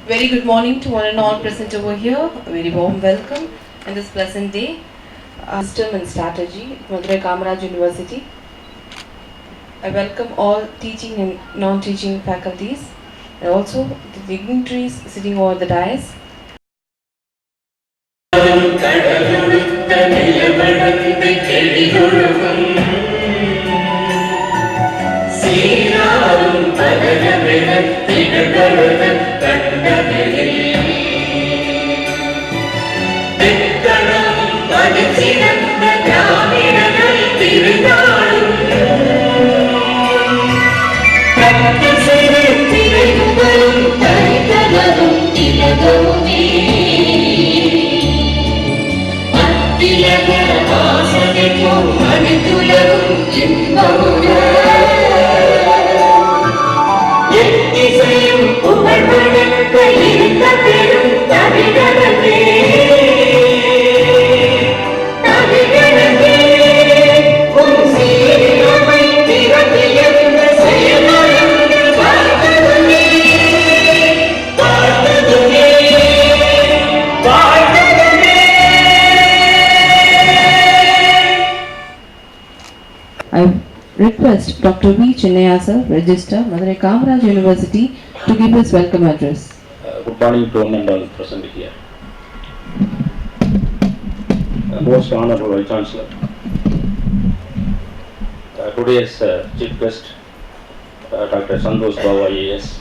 Very good morning to one and all present over here. A very warm welcome in this pleasant day. System and Strategy at Madurai Kamaraj University. I welcome all teaching and non-teaching faculties and also the dignitaries sitting over the dais. I request Dr. V. Chinnaya sir, Register, Madurai Kamaraj University, to give his welcome address. Good morning to one and all present here. Most Honorable Vice Chancellor, today's Chief Guest, Dr. Santosh Babu IAS,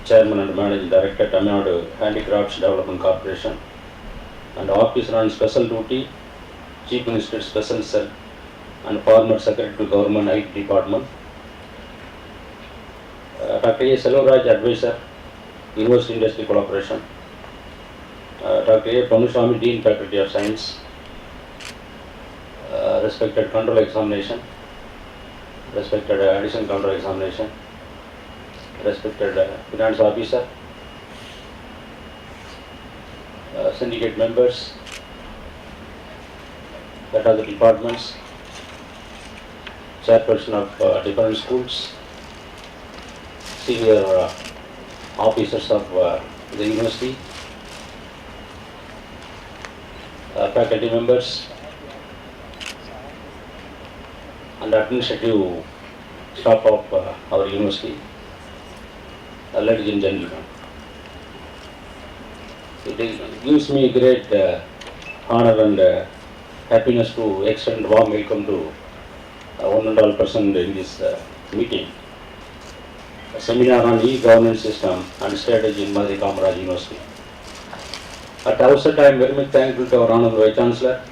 Chairman and Managing Director, Tamil Nadu Handicrafts Development Corporation, and Officer on Special Duty, Chief Minister Special Cell, and former Secretary to Government IT Department, Dr. A. Selvaraj, Advisor, University Industry Corporation, Dr. A. Panuswamy, Dean Faculty of Science, respected Control Examination, respected Additional Control Examination, respected Finance Officer, syndicate members, that are the departments, chairperson of different schools, senior officers of the university, faculty members, and administrative staff of our university, ladies and gentlemen. It gives me great honor and happiness to extend warm welcome to one and all present in this meeting. A seminar on e-governance system and strategy in Madurai Kamaraj University. At the outset, I am very much thankful to our Honorable Vice Chancellor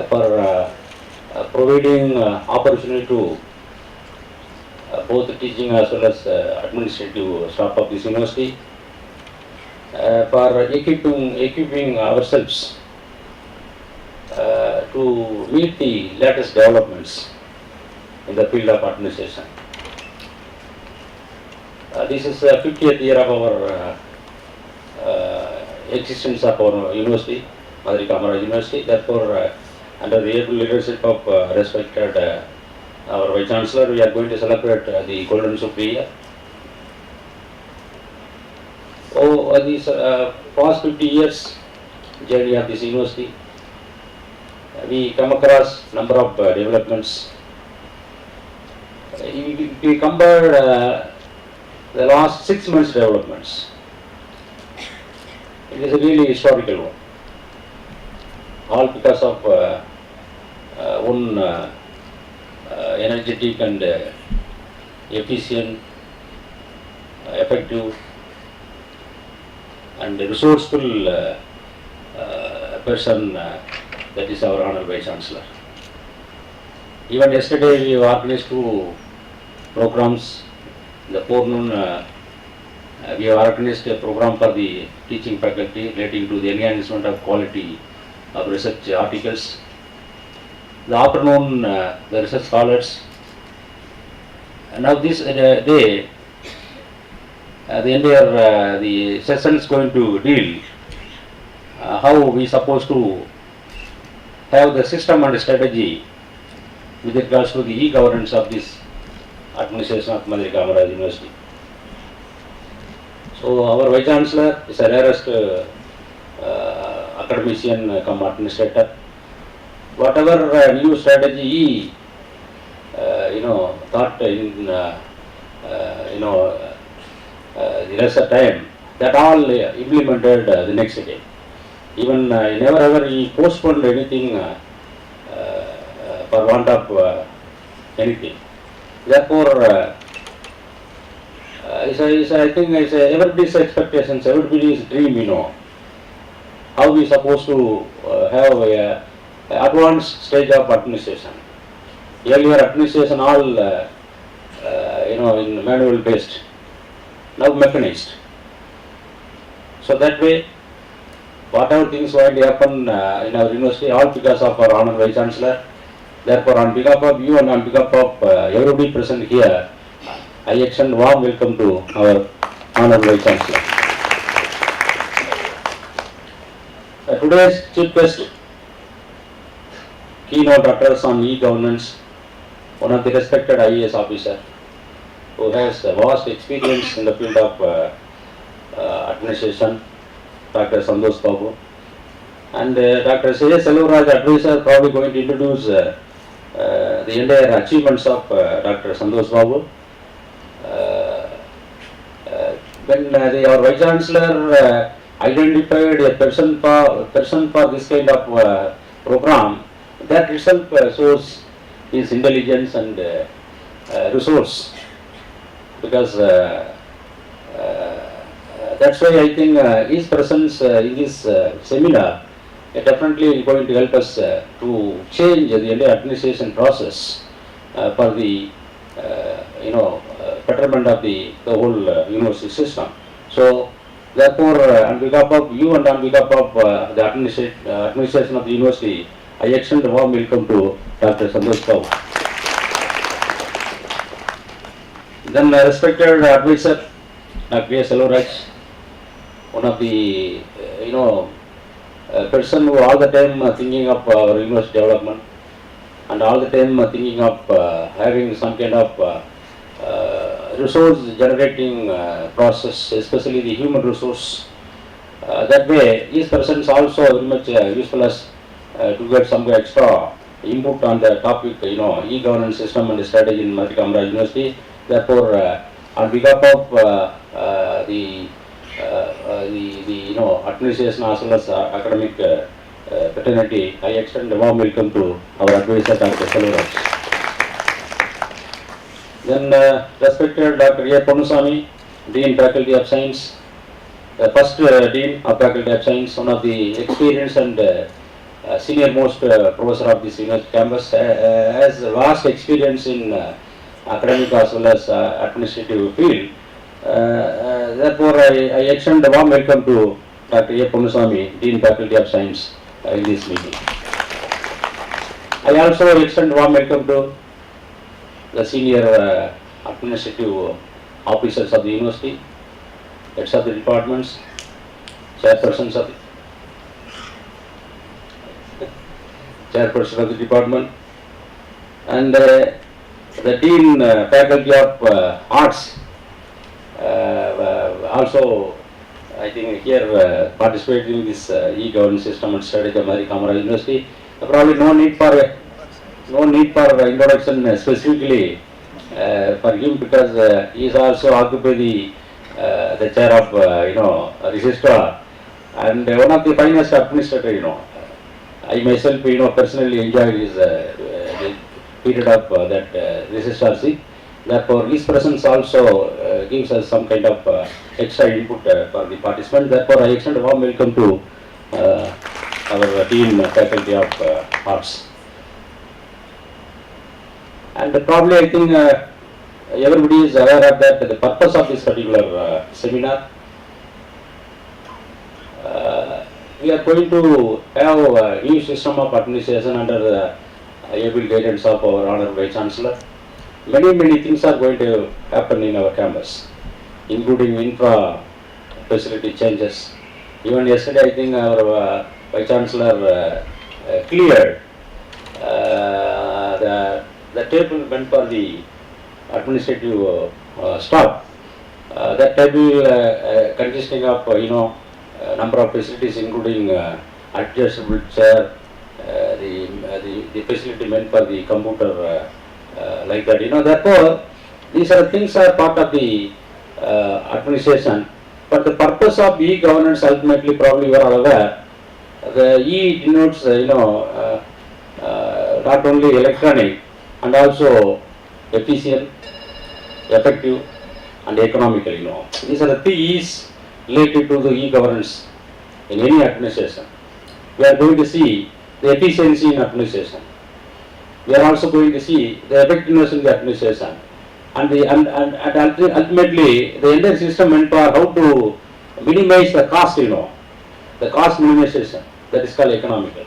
for providing opportunity to both the teaching as well as administrative staff of this university for equipping ourselves to meet the latest developments in the field of administration. This is the 50th year of our existence of our university, Madurai Kamaraj University. Therefore, under the able leadership of respected our Vice Chancellor, we are going to celebrate the Golden Jubilee year. These past 50 years journey of this university, we come across number of developments. We compare the last 6 months developments. It is a really historical one. All because of one energetic and efficient, effective and resourceful person, that is our Honorable Vice Chancellor. Even yesterday we organized 2 programs. In the forenoon we have organized a program for the teaching faculty relating to the enhancement of quality of research articles. The afternoon the research scholars. And now this day the entire the session is going to deal how we supposed to have the system and strategy with regards to the e-governance of this administration of Madurai Kamaraj University. So our Vice Chancellor is a rarest academician come administrator. Whatever new strategy he thought in the lesser time, that all implemented the next day. Even never ever he postponed anything for want of anything. Therefore, I think it's everybody's expectations, everybody's dream, how we supposed to have a advanced stage of administration. Earlier administration all, in manual based, now mechanized. So that way, whatever things going to happen in our university, all because of our Honourable Vice Chancellor. Therefore, on behalf of you and on behalf of everybody present here, I extend warm welcome to our Honourable Vice Chancellor. Today's chief guest, keynote address on e-governance, one of the respected IAS officer who has vast experience in the field of administration, Dr. Santosh Babu, and Dr. C.S. Selvaraj, advisor, probably going to introduce the entire achievements of Dr. Santosh Babu. When our Vice Chancellor identified a person for this kind of program, that itself shows his intelligence and resource, because that's why I think his presence in this seminar definitely going to help us to change the entire administration process for the betterment of the whole university system. So therefore, on behalf of you and on behalf of the administration of the university, I extend a warm welcome to Dr. Santosh Babu. Then respected advisor, Dr. S. Selvaraj, one of the person who all the time thinking of our university development, and all the time thinking of having some kind of resource generating process, especially the human resource. That way, his presence also very much useful as to get some extra input on the topic, e-governance system and strategy in Mahatma Gandhi University. Therefore, on behalf of the administration as well as academic fraternity, I extend a warm welcome to our advisor, Dr. Selvaraj. Then respected Dr. A. Ponusamy, Dean Faculty of Science, first Dean of Faculty of Science, one of the experienced and senior most professor of this university campus, has vast experience in academic as well as administrative field. Therefore, I extend a warm welcome to Dr. A. Ponusamy, Dean Faculty of Science, in this meeting. I also extend a warm welcome to the senior administrative officers of the university, heads of the departments, chairpersons of the department, and the Dean Faculty of Arts. Also, I think here participating in this e-governance system and strategy of Mahatma Gandhi University. Probably no need for introduction specifically for him, because he is also occupied the chair of registrar and one of the finest administrator. I myself personally enjoyed his the period of that registrarship. Therefore, his presence also gives us some kind of extra input for the participants. Therefore, I extend a warm welcome to our Dean Faculty of Arts. And probably I think everybody is aware of that the purpose of this particular seminar. We are going to have a new system of administration under the able guidance of our Honourable Vice Chancellor. Many things are going to happen in our campus, including infra facility changes. Even yesterday, I think our Vice Chancellor cleared the table meant for the administrative staff That table consisting of number of facilities including adjustable chair, the facility meant for the computer, like that. Therefore, these are things are part of the administration. But the purpose of e-governance ultimately, probably you are all aware, the E denotes not only electronic and also efficient, effective, and economical. These are the three E's related to the e-governance in any administration. We are going to see the efficiency in administration. We are also going to see the effectiveness in the administration, and ultimately the entire system meant for how to minimize the cost. The cost minimization, that is called economical.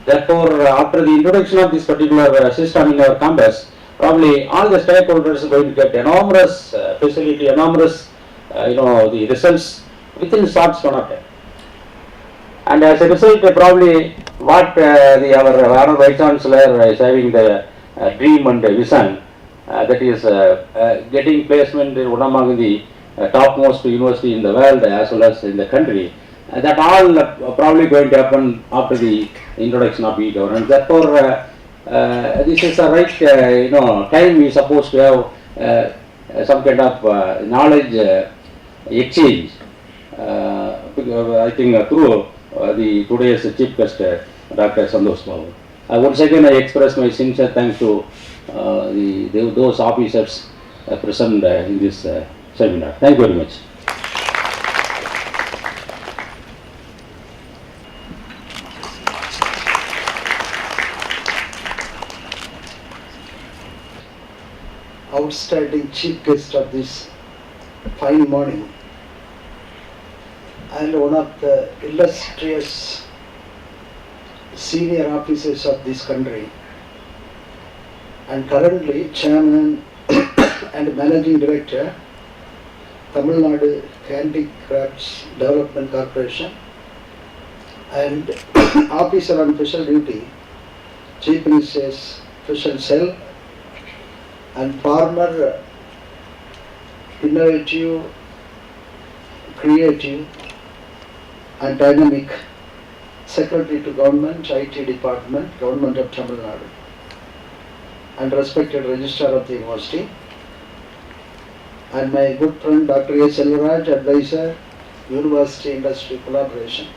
Therefore, after the introduction of this particular system in our campus, probably all the stakeholders are going to get enormous facility, enormous the results within short span of time. And as a result, probably what our Honorable Vice Chancellor is having the dream and vision, that is getting placement in one among the topmost university in the world as well as in the country. That all probably going to happen after the introduction of e-governance. Therefore, this is the right time we are supposed to have some kind of knowledge exchange. I think through the today's chief guest, Dr. Santosh Babu. Once again, I express my sincere thanks to those officers present in this seminar. Thank you very much. Outstanding chief guest of this fine morning, and one of the illustrious senior officers of this country, and currently chairman and managing director, Tamil Nadu Handicrafts Development Corporation, and officer on special duty, Chief Minister's Special Cell, and former innovative, creative, and dynamic Secretary to Government, IT Department, Government of Tamil Nadu, and respected Registrar of the University, and my good friend Dr. A. Selvaraj, Advisor, University Industry Collaboration,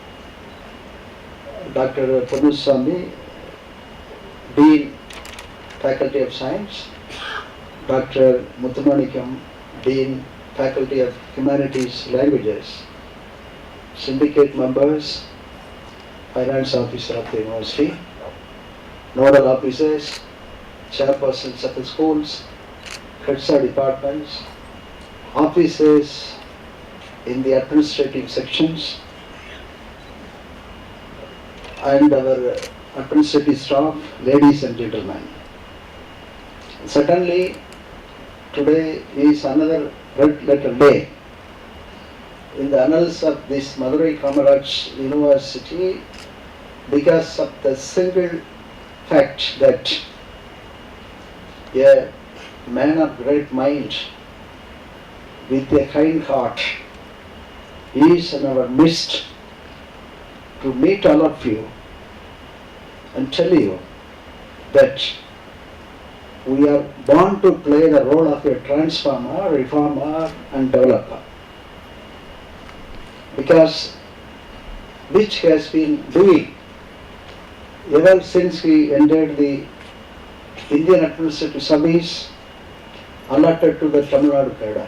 Dr. Pannuswamy, Dean, Faculty of Science, Dr. Muthumanikam, Dean, Faculty of Humanities Languages, syndicate members, finance officer of the university, nodal officers, chairpersons of the schools, heads of departments, officers in the administrative sections, and our administrative staff, ladies and gentlemen. Certainly, today is another red letter day in the annals of this Madurai Kamaraj University, because of the single fact that a man of great mind with a kind heart is in our midst to meet all of you and tell you that we are born to play the role of a transformer, reformer, and developer, because which has been doing ever since we entered the Indian administrative service allotted to the Tamil Nadu cadre.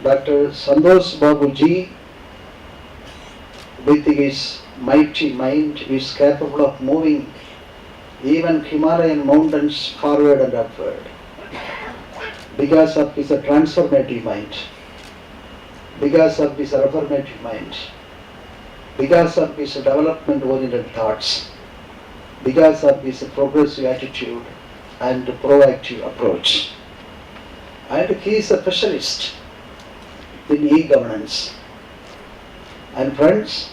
Dr. Santosh Babu ji, with his mighty mind, is capable of moving even Himalayan mountains forward and upward, because of his transformative mind, because of his reformative mind, because of his development-oriented thoughts, because of his progressive attitude and proactive approach. And he is a specialist in e-governance. And friends,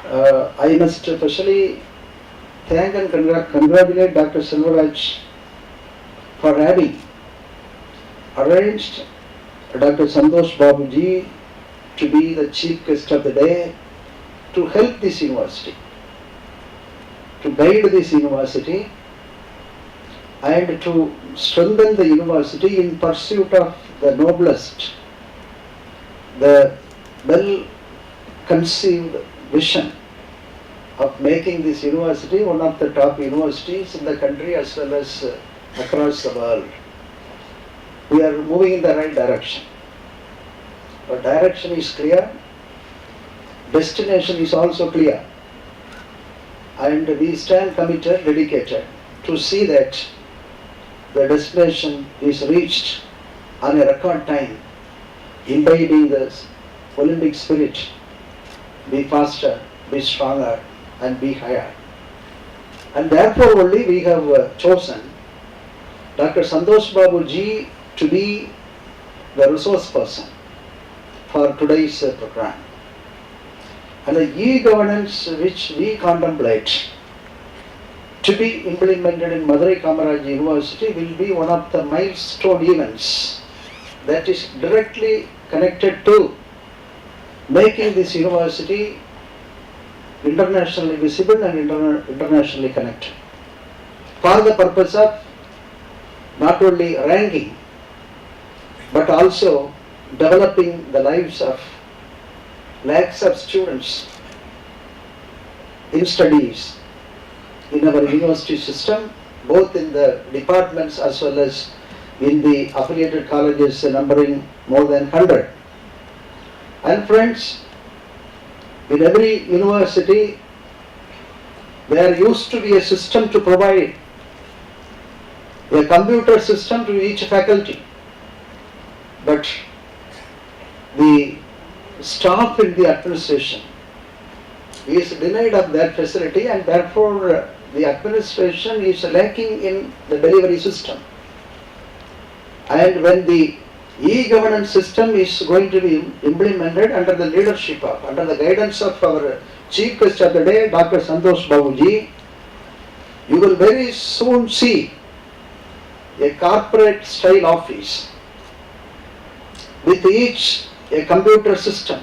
I must especially thank and congratulate Dr. Selvaraj for having arranged Dr. Santosh Babuji to be the chief guest of the day to help this university, to guide this university and to strengthen the university in pursuit of the noblest, the well-conceived vision of making this university one of the top universities in the country as well as across the world. We are moving in the right direction. Our direction is clear, destination is also clear, and we stand committed, dedicated to see that the destination is reached on a record time, imbibing the Olympic spirit, be faster, be stronger, and be higher. And therefore only we have chosen Dr. Santosh Babuji to be the resource person for today's program. And the e-governance which we contemplate to be implemented in Madurai Kamaraj University will be one of the milestone events that is directly connected to making this university internationally visible and internationally connected, for the purpose of not only ranking but also developing the lives of lakhs of students in studies in our university system, both in the departments as well as in the affiliated colleges numbering more than 100. And friends, in every university there used to be a system to provide a computer system to each faculty, but the staff in the administration is denied of that facility, and therefore the administration is lacking in the delivery system. And when the e-governance system is going to be implemented under the leadership of, under the guidance of our chief guest of the day, Dr. Santosh Babuji, you will very soon see a corporate style office with each a computer system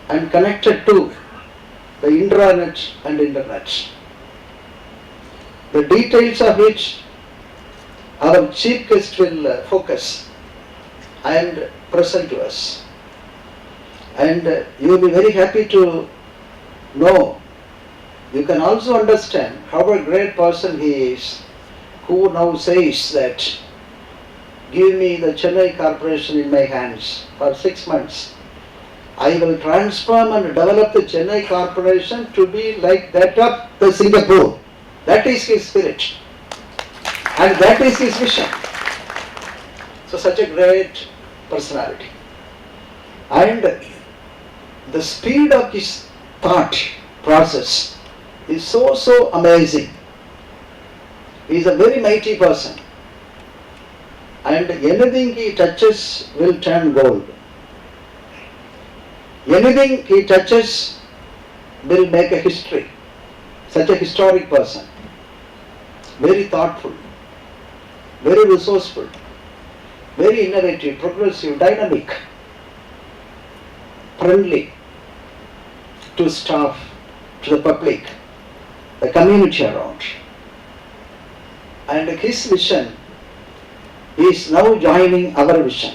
and connected to the intranet and internet, the details of which our chief guest will focus and present to us. And you will be very happy to know, you can also understand how a great person he is, who now says that give me the Chennai Corporation in my hands for 6 months. I will transform and develop the Chennai Corporation to be like that of the Singapore. That is his spirit. And that is his vision. So such a great personality. And the speed of his thought process is so amazing. He is a very mighty person. And anything he touches will turn gold. Anything he touches will make a history. Such a historic person. Very thoughtful, very resourceful, very innovative, progressive, dynamic, friendly to staff, to the public, the community around. And his vision is now joining our vision.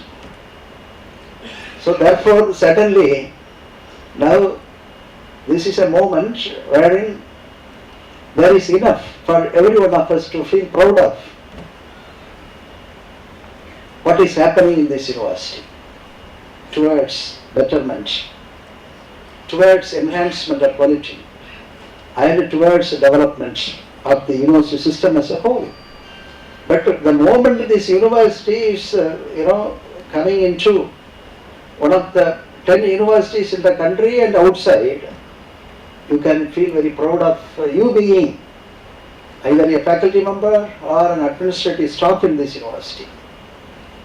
So therefore, certainly, now this is a moment wherein there is enough for every one of us to feel proud of what is happening in this university towards betterment, towards enhancement of quality, and towards the development of the university system as a whole. But the moment this university is, coming into one of the 10 universities in the country and outside, you can feel very proud of you being either a faculty member or an administrative staff in this university.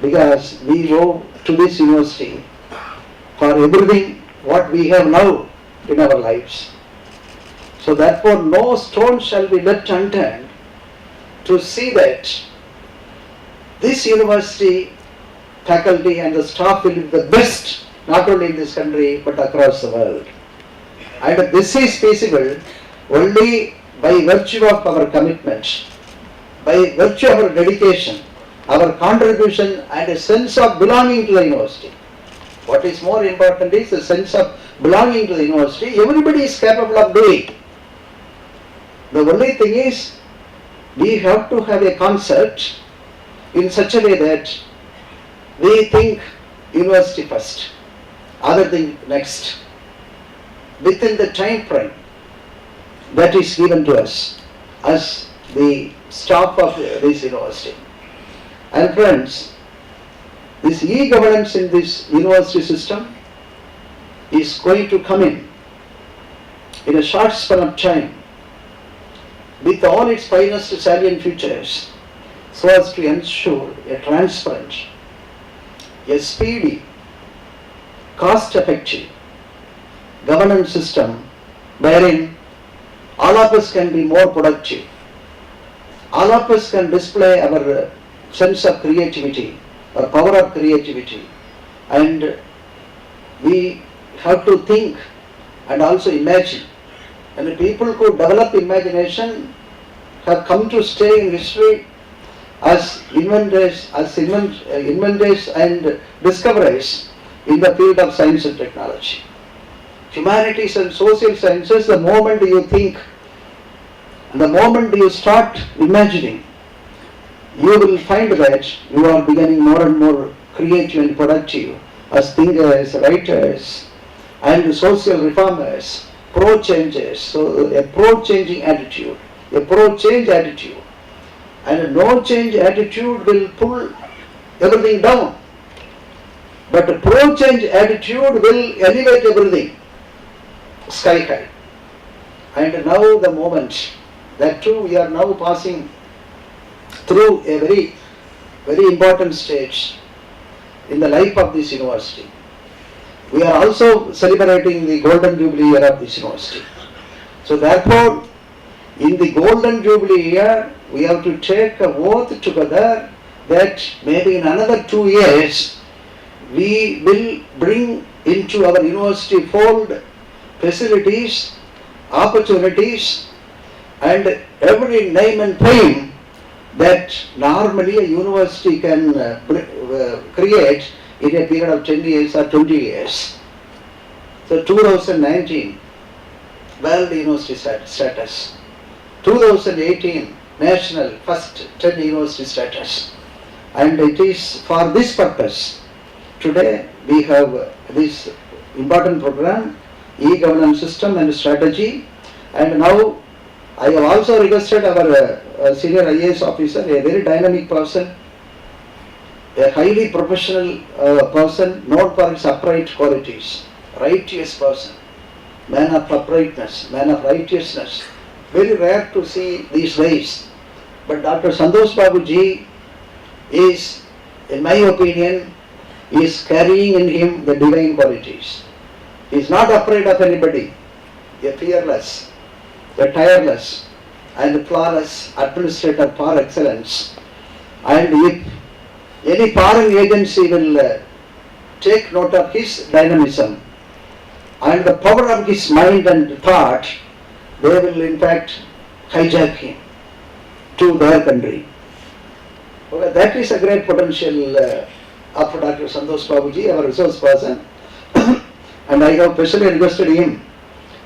Because we owe to this university for everything what we have now in our lives. So therefore no stone shall be left unturned to see that This university faculty and the staff will be the best, not only in this country but across the world. And this is feasible only by virtue of our commitment, by virtue of our dedication, our contribution and a sense of belonging to the university. What is more important is the sense of belonging to the university. Everybody is capable of doing. The only thing is, we have to have a concept in such a way that we think university first, other thing next, within the time frame that is given to us as the staff of this university. And friends, this e-governance in this university system is going to come in a short span of time with all its finest salient features, so as to ensure a transparent, a speedy, cost-effective governance system wherein all of us can be more productive, all of us can display our sense of creativity, or power of creativity, and we have to think and also imagine. And the people who develop imagination have come to stay in history as inventors and discoverers in the field of science and technology. Humanities and social sciences, the moment you think, and the moment you start imagining, you will find that you are becoming more and more creative and productive as thinkers, writers, and social reformers, pro-changers. So a pro-changing attitude, a pro-change attitude, and a no-change attitude will pull everything down. But a pro-change attitude will elevate everything sky high. And now the moment that too we are now passing through a very, very important stage in the life of this university. We are also celebrating the golden jubilee year of this university. So therefore, in the golden jubilee year, we have to take a oath together that maybe in another 2 years, we will bring into our university fold facilities, opportunities, and every name and fame that normally a university can create in a period of 10 years or 20 years. So 2019, World University status. 2018, National First 10 University status. And it is for this purpose, today we have this important program, e-governance system and strategy. And now I have also requested our senior IAS officer, a very dynamic person, a highly professional person, known for his upright qualities, righteous person, man of uprightness, man of righteousness. Very rare to see these days. But Dr. Santosh Babu ji is, in my opinion, is carrying in him the divine qualities. He is not afraid of anybody, a fearless, a tireless, and flawless administrator par excellence. And if any foreign agency will take note of his dynamism and the power of his mind and thought, they will in fact hijack him to their country. Okay, that is a great potential of Dr. Santosh Babuji, our resource person. And I have personally requested him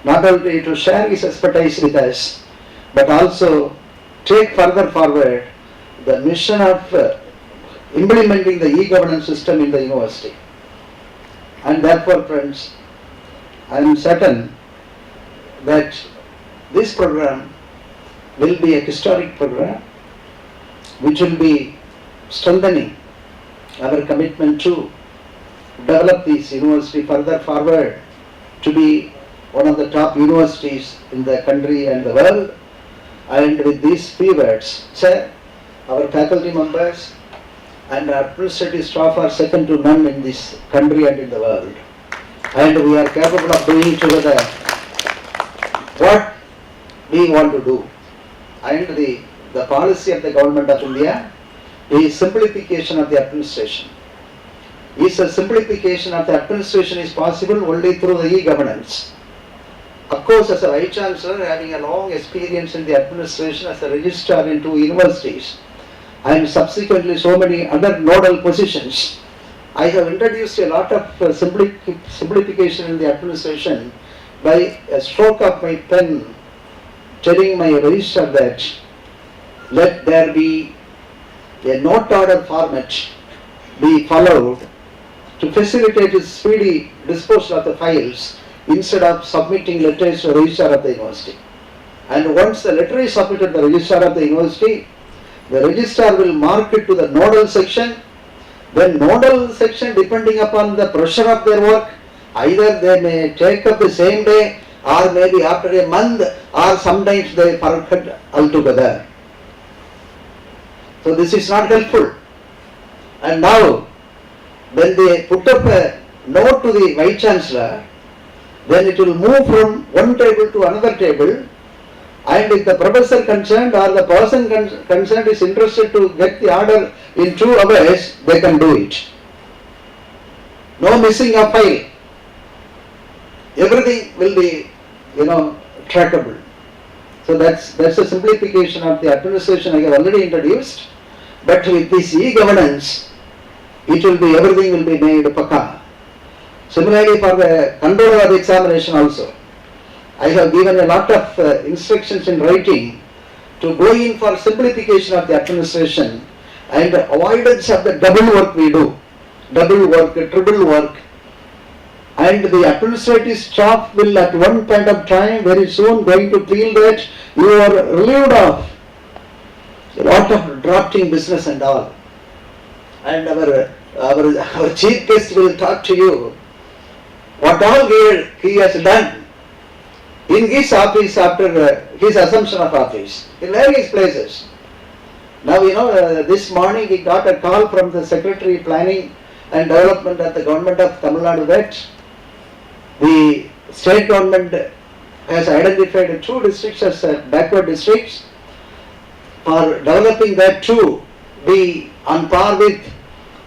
not only to share his expertise with us, but also take further forward the mission of implementing the e-governance system in the university. And therefore, friends, I am certain that this program will be a historic program which will be strengthening our commitment to develop this university further forward to be one of the top universities in the country and the world. And with these few words, sir, our faculty members and our administrative staff are second to none in this country and in the world. And we are capable of doing together what we want to do. And the policy of the government of India is simplification of the administration. Is a simplification of the administration is possible only through the e-governance. Of course, as a Vice Chancellor, having a long experience in the administration as a registrar in 2 universities, and subsequently so many other nodal positions, I have introduced a lot of simplification in the administration by a stroke of my pen, telling my registrar that let there be a note order format be followed to facilitate the speedy disposal of the files instead of submitting letters to the registrar of the university. And once the letter is submitted to the registrar of the university, the registrar will mark it to the nodal section. Then nodal section, depending upon the pressure of their work, either they may take up the same day or maybe after a month, or sometimes they forget altogether. So this is not helpful. And now, when they put up a note to the Vice Chancellor, then it will move from one table to another table, and if the professor concerned or the person concerned is interested to get the order in 2 hours, they can do it. No missing a file. Everything will be, trackable. So that's a simplification of the administration I have already introduced. But with this e-governance, everything will be made pakka. Similarly, for the control of the examination also, I have given a lot of instructions in writing to go in for simplification of the administration and avoidance of the double work we do, double work, triple work, and the administrative staff will at one point of time very soon going to feel that you are relieved of a lot of drafting business and all. And our chief guest will talk to you what all he has done in his office after his assumption of office in various places. Now this morning he got a call from the Secretary Planning and Development at the Government of Tamil Nadu that the state government has identified 2 districts as backward districts, for developing that to be on par with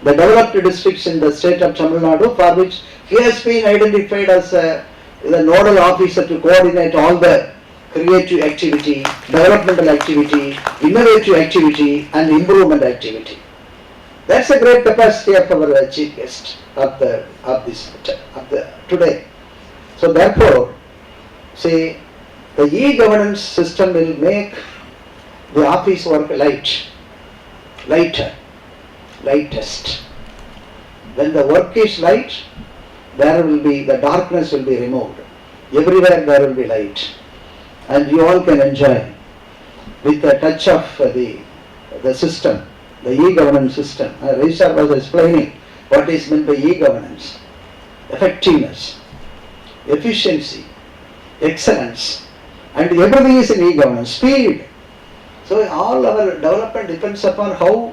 the developed districts in the state of Tamil Nadu, for which he has been identified as the nodal officer to coordinate all the creative activity, developmental activity, innovative activity and improvement activity. That's a great capacity of our chief guest of today. So therefore, see, the e-governance system will make the office work lightest. When the work is light, the darkness will be removed. Everywhere there will be light. And you all can enjoy with the touch of the system, the e-governance system. Richard was explaining what is meant by e-governance. Effectiveness, efficiency, excellence, and everything is in e-governance. Speed. So all our development depends upon how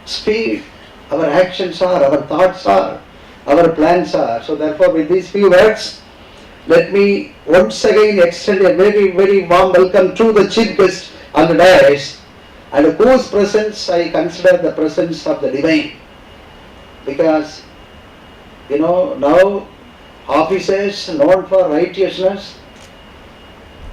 speed our actions are, our thoughts are, our plans are. So therefore, with these few words, let me once again extend a very, very warm welcome to the chief guest on the dais, and whose presence I consider the presence of the divine. Because, now officers known for righteousness,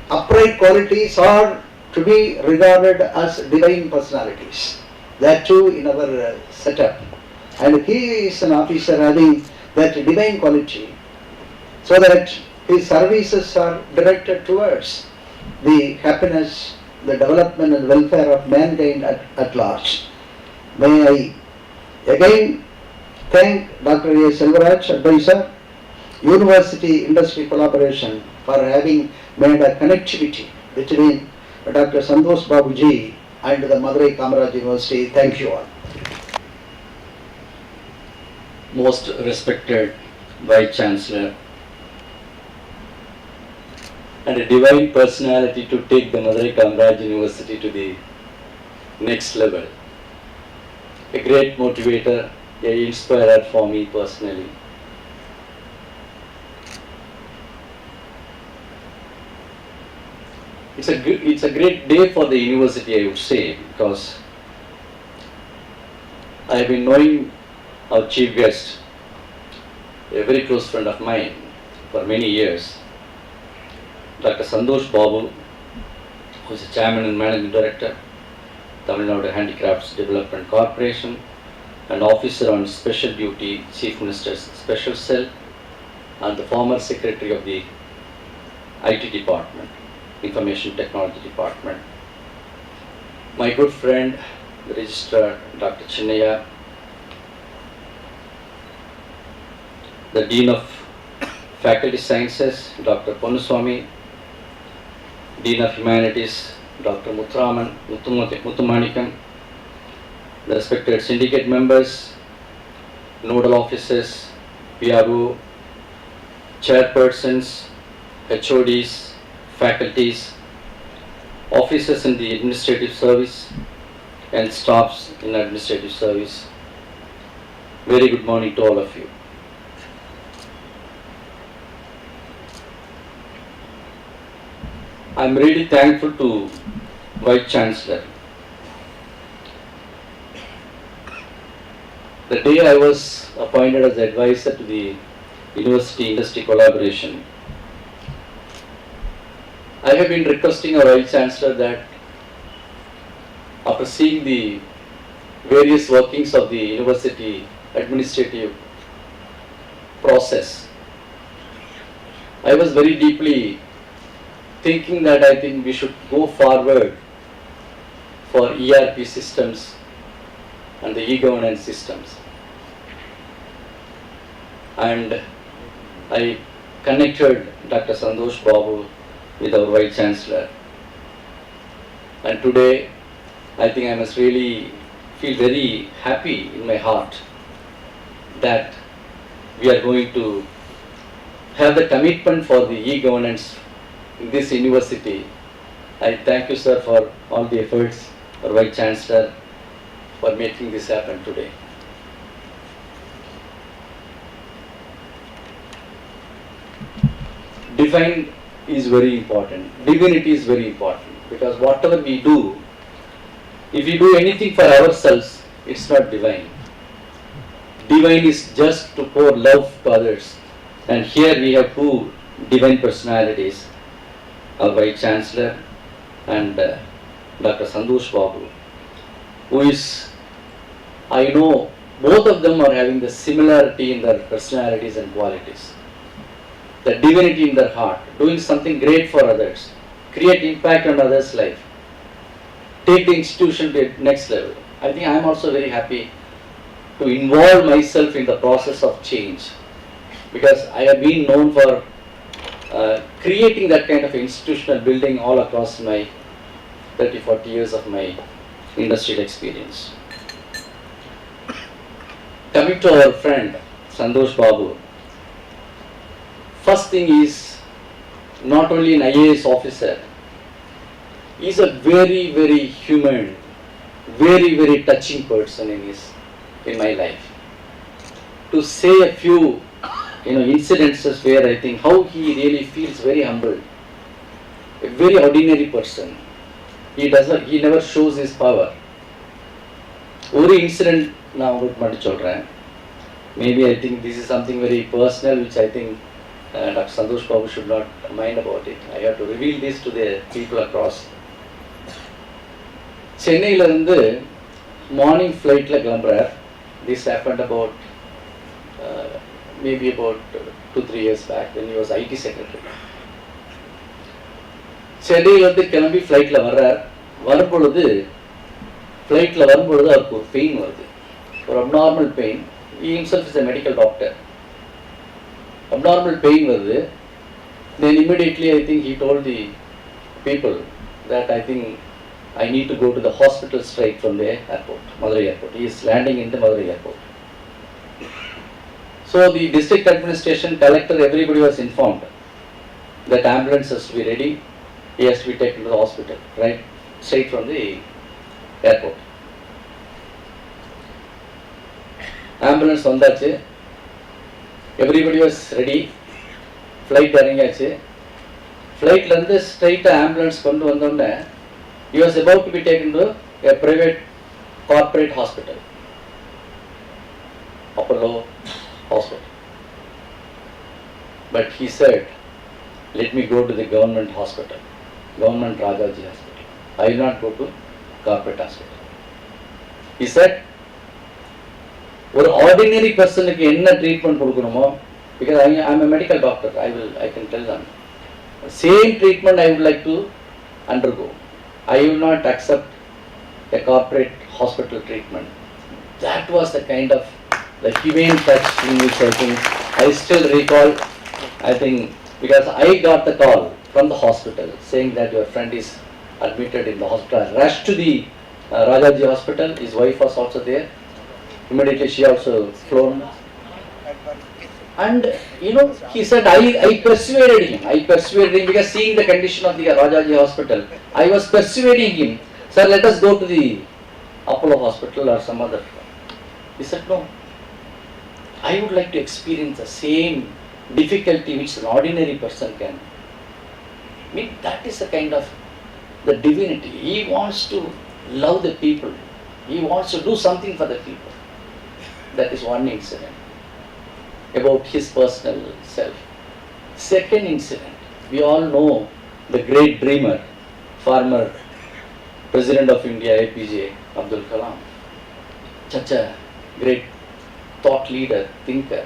upright qualities are to be regarded as divine personalities. That too in our setup. And he is an officer having that divine quality, so that his services are directed towards the happiness, the development and welfare of mankind at large. May I again thank Dr. A. Selvaraj, advisor, University Industry Collaboration, for having made a connectivity between Dr. Santosh Babuji and the Madurai Kamaraj University. Thank you all. Most respected Vice Chancellor, and a divine personality to take the Madurai Kamaraj University to the next level. A great motivator, an inspirer for me personally. It's a great day for the university, I would say, because I have been knowing our chief guest, a very close friend of mine, for many years, Dr. Santosh Babu, who is the Chairman and Managing Director, Tamil Nadu Handicrafts Development Corporation, and Officer on Special Duty, Chief Minister's Special Cell, and the former Secretary of the IT Department, Information Technology Department. My good friend, the Registrar Dr. Chinnaya, the Dean of Faculty Sciences, Dr. Ponnuswamy, Dean of Humanities, Dr. Muthumanikam, the respected syndicate members, nodal officers, PRO, chairpersons, HODs, faculties, officers in the administrative service, and staffs in administrative service. Very good morning to all of you. I am really thankful to Vice Chancellor. The day I was appointed as advisor to the University Industry Collaboration, I have been requesting our Vice Chancellor that after seeing the various workings of the university administrative process, I was very deeply thinking that I think we should go forward for ERP systems and the e-governance systems. And I connected Dr. Santosh Babu with our Vice Chancellor. And today, I think I must really feel very happy in my heart that we are going to have the commitment for the e-governance in this university. I thank you, sir, for all the efforts, our Vice Chancellor, for making this happen today. Divine is very important. Divinity is very important, because whatever we do, if we do anything for ourselves, it's not divine. Divine is just to pour love to others. And here we have two divine personalities, our Vice Chancellor and Dr. Santosh Babu, who is, I know both of them are having the similarity in their personalities and qualities. The divinity in their heart, doing something great for others, create impact on others' life, take the institution to the next level. I think I am also very happy to involve myself in the process of change, because I have been known for creating that kind of institutional building all across my 30-40 years of my industrial experience. Coming to our friend Santosh Babu, first thing is not only an IAS officer, he is a very, very human, very, very touching person in my life. To say a few incidences where I think how he really feels very humble, a very ordinary person. He never shows his power. One incident now maybe I think this is something very personal, which I think Dr. Santosh Babu should not mind about it. I have to reveal this to the people across. Chennai la morning flight la kilambraar. This happened about maybe about 2-3 years back when he was IT secretary. Chennai la kilambi flight la varapoludhu flight la varumbodhu avarku or pain varudhu, or abnormal pain. He himself is a medical doctor. Abnormal pain varudhu. Then immediately I think he told the people that I think I need to go to the hospital straight from the airport, Madurai airport. He is landing in the Madurai airport. So the district administration, collector, everybody was informed that ambulance has to be ready. He has to be taken to the hospital, right, straight from the airport. Ambulance vandachu. Everybody was ready. Flight irangiyachu. Flight la irundhu straight ambulance kondu vandone he was about to be taken to a private corporate hospital. Apollo Hospital. But he said, let me go to the government hospital, government Rajaji hospital. I will not go to corporate hospital. He said, ஒரு ordinary personக்கு என்ன treatment கொடுக்கணுமோ, because I am a medical doctor, I can tell them, same treatment I would like to undergo. I will not accept a corporate hospital treatment. That was the kind of the humane touch in which I think I still recall. I think because I got the call from the hospital saying that your friend is admitted in the hospital. I rushed to the Rajaji hospital. His wife was also there. Immediately she also flown. And he said, I persuaded him. Because seeing the condition of the Rajaji hospital, I was persuading him, sir, let us go to the Apollo hospital or some other. He said, no. I would like to experience the same difficulty which an ordinary person can. I mean, that is a kind of the divinity. He wants to love the people. He wants to do something for the people. That is one incident about his personal self. Second incident, we all know the great dreamer, former President of India, APJ Abdul Kalam. Such a great thought leader, thinker.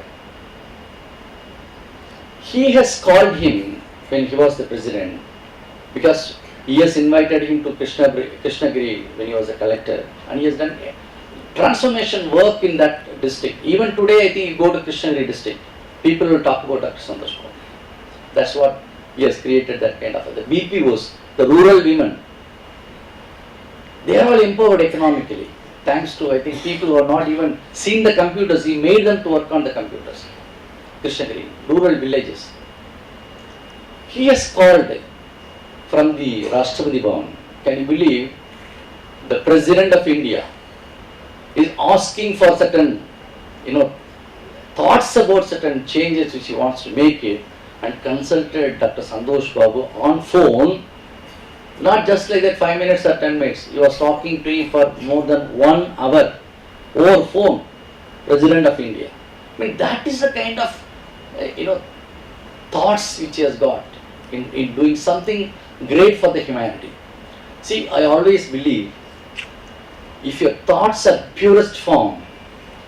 He has called him when he was the president because he has invited him to Krishnagiri when he was a collector, and he has done transformation work in that district. Even today, I think you go to Krishnagiri district, people will talk about Dr. Santosh Babu. That's what he has created, that kind of the BPOs, the rural women. They are all empowered economically, thanks to, I think, people who are not even seen the computers. He made them to work on the computers. Krishnagiri, rural villages. He has called from the Rashtrapati Bhavan. Can you believe the President of India is asking for certain, thoughts about certain changes which he wants to make it, and consulted Dr. Santosh Babu on phone, not just like that 5 minutes or 10 minutes. He was talking to him for more than 1 hour over phone, President of India. I mean, that is the kind of, thoughts which he has got in doing something great for the humanity. See, I always believe, if your thoughts are purest form,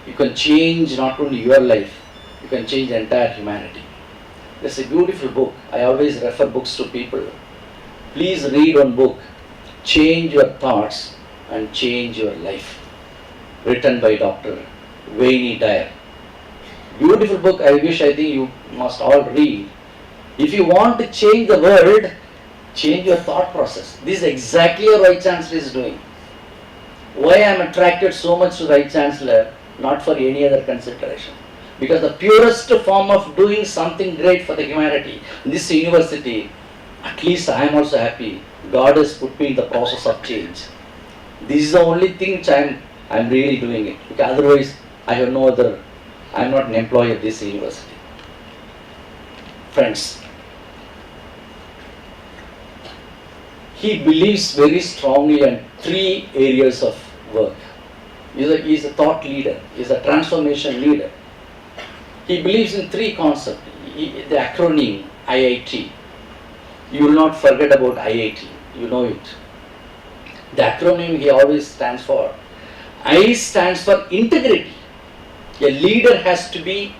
you can change not only your life, you can change the entire humanity. There's a beautiful book. I always refer books to people. Please read one book, Change Your Thoughts and Change Your Life, written by Dr. Wayne Dyer. Beautiful book. I think you must all read. If you want to change the world, change your thought process. This is exactly what Vice Chancellor is doing. Why I am attracted so much to Vice Chancellor, not for any other consideration. Because the purest form of doing something great for the humanity, this university, at least I am also happy. God has put me in the process of change. This is the only thing which I am really doing it. Because otherwise, I have no other. I am not an employee of this university. Friends, he believes very strongly in 3 areas of work. He is a thought leader. He is a transformation leader. He believes in 3 concepts. The acronym IIT. You will not forget about IIT. You know it. The acronym he always stands for. I stands for integrity. A leader has to be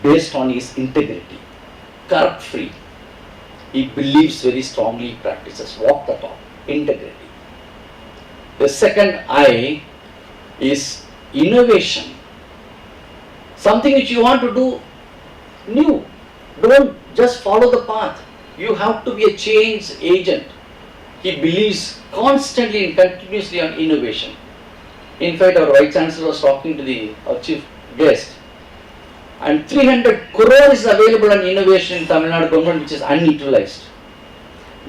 based on his integrity, corrupt free. He believes very strongly, practices, walk the talk, integrity. The second I is innovation. Something which you want to do new. Don't just follow the path. You have to be a change agent. He believes constantly and continuously on innovation. In fact, our Vice Chancellor was talking to our chief guest, and 300 crore is available on innovation in Tamil Nadu government, which is unutilized.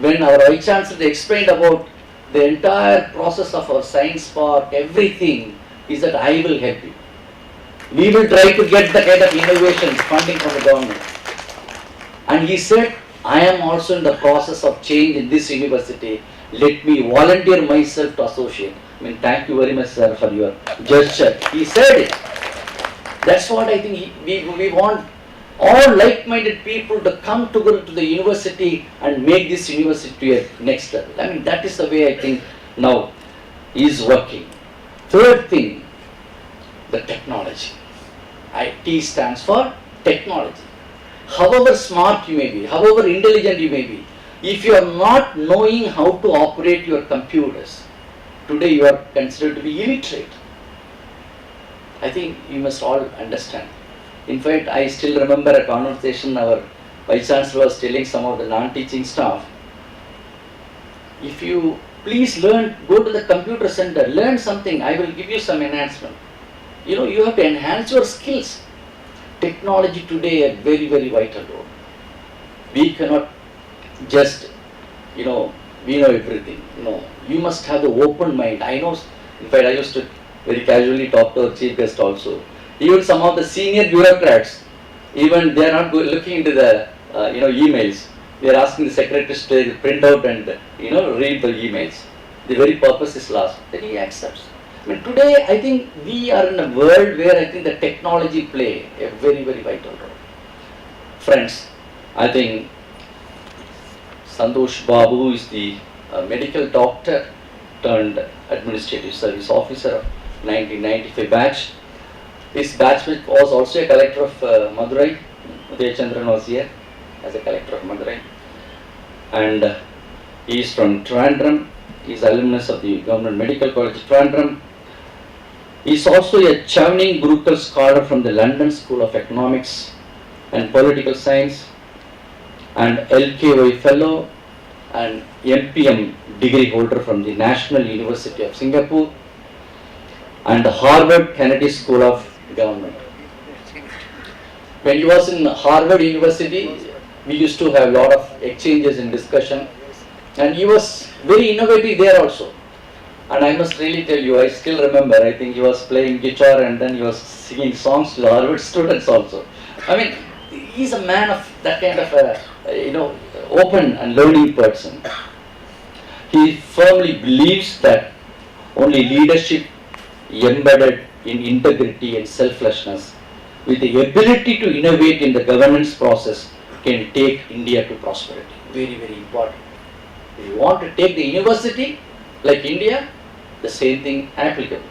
When our Vice Chancellor explained about the entire process of our science park, everything, he said, I will help you. We will try to get the kind of innovations funding from the government. And he said, I am also in the process of change in this university. Let me volunteer myself to associate. I mean, thank you very much, sir, for your gesture. He said it. That's what I think we want all like-minded people to come together to the university and make this university a next level. I mean, that is the way I think now is working. Third thing, the technology. IT stands for technology. However smart you may be, however intelligent you may be, if you are not knowing how to operate your computers, today you are considered to be illiterate. I think you must all understand. In fact, I still remember a conversation our Vice Chancellor was telling some of the non-teaching staff, if you please learn, go to the computer center, learn something, I will give you some enhancement. You know, you have to enhance your skills. Technology today a very, very vital role. We cannot just, we know everything. No, you must have the open mind. I know, in fact, I used to very casually talk to our chief guest also. Even some of the senior bureaucrats, even they are not looking into the emails. They are asking the secretaries to print out and read the emails. The very purpose is lost. Then he accepts. I mean, today I think we are in a world where I think the technology play a very, very vital role. Friends, I think Santosh Babu is the medical doctor turned administrative service officer of 1995 batch. His batchmate was also a collector of Madurai. Udayachandran was here as a collector of Madurai. And he is from Trivandrum. He is alumnus of the Government Medical College Trivandrum. He is also a Chevening Gurukul scholar from the London School of Economics and Political Science, and LKY fellow and MPM degree holder from the National University of Singapore and the Harvard Kennedy School of Government. When he was in Harvard University, we used to have a lot of exchanges and discussion, and he was very innovative there also. And I must really tell you, I still remember, I think he was playing guitar and then he was singing songs to the Harvard students also. I mean, he's a man of that kind of a, open and learning person. He firmly believes that only leadership embedded in integrity and selflessness with the ability to innovate in the governance process can take India to prosperity. Very, very important. If you want to take the university like India, the same thing applicable.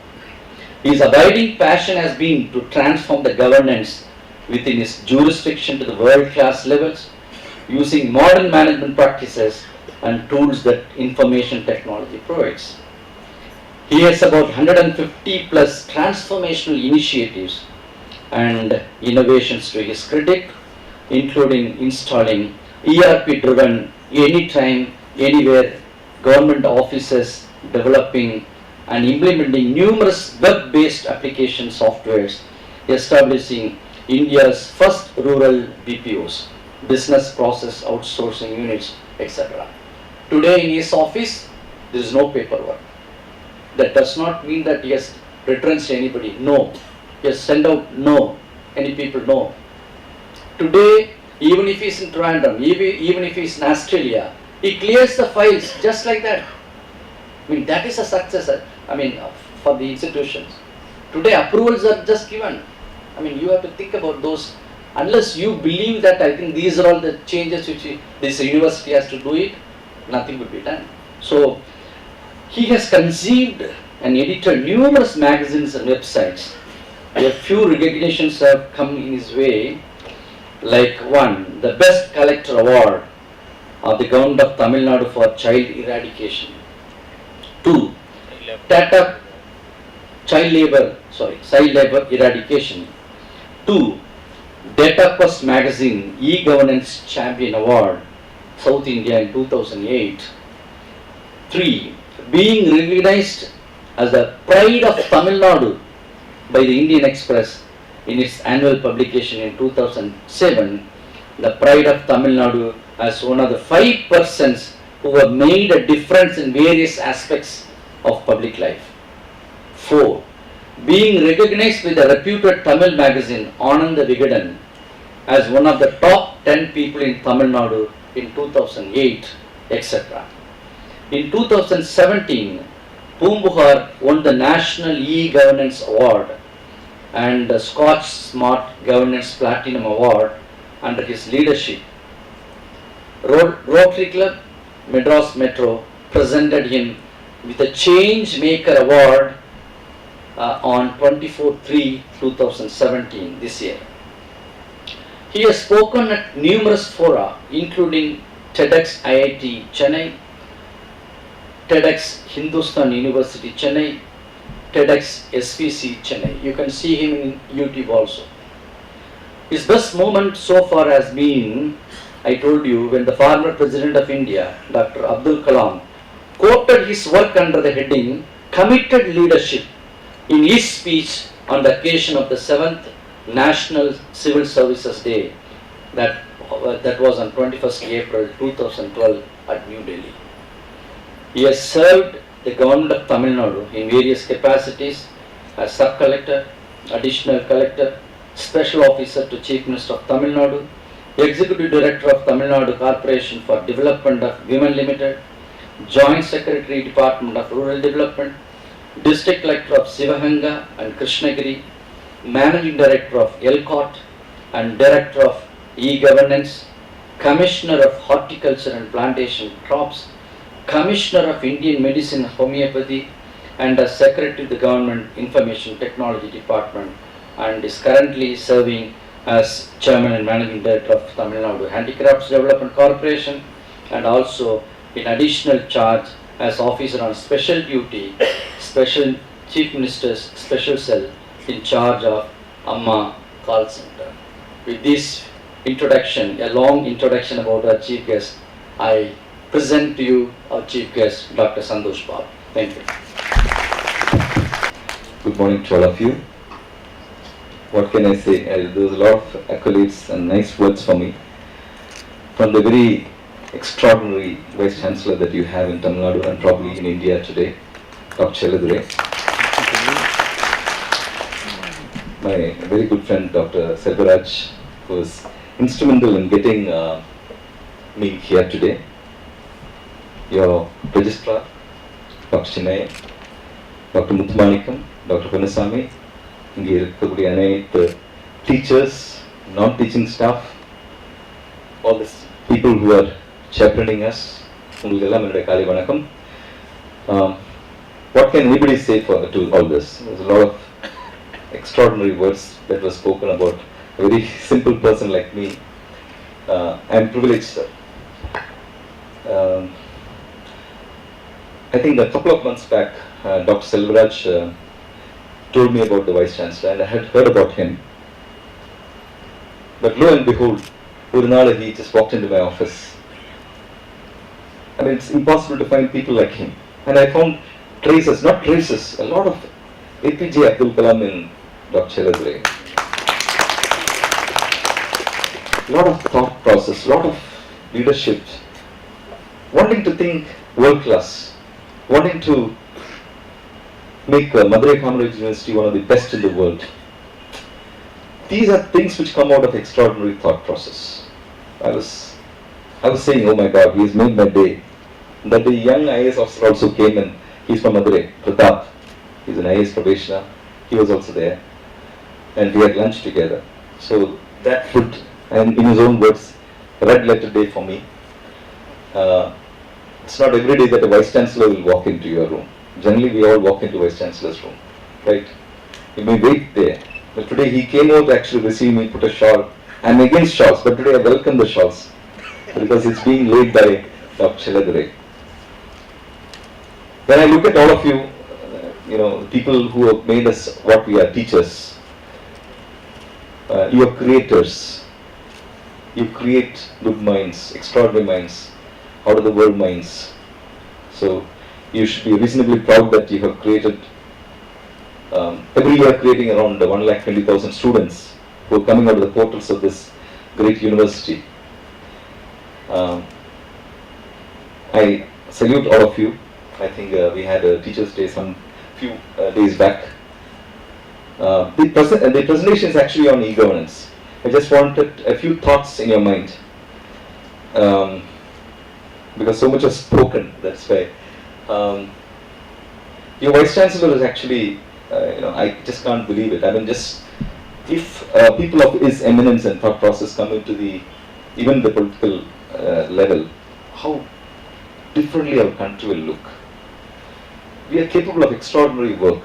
His abiding passion has been to transform the governance within his jurisdiction to the world-class levels using modern management practices and tools that information technology provides. He has about 150 plus transformational initiatives and innovations to his credit, including installing ERP-driven anytime, anywhere government offices, developing and implementing numerous web-based application softwares, establishing India's first rural BPOs, business process outsourcing units, etc. Today in his office, there is no paperwork. That does not mean that he has retrenched anybody. No. He has sent out no. Any people? No. Today, even if he is in Trivandrum, even if he is in Australia, he clears the files just like that. I mean, that is a success, for the institutions. Today, approvals are just given. I mean, you have to think about those. Unless you believe that, I think these are all the changes which this university has to do it, nothing would be done. So, he has conceived and edited numerous magazines and websites. A few recognitions have come in his way, like one, the Best Collector Award of the Government of Tamil Nadu for Child Eradication. 2, Tata Child Labor Eradication. 2, Data Quest Magazine E-Governance Champion Award, South India in 2008. 3, being recognized as the pride of Tamil Nadu by the Indian Express in its annual publication in 2007, the pride of Tamil Nadu as one of the 5 persons who have made a difference in various aspects of public life. 4, being recognized by the reputed Tamil magazine Ananda Vigadan as one of the top 10 people in Tamil Nadu in 2008, etc. In 2017, Poompuhar won the National E-Governance Award and the Scotch Smart Governance Platinum Award under his leadership. Rotary Club, Madras Metro presented him with a Change Maker Award on 24/3/2017 this year. He has spoken at numerous fora, including TEDx IIT Chennai, TEDx Hindustan University Chennai, TEDx SVC Chennai. You can see him in YouTube also. His best moment so far has been, I told you, when the former President of India, Dr. Abdul Kalam, quoted his work under the heading Committed Leadership in his speech on the occasion of the 7th National Civil Services Day that was on 21st April 2012 at New Delhi. He has served the government of Tamil Nadu in various capacities as Sub-Collector, Additional Collector, Special Officer to Chief Minister of Tamil Nadu, Executive Director of Tamil Nadu Corporation for Development of Women Limited, Joint Secretary Department of Rural Development, District Collector of Sivaganga and Krishnagiri, Managing Director of ELCOT and Director of E-Governance, Commissioner of Horticulture and Plantation Crops, Commissioner of Indian Medicine and Homeopathy, and as Secretary to the Government Information Technology Department, and is currently serving as Chairman and Managing Director of Tamil Nadu Handicrafts Development Corporation, and also in additional charge as Officer on Special Duty, Special Chief Minister's Special Cell in charge of Amma Call Center. With this introduction, a long introduction about our Chief Guest, I present to you our Chief Guest, Dr. Santosh Babu. Thank you. Good morning to all of you. What can I say? There's a lot of accolades and nice words for me from the very extraordinary Vice Chancellor that you have in Tamil Nadu and probably in India today, Dr. Chelladurai. My very good friend Dr. Selvaraj, who was instrumental in getting me here today. Your Registrar, Dr. Chennai, Dr. Muthumanikam, Dr. Panasamy, இங்கே இருக்கக்கூடிய அனைத்து teachers, non-teaching staff, all the people who are chaperoning us, உங்களுக்கு எல்லாம் என்னுடைய காலை வணக்கம். What can anybody say to all this? There's a lot of extraordinary words that were spoken about a very simple person like me. I'm privileged, sir. I think a couple of months back, Dr. Selvaraj told me about the Vice Chancellor, and I had heard about him. But lo and behold, Urunala, he just walked into my office. I mean, it's impossible to find people like him. And I found traces, not traces, a lot of APJ Abdul Kalam in Dr. Chelladurai. A lot of thought process, a lot of leadership, wanting to think world class, wanting to make Madurai Kamaraj University one of the best in the world. These are things which come out of extraordinary thought process. I was saying, oh my God, he has made my day. That the young IAS officer also came in. He's from Madurai, Pratap. He's an IAS probationer. He was also there. And we had lunch together. So that would, and in his own words, red letter day for me. It's not every day that a Vice Chancellor will walk into your room. Generally, we all walk into Vice Chancellor's room, right? You may wait there. But today he came out to actually receive me, put a shawl. I'm against shawls, but today I welcome the shawls because it's being laid by Dr. Chelladurai. When I look at all of you, the people who have made us what we are, teachers, you are creators. You create good minds, extraordinary minds, out of the world minds. So you should be reasonably proud that you have created, every year creating around 1,20,000 students who are coming out of the portals of this great university. I salute all of you. I think we had a Teachers' Day some few days back. The presentation is actually on e-governance. I just wanted a few thoughts in your mind. Because so much was spoken, that's why. Your Vice Chancellor is actually, I just can't believe it. I mean, just if people of his eminence and thought process come into the even the political level, how differently our country will look. We are capable of extraordinary work.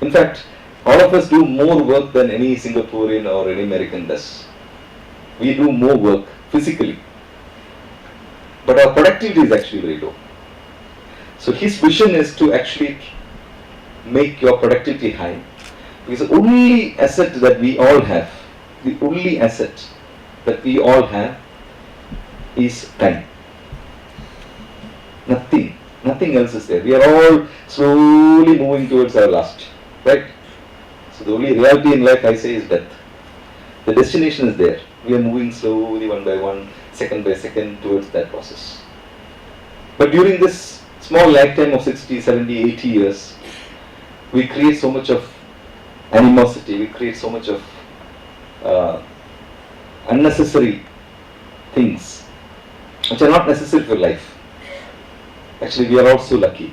In fact, all of us do more work than any Singaporean or any American does. We do more work physically, but our productivity is actually very low. So his vision is to actually make your productivity high, because the only asset that we all have, the only asset that we all have is time. Nothing else is there. We are all slowly moving towards our last, right? So the only reality in life, I say, is death. The destination is there. We are moving slowly, one by one, second by second, towards that process. But during this small lifetime of 60, 70, 80 years, we create so much of animosity, we create so much of unnecessary things which are not necessary for life. Actually, we are all so lucky.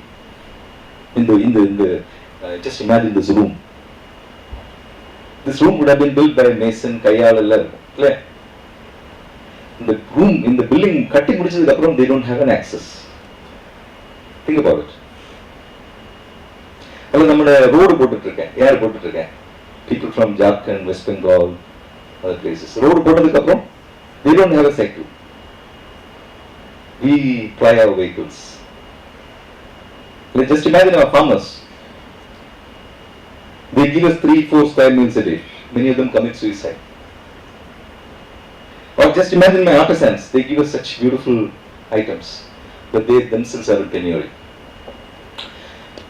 Just imagine this room. This room would have been built by Mason, Kayal, right? The room in the building, cutting முடிச்சதுக்கு அப்புறம் they don't have an access. Think about it. அல்ல நம்மளோட road போட்டுட்டு இருக்கேன், யார் போட்டுட்டு இருக்கேன்? People from Jharkhand, West Bengal, other places. Road போட்டதுக்கு அப்புறம் they don't have a cycle. We ply our vehicles. Let's just imagine our farmers. They give us 3-4 square meals a day. Many of them commit suicide. Or just imagine my artisans. They give us such beautiful items, but they themselves are penury.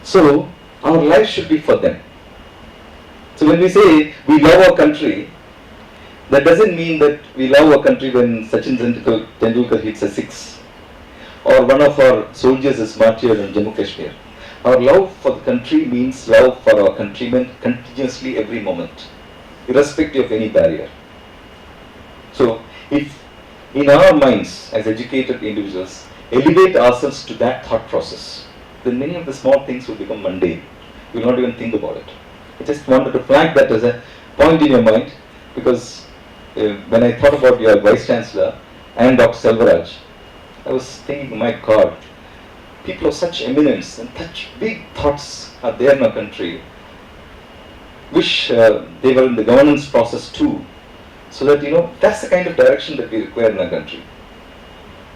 So our life should be for them. So when we say we love our country, that doesn't mean that we love our country when Sachin Tendulkar hits a 6. Or one of our soldiers is martyred in Jammu Kashmir. Our love for the country means love for our countrymen continuously every moment, irrespective of any barrier. So if in our minds as educated individuals elevate ourselves to that thought process, then many of the small things will become mundane. You will not even think about it. I just wanted to flag that as a point in your mind, because when I thought about your Vice Chancellor and Dr. Selvaraj, I was thinking, my God, people of such eminence and such big thoughts are there in our country. Wish they were in the governance process too, so that that's the kind of direction that we require in our country.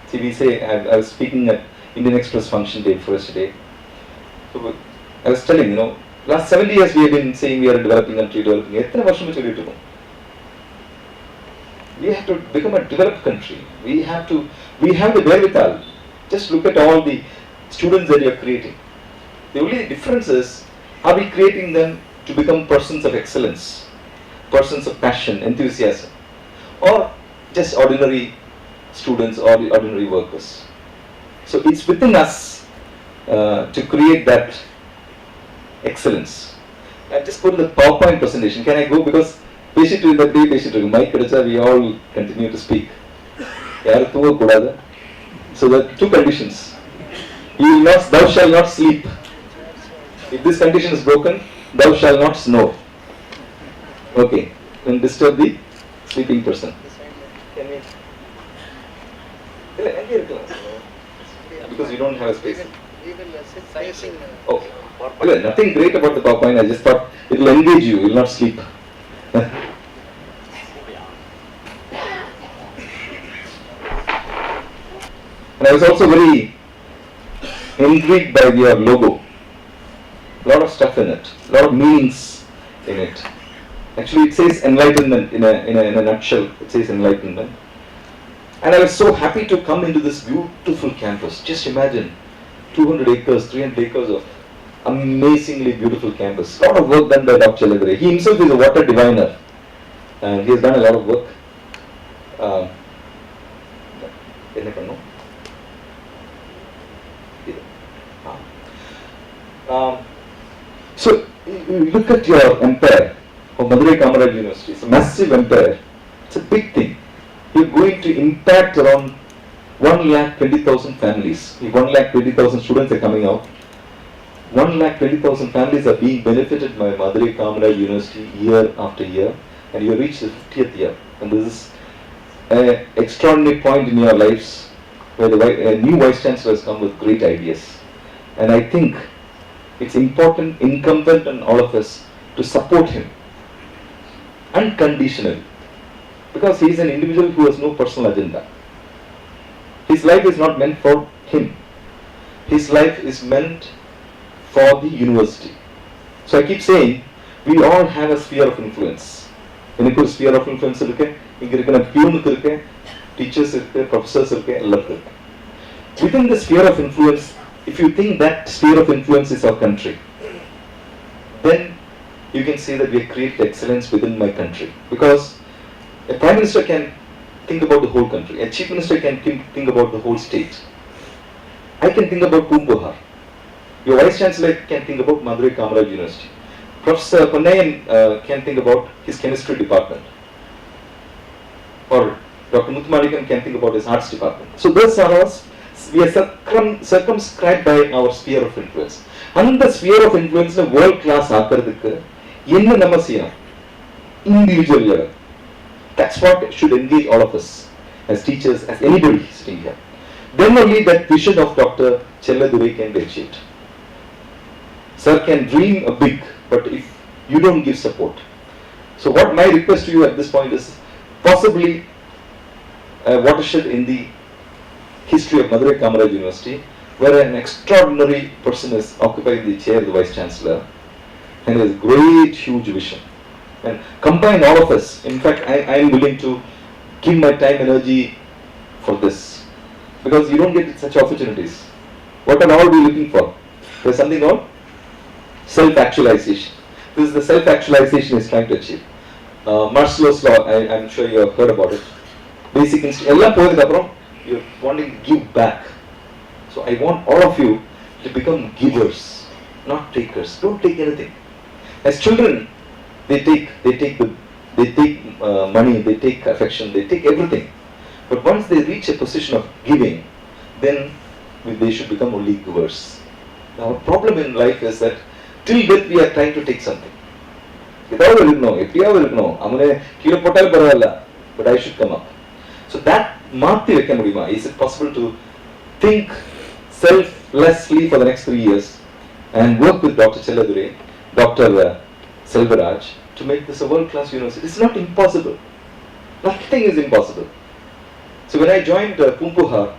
See, we say, I was speaking at Indian Express function day first day. So I was telling, last 70 years we have been saying we are a developing country, developing. We have to become a developed country. We have the wherewithal. Just look at all the students that you are creating. The only difference is, are we creating them to become persons of excellence, persons of passion, enthusiasm, or just ordinary students or ordinary workers? So it's within us to create that excellence. I just go to the PowerPoint presentation. Can I go? Because patient in the day, patient mic, we all continue to speak. So there are 2 conditions. Thou shalt not sleep. If this condition is broken, thou shalt not snore. Okay, then disturb the sleeping person. Because you don't have a space. Okay. Well, nothing great about the PowerPoint. I just thought it will engage you. You will not sleep. And I was also very intrigued by your logo. A lot of stuff in it, a lot of meanings in it. Actually, it says enlightenment in a nutshell. It says enlightenment. And I was so happy to come into this beautiful campus. Just imagine 200 acres, 300 acres of amazingly beautiful campus. A lot of work done by Dr. Chelagre. He himself is a water diviner, and he has done a lot of work. So look at your empire of Madurai Kamaraj University. It's a massive empire. It's a big thing. You're going to impact around 1,20,000 families. If 1,20,000 students are coming out, 1,20,000 families are being benefited by Madurai Kamaraj University year after year. and you reach the 50th year, and this is an extraordinary point in your lives where a new Vice Chancellor has come with great ideas. And I think it's important, incumbent on all of us to support him unconditionally, because he is an individual who has no personal agenda. His life is not meant for him. His life is meant for the university. So I keep saying, we all have a sphere of influence. எனக்கு ஒரு sphere of influence இருக்கு, இங்க இருக்கிற பியூனுக்கு இருக்கு, teachers இருக்கு, professors இருக்கு, எல்லாருக்கும் இருக்கு. Within the sphere of influence, if you think that sphere of influence is our country, then you can say that we have created excellence within my country. Because a prime minister can think about the whole country, a chief minister can think about the whole state. I can think about Poompuhar. Your vice chancellor can think about Madurai Kamaraj University. Professor Pannayan can think about his chemistry department. Or Dr. Muthumalikam can think about his arts department. So those are us. We are circumscribed by our sphere of influence. And the sphere of influence in world class ஆக்கிறதுக்கு என்ன நம்ம செய்யணும்? Individual level. That's what should engage all of us as teachers, as anybody sitting here. Then only that vision of Dr. Chelladurai can be achieved. Sir can dream a big, but if you don't give support. So what my request to you at this point is possibly a watershed in the history of Madurai Kamaraj University, where an extraordinary person is occupying the chair of the Vice Chancellor and has great, huge vision. And combine all of us. In fact, I am willing to give my time, energy for this. Because you don't get such opportunities. What are all we looking for? There's something called self-actualization. This is the self-actualization is trying to achieve. Maslow's law, I'm sure you have heard about it. Basic instinct. You're wanting to give back. So I want all of you to become givers, not takers. Don't take anything. As children, they take money, they take affection, they take everything. But once they reach a position of giving, then they should become only givers. Now, our problem in life is that till death we are trying to take something. But I should come up. So that is it possible to think selflessly for the next 3 years and work with Dr. Chelladurai, Dr. Selvaraj to make this a world-class university? It's not impossible. Nothing is impossible. So when I joined Poompuhar,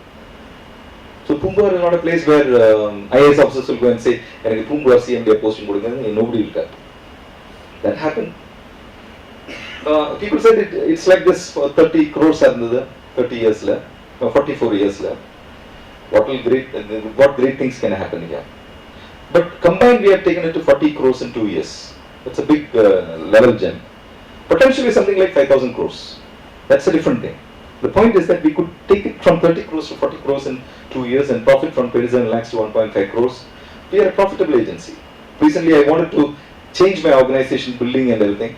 so Poompuhar is not a place where IAS officers will go and say, Poompuhar CMD posting, nobody will come. That happened. People said it's like this for 30 crores 30 years left, 44 years left. What great things can happen here? But combined we have taken it to 40 crores in 2 years. That's a big level gem. Potentially something like 5,000 crores. That's a different thing. The point is that we could take it from 30 crores to 40 crores in 2 years and profit from 27 lakhs to 1.5 crores. We are a profitable agency. Recently I wanted to change my organization building and everything.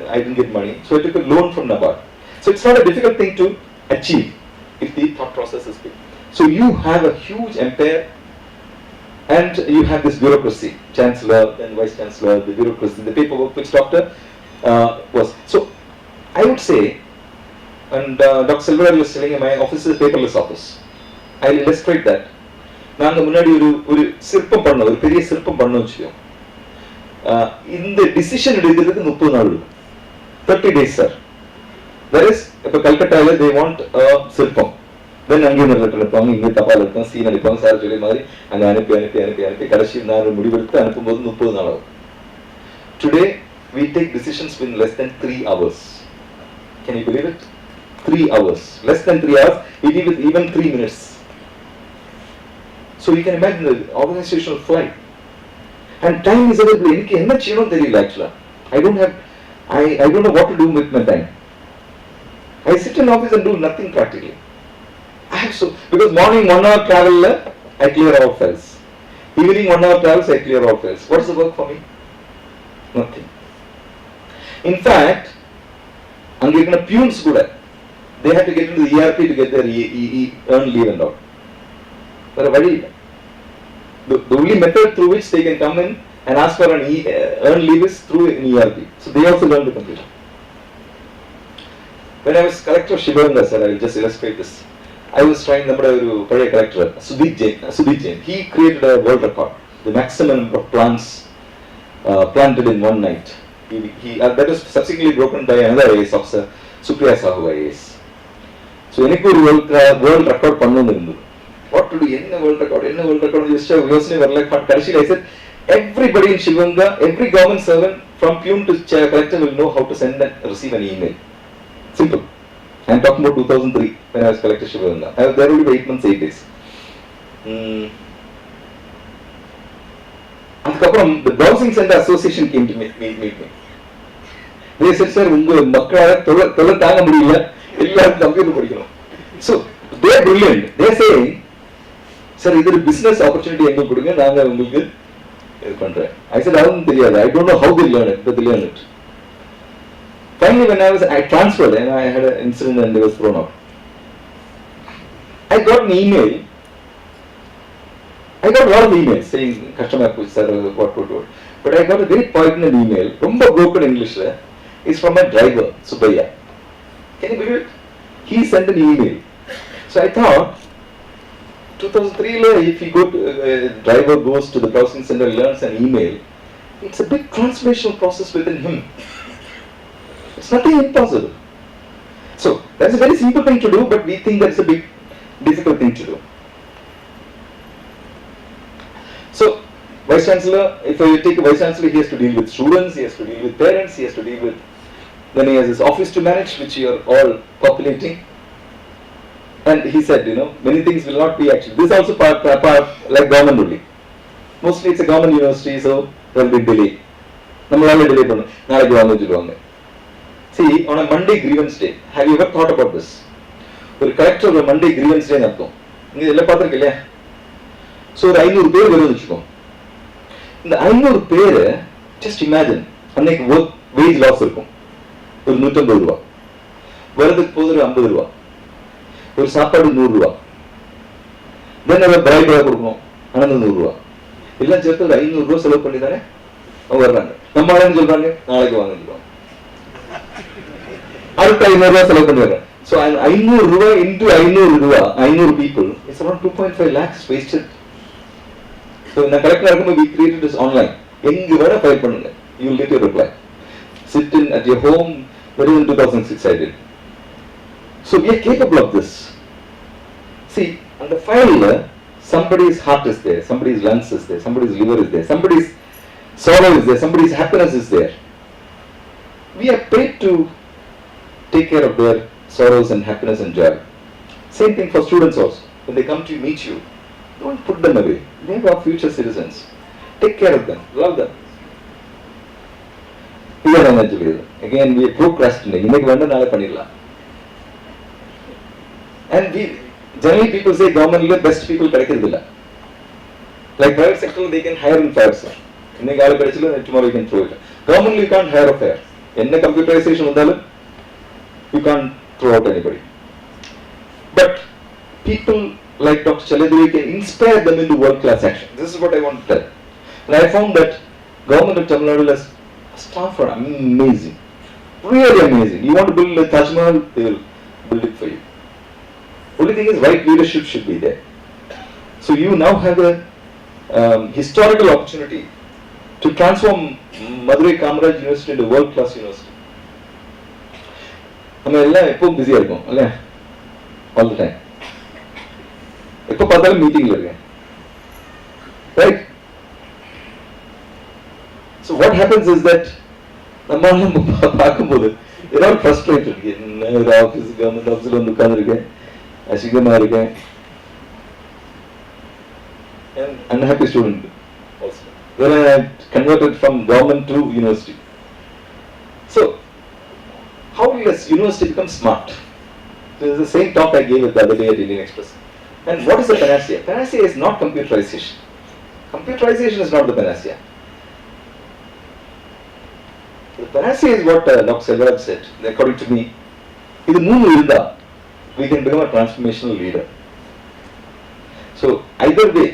I didn't get money. So I took a loan from NABARD. So it's not a difficult thing to achieve if the thought process is big. So you have a huge empire and you have this bureaucracy, Chancellor, then Vice Chancellor, the bureaucracy, the paperwork which Doctor was. So I would say, and Dr. Selvaraj was telling me, my office is a paperless office. I'll illustrate that. நாங்கள் முன்னாடி ஒரு சிற்பம் பண்ணோம், ஒரு பெரிய சிற்பம் பண்ணோம் வச்சுக்கோம். இந்த டிசிஷன் எடுக்கிறதுக்கு 30 நாள் இருக்கும். 30 days, sir. That is, இப்போ கல்கட்டாவில் they want a சிற்பம். Then அங்கே ஒரு லெட்டர் எடுப்பாங்க, இங்கே தபால் எடுப்பாங்க, சீன் அனுப்பாங்க, சார் சொல்லி மாதிரி அங்கே அனுப்பி கடைசி நான் முடிவெடுத்து அனுப்பும்போது 30 நாள் ஆகும். Today, we take decisions in less than 3 hours. Can you believe it? 3 hours. Less than 3 hours, even 3 minutes. So you can imagine the organizational flight. And time is available. Actually, I don't know what to do with my time. I sit in office and do nothing practically. Because morning 1 hour travel, I clear all files. Evening 1 hour travels, I clear all files. What is the work for me? Nothing. In fact, peons they have to get into the ERP to get their earned leave and all. The only method through which they can come in and ask for an earned leave is through an ERP. So they also learn the computer. When I was collector of Shivaganga, sir, I will just illustrate this. I was trying നമ്മുടെ ഒരു പഴയ collector, Sudhit Jain. He created a world record, the maximum number of plants planted in one night. That was subsequently broken by another IAS officer, Supriya Sahu IAS. So எனக்கு ஒரு world record பண்ணணும்னு இருந்தது. What to do? என்ன world record யோசிச்சா யோசனை வரல. கடைசியில் I said, everybody in Shivaganga, every government servant from peon to collector will know how to send and receive an email. Simple. I am talking about 2003 when I was collector Shivaganga. I was there only for 8 months, 8 days. அதுக்கப்புறம் the browsing center association came to meet me. They said, sir, உங்க மக்களால தொலை தாங்க முடியல, எல்லாரும் computer படிக்கணும். So they are brilliant. They are saying, sir, இது ஒரு business opportunity எங்களுக்கு கொடுங்க, நாங்க உங்களுக்கு இது பண்றேன். I said, அதுவும் தெரியாது. I don't know how they learn it, but they learn it. Finally, when I transferred and I had an incident and I was thrown out. I got an email. I got a lot of emails saying customer sir, what. But I got a very poignant email, ரொம்ப broken English. It's from my driver, Subhaya. Can you believe it? He sent an email. So I thought, 2003, if he driver goes to the browsing center, learns an email, it's a big transformational process within him. It's nothing impossible. So that's a very simple thing to do, but we think that's a big difficult thing to do. So Vice Chancellor, if I take a Vice Chancellor, he has to deal with students, he has to deal with parents, he has to deal with, then he has his office to manage, which you are all populating. And he said, many things will not be actually. This is also part like government only. Mostly it's a government university, so there will be delay. நம்மளால delay பண்ணணும், நாளைக்கு வாங்க சொல்லுவாங்க. See, on a Monday grievance day, have you ever thought about this? ஒரு collector ஒரு Monday grievance day நடத்தும். நீங்க இதெல்லாம் பார்த்திருக்கீங்க இல்லையா? So ஒரு 500 பேர் வரும்னு வச்சுக்கோங்க. இந்த 500 பேர் just imagine, அன்னைக்கு wage loss இருக்கும். ஒரு 150 ரூபாய். வரதுக்கு போது ஒரு 50 ரூபாய். ஒரு சாப்பாடு 100 ரூபாய். தென் அவர் பிரைட் கொடுக்கணும். அனந்த 100 ரூபாய். எல்லாம் சேர்த்து ஒரு 500 ரூபாய் செலவு பண்ணி தானே அவங்க வர்றாங்க. நம்ம ஆளுங்க சொல்றாங்க நாளைக்கு வாங்க சொல்லுவாங்க. அடுத்த 500 ரூபாய் செலவு பண்ணி வர்றாங்க. So 500 ரூபாய் into 500 ரூபாய், 500 people, it's around 2.5 lakhs wasted. So in the collector இருக்கும்போது we created this online. எங்க வேணா ஃபைல் பண்ணுங்க. You will get your reply. Sit in at your home. That is in 2006 I did. So we are capable of this. See, on the file, somebody's heart is there, somebody's lungs is there, somebody's liver is there, somebody's sorrow is there, somebody's happiness is there. We are paid to take care of their sorrows and happiness and joy. Same thing for students also. When they come to meet you, don't put them away. They are our future citizens. Take care of them, love them. Again, we are procrastinating. இன்னைக்கு வேண்டாம் நாளை பண்ணிடலாம். And generally people say government best people கிடைக்கிறது இல்ல. Like private sector, they can hire in fairs. இன்னைக்கு ஆளு கிடைச்சல tomorrow you can throw it. Government you can't hire a fair. என்ன computerization வந்தாலும் you can't throw out anybody. But people like Dr. Chaladri can inspire them into world-class action. This is what I want to tell. And I found that government of Tamil Nadu has staff are amazing, really amazing. You want to build a Taj Mahal, they will build it for you. Only thing is, right leadership should be there. So you now have a historical opportunity to transform Madurai Kamaraj University into a world-class university. நம்ம எல்லாம் எப்பவும் பிஸியா இருக்கோம் இல்ல, all the time. எப்ப பார்த்தாலும் மீட்டிங்ல இருக்கேன், right? So what happens is that நம்ம பார்க்கும்போது they're all frustrated. என்ன ஒரு ஆஃபீஸ், கவர்மெண்ட் ஆஃபீஸில் வந்து உட்காந்துருக்கேன், அசிங்கமா இருக்கேன். And unhappy student also. Then I converted from government to university. So how will a university become smart? This is the same talk I gave the other day at Indian Express. And what is the panacea? Panacea is not computerization. Computerization is not the panacea. The panacea is what Dr. Selvaraj said. According to me, இது மூணு இருந்தா we can become a transformational leader. So either way,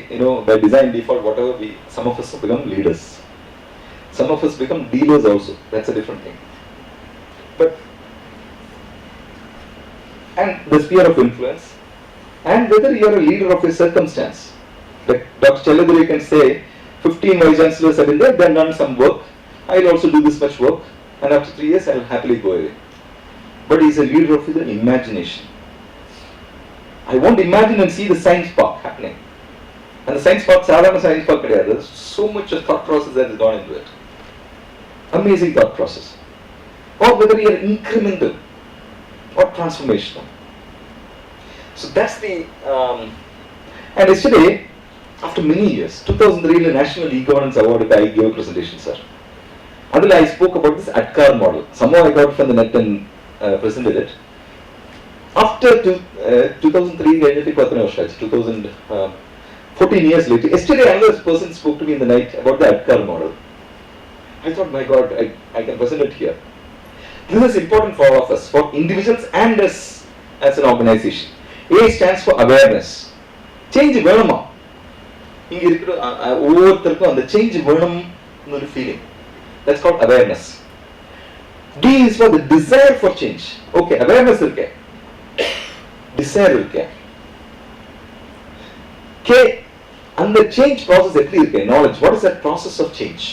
by design default, whatever some of us become leaders. Some of us become dealers also. That's a different thing. But and the sphere of influence, and whether you are a leader of a circumstance. Like Dr. Chelladuri can say, 15 vice chancellors have been there, they have done some work, I'll also do this much work, and after 3 years I'll happily go away. But he's a leader of the imagination. I won't imagine and see the science park happening. And the science park, sadhana science park, there's so much of thought process that has gone into it. Amazing thought process. Or whether you're incremental or transformational. So that's the, and yesterday, after many years, 2003 National E-Governance Award, I gave a presentation, sir. Until I spoke about this ADKAR model. Somehow I got it from the net and presented it. After 2003, 14 years later, yesterday another person spoke to me in the night about the ADKAR model. I thought, my God, I can present it here. This is important for all of us, for individuals and us as an organization. A stands for awareness. Change வேணுமா? இங்க இருக்கிற ஒவ்வொருத்தருக்கும் அந்த change வேணும்னு ஒரு feeling. That's called awareness. D is for the desire for change. Okay, awareness இருக்கு. Desire இருக்கு. K, and the change process எப்படி இருக்கு? Knowledge. What is that process of change?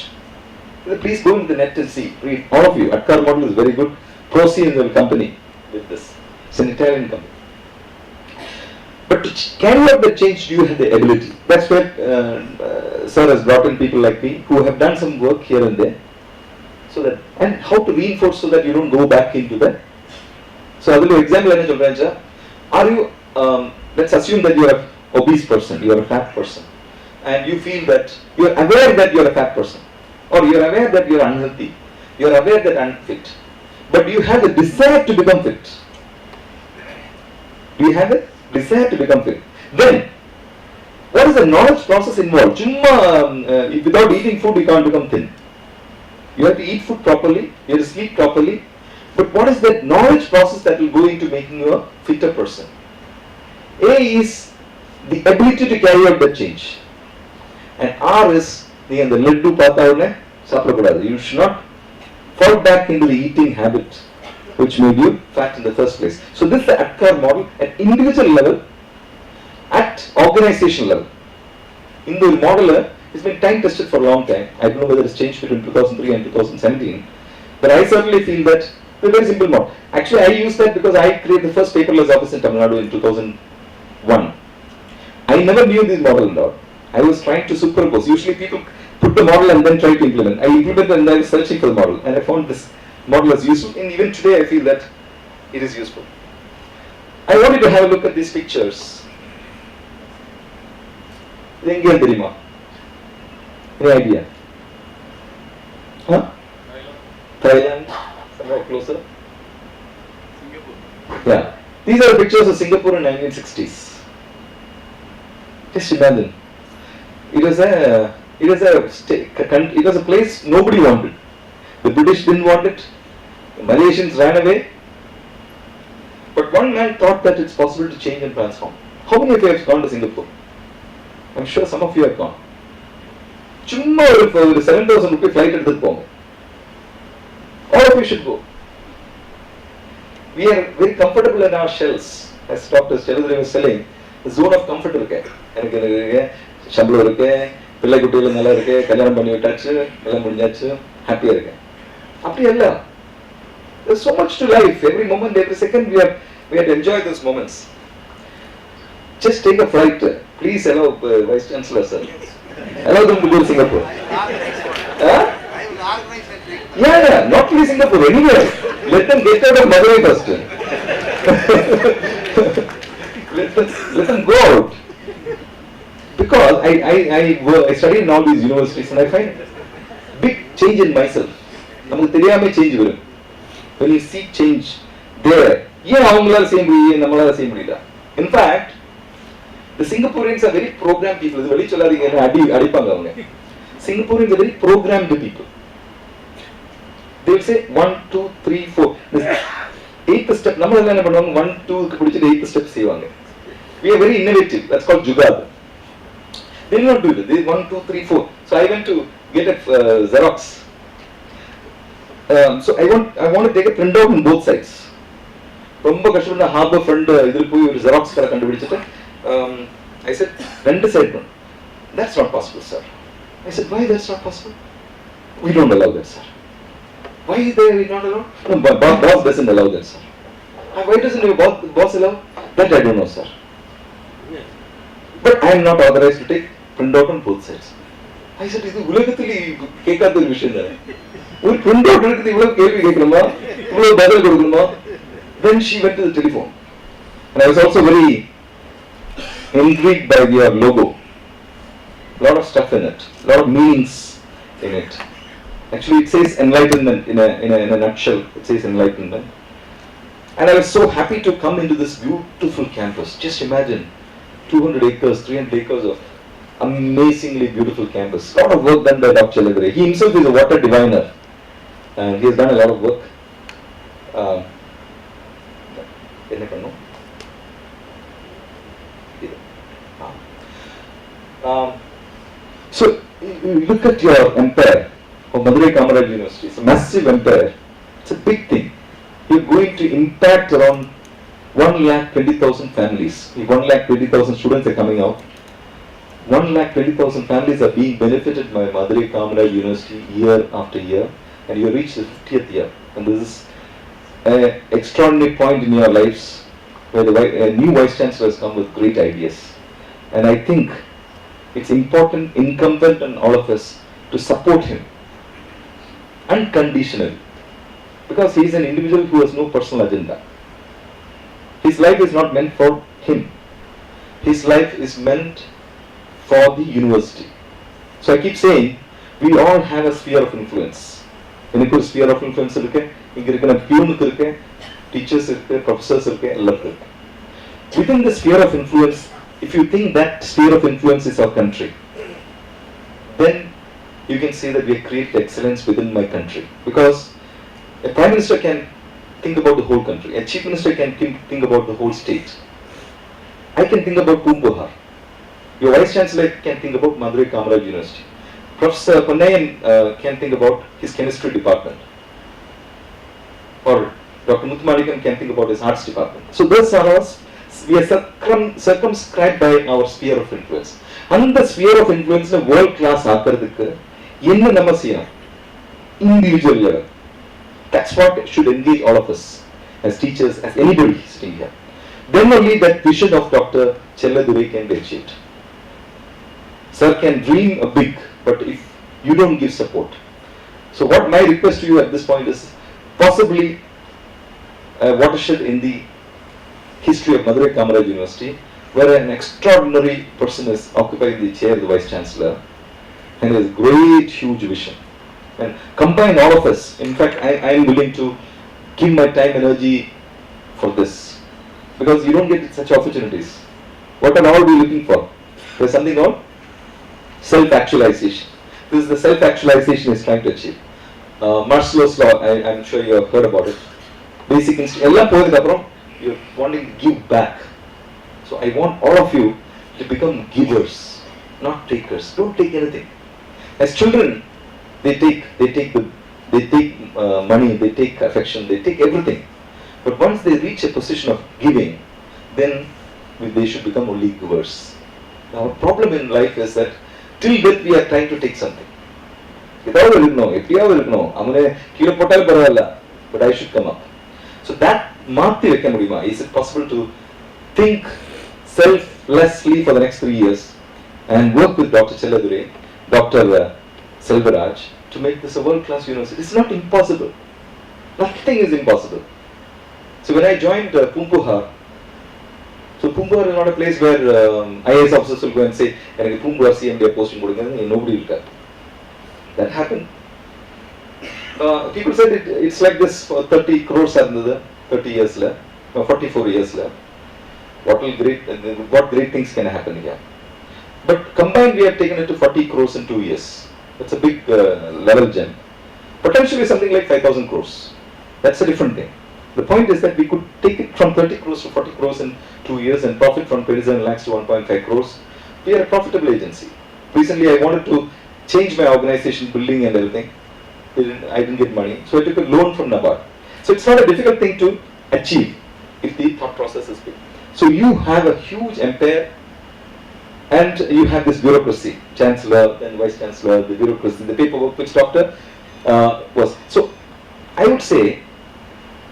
Please go into the net and see. Read. All of you. ADKAR model is very good. Proceed in the company with this. It's an Italian company. But to carry out the change, you have the ability. That's where Sir has brought in people like me who have done some work here and there. So that, and how to reinforce so that you don't go back into that. So, I will example, are you, let's assume that you are an obese person, you are a fat person, and you feel that, you are aware that you are a fat person, or you are aware that you are unhealthy, you are aware that you are unfit, but you have a desire to become fit. Do you have a desire to become fit? Then, what is the knowledge process involved? Without eating food, you can't become thin. You have to eat food properly, you have to sleep properly, but what is that knowledge process that will go into making you a fitter person? A is the ability to carry out that change, and R is the laddu paatha sapra. You should not fall back into the eating habit which made you fat in the first place. So this is the ADKAR model at individual level, at organization level. In the model, it's been time tested for a long time. I don't know whether it's changed between 2003 and 2017, but I certainly feel that it's a very simple model. Actually, I used that because I created the first paperless office in Tamil Nadu in 2001. I never knew this model and all. I was trying to superimpose. Usually people put the model and then try to implement. I implemented and I was searching for the model, and I found this model as useful, and even today I feel that it is useful. I wanted to have a look at these pictures. Any idea? Huh? Thailand? Somewhere closer? Singapore. Yeah. These are the pictures of Singapore in 1960s. Just imagine. It was a place nobody wanted. The British didn't want it. The Malaysians ran away. But one man thought that it's possible to change and transform. How many of you have gone to Singapore? I'm sure some of you have gone. Chumma ஒரு 7,000 rupee flight எடுத்துட்டு போங்க. All of you should go. We are very comfortable in our shells. As Dr. Chelladuri was telling, the zone of comfort இருக்கு. எனக்கு சம்பளம் இருக்கு, பிள்ளை குட்டிகள் நல்லா இருக்கு, கல்யாணம் பண்ணி விட்டாச்சு, எல்லாம் முடிஞ்சாச்சு, ஹாப்பியா இருக்கேன். அப்படி இல்ல. There's so much to life. Every moment, every second, we have to enjoy those moments. Just take a flight. Please allow Vice Chancellor, sir. Allow them to go to Singapore. Huh? Yeah, not only Singapore, anywhere. Let them get out of Madurai first. let them go out. Because I study in all these universities and I find big change in myself. நமக்கு தெரியாம change வரும். When you see change there, ஏன் அவங்களால செய்ய முடியும், நம்மளால செய்ய முடியல? In fact, the Singaporeans are very programmed people. இது வெளி சொல்லாதீங்க, அடிப்பாங்க அவங்க. Singaporeans are very programmed people. They will say 1, 2, 3, 4. The 8th step, நம்ம எல்லாம் என்ன பண்ணுவாங்க, 1, 2 க்கு பிடிச்சிட்டு 8th step செய்வாங்க. We are very innovative. That's called jugad. They will not do it. They 1, 2, 3, 4. So I went to get a Xerox. So I want to take a printout on both sides. ரொம்ப கஷ்டப்பட்டு harbour front இதில் போய் ஒரு xerox கடை கண்டுபிடிச்சிட்டு ஐ set 2 side பண்ணு. That's not possible, sir. I said, why that's not possible? We don't allow that, sir. Why they not allow? No, boss doesn't allow that, sir. Why doesn't your boss allow? That I don't know, sir. But I am not authorized to take printout on both sides. I said, இது உலகத்தில் கேட்காத ஒரு விஷயம் தானே. ஒரு printout எடுத்து இவ்வளவு கேள்வி கேட்கணுமா, இவ்வளவு பதில் கொடுக்கணுமா? Then she went to the telephone. And I was also very intrigued by your logo. A lot of stuff in it, a lot of meanings in it. Actually, it says enlightenment in a nutshell. It says enlightenment. And I was so happy to come into this beautiful campus. Just imagine 200 acres, 300 acres of amazingly beautiful campus. A lot of work done by Dr. Chellagure. He himself is a water diviner, and he has done a lot of work. So look at your empire of Madurai Kamaraj University. It's a massive empire. It's a big thing. You're going to impact around 1,20,000 families. If 1,20,000 students are coming out, 1,20,000 families are being benefited by Madurai Kamaraj University year after year, and you reach the 50th year. And this is an extraordinary point in your lives where a new Vice Chancellor has come with great ideas. And I think it's important, incumbent on all of us to support him unconditionally, because he is an individual who has no personal agenda. His life is not meant for him. His life is meant for the university. So I keep saying, we all have a sphere of influence. எனக்கு ஒரு sphere of influence இருக்கு, இங்க இருக்கிற பியூனுக்கு இருக்கு, teachers இருக்கு, professors இருக்கு, எல்லாருக்கும் இருக்கு. Within the sphere of influence, if you think that sphere of influence is our country, then you can say that we have created excellence within my country. Because a Prime Minister can think about the whole country, a Chief Minister can think about the whole state. I can think about Poompuhar. Your Vice Chancellor can think about Madurai Kamaraj University. Professor Ponnayan can think about his chemistry department. Or Dr. Muthumalikam can think about his arts department. So those are us. We are circumscribed by our sphere of influence. And the sphere of influence in world class ஆக்கிறதுக்கு என்ன நம்ம செய்யணும்? Individual level. That's what should engage all of us as teachers, as anybody sitting here. Then only that vision of Dr. Chellagure can be achieved. Sir can dream big, but if you don't give support. So what my request to you at this point is, possibly a watershed in the history of Madurai Kamaraj University, where an extraordinary person is occupying the chair of the Vice Chancellor and has great, huge vision. And combine all of us. In fact, I am willing to give my time, energy for this, because you don't get such opportunities. What are all we looking for? There's something called self-actualization. This is the self-actualization is trying to achieve. Maslow's law, I'm sure you have heard about it. Basic instinct. எல்லாம் போயதுக்கு அப்புறம் you're wanting to give back. So I want all of you to become givers, not takers. Don't take anything. As children, they take money, they take affection, they take everything. But once they reach a position of giving, then they should become only givers. Now, our problem in life is that till death we are trying to take something. ஏதாவது இருக்கணும், எப்படியாவது இருக்கணும், அவனே கீழே போட்டாலும் பரவாயில்ல, but I should come up. So that மாற்றி வைக்க முடியுமா? Is it possible to think selflessly for the next 3 years and work with Dr. Chellagure, Dr. Selvaraj to make this a world-class university? It's not impossible. Nothing is impossible. So when I joined Poompuhar, so Poompuhar is not a place where IAS officers will go and say, "எனக்கு Poompuhar CMD posting கொடுங்க," nobody will come. That happened. People said it's like this for 30 crores இருந்தது 30 years la, 44 years la. What great things can happen here? But combined we have taken it to 40 crores in 2 years. That's a big level gem. Potentially something like 5,000 crores. That's a different thing. The point is that we could take it from 30 crores to 40 crores in 2 years and profit from 27 lakhs to 1.5 crores. We are a profitable agency. Recently I wanted to change my organization building and everything. I didn't get money. So I took a loan from NABARD. So it's not a difficult thing to achieve. if the thought process is big. So you have a huge empire, and you have this bureaucracy, chancellor, then vice chancellor, the bureaucracy, the paperwork which doctor was. So I would say,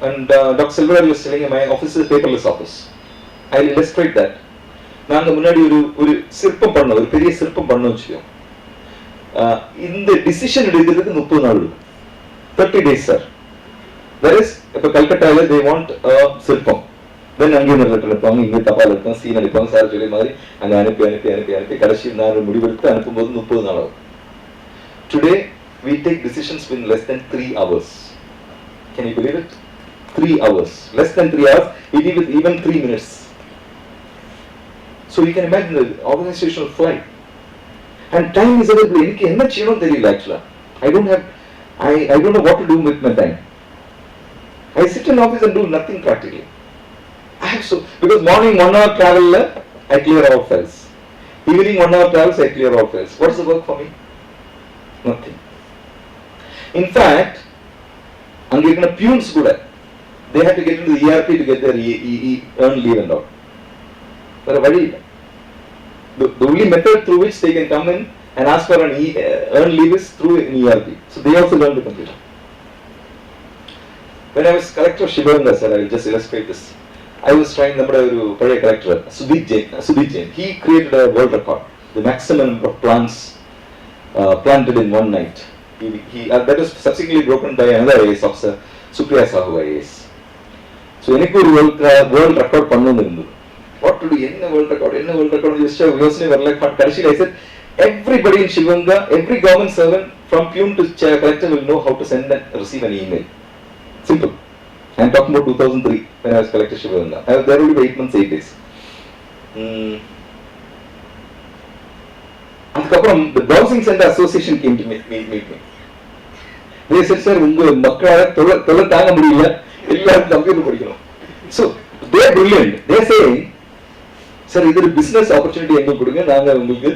and Dr. Silveraj was telling my office is a paperless office. I'll illustrate that. நாங்கள் முன்னாடி ஒரு சிற்பம் பண்ணோம், ஒரு பெரிய சிற்பம் பண்ணோம் வச்சுக்கோம். இந்த டிசிஷன் எடுக்கிறதுக்கு 30 நாள் இருக்கும், 30 days சார். There is, இப்போ கல்கட்டாவில் they want a சிற்பம், தென் அங்கே ஒரு லெட்டர் எடுப்பாங்க, இங்கே தபால் எடுப்பாங்க, சீன் அனுப்பாங்க, சார் சொல்லி மாதிரி அங்கே அனுப்பி அனுப்பி அனுப்பி அனுப்பி கடைசி நான் முடிவெடுத்து அனுப்பும்போது 30 நாள் ஆகும். Today we take decisions in less than 3 hours. Can you believe it? 3 hours, less than 3 hours, even 3 minutes. So you can imagine the organizational flight. And time is available. எனக்கு என்ன செய்யணும் தெரியல actually. I don't know what to do with my time. I sit in office and do nothing practically. Because morning 1 hour travel, I clear all files. Evening 1 hour travels, I clear all files. What is the work for me? Nothing. In fact, அங்க இருக்கிற peons கூட they have to get into the ERP to get their earn leave and all. வேற வழி இல்லை. The only method through which they can come in and ask for an earn leave is through an ERP. So they also learn the computer. When I was collector of Shivaganga, sir, I will just illustrate this. I was trying number ஒரு பழைய collector, Sudhit Jain. He created a world record, the maximum number of plants planted in one night. That was subsequently broken by another IAS officer, Supriya Sahu IAS. So எனக்கு ஒரு world record பண்ணணும்னு இருந்தது. What to do? என்ன world record யோசனை வரல. கடைசியில் I said, everybody in Shivaganga, every government servant from peon to collector will know how to send and receive an email. Simple. I am talking about 2003 when I was collector Shivaganga. I was there only for 8 months, 8 days. அதுக்கப்புறம் the browsing center association came to meet me. They said, sir, உங்க மக்களால தொலை தாங்க முடியல, எல்லாரும் computer படிக்கணும். So they are brilliant. They are saying, sir, இது ஒரு business opportunity எங்களுக்கு கொடுங்க, நாங்க உங்களுக்கு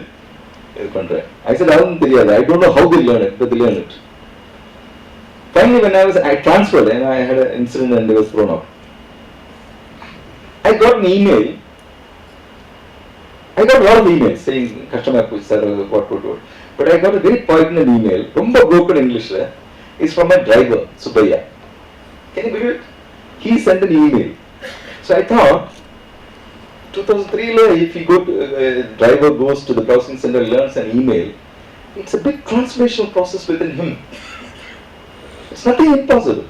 இது பண்றேன். I said, அதுவும் தெரியாது. I don't know how they learn it, but they learn it. Finally, when I transferred and I had an incident and I was thrown out. I got an email. I got a lot of emails saying customer sir, what. But I got a very poignant email, ரொம்ப broken English. It's from my driver, Subhaya. Can you believe it? He sent an email. So I thought, 2003, if he driver goes to the browsing center, learns an email, it's a big transformational process within him. It's nothing impossible.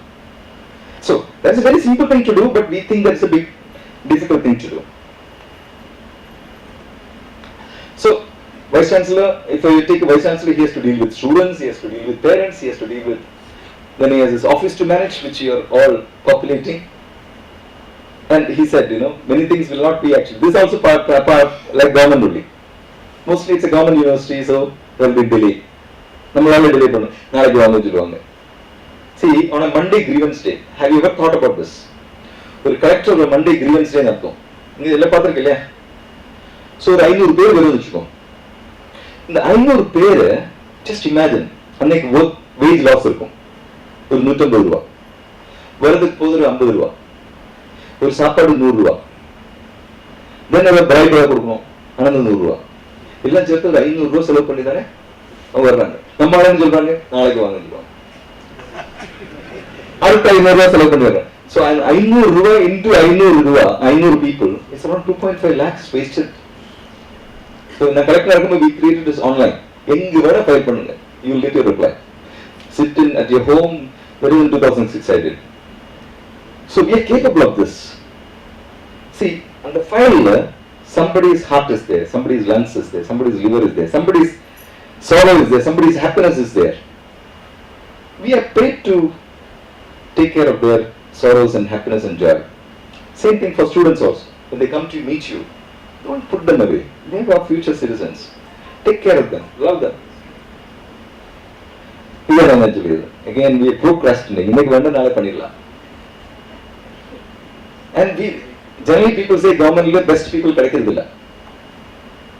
So that's a very simple thing to do, but we think that's a big, difficult thing to do. So, Vice Chancellor, if I take a Vice Chancellor, he has to deal with students, he has to deal with parents, he has to deal with, then he has his office to manage, which you are all populating. And he said, many things will not be actually. This is also part like government only. Mostly it's a government university, so there will be delay. நம்மளால delay பண்ணணும், நாளைக்கு வாங்க சொல்லுவாங்க. See, on a Monday grievance day, have you ever thought about this? ஒரு collector ஒரு Monday grievance day நடத்தும். நீங்க இதெல்லாம் பார்த்திருக்கீங்க இல்லையா? So ஒரு 500 பேர் வரும்னு வச்சுக்கோங்க. இந்த 500 பேர் just imagine, அன்னைக்கு wage loss இருக்கும். ஒரு 150 ரூபா. வரதுக்கு போகுது 50 ரூபா. ஒரு சாப்பாடு 100 ரூபா. தென் அதை பிரைட் கொடுக்கணும், 100 ரூபா. எல்லாம் சேர்த்து ஒரு 500 ரூபா செலவு பண்ணி தானே அவங்க வர்றாங்க. நம்ம ஆளுன்னு சொல்றாங்க, நாளைக்கு வாங்க சொல்லுவாங்க. அடுத்த 500 ரூபா செலவு பண்ணி வர்றாங்க. So 500 ரூபா into 500 ரூபா, 500 people, it's around 2.5 lakhs wasted. So நான் கரெக்டா இருக்கும்போது we created this online. எங்க வேணா ஃபைல் பண்ணுங்க, you will get your reply. Sit in at your home. That is in 2006 I did. So we are capable of this. See, on the file, somebody's heart is there, somebody's lungs is there, somebody's liver is there, somebody's sorrow is there, somebody's happiness is there. We are paid to take care of their sorrows and happiness and joy. Same thing for students also. When they come to meet you, don't put them away. They are future citizens. Take care of them, love them. Again, we are procrastinating. இன்னைக்கு வேண்டாம், நாளை பண்ணிடலாம். And generally people say government best people கிடைக்கிறது இல்ல.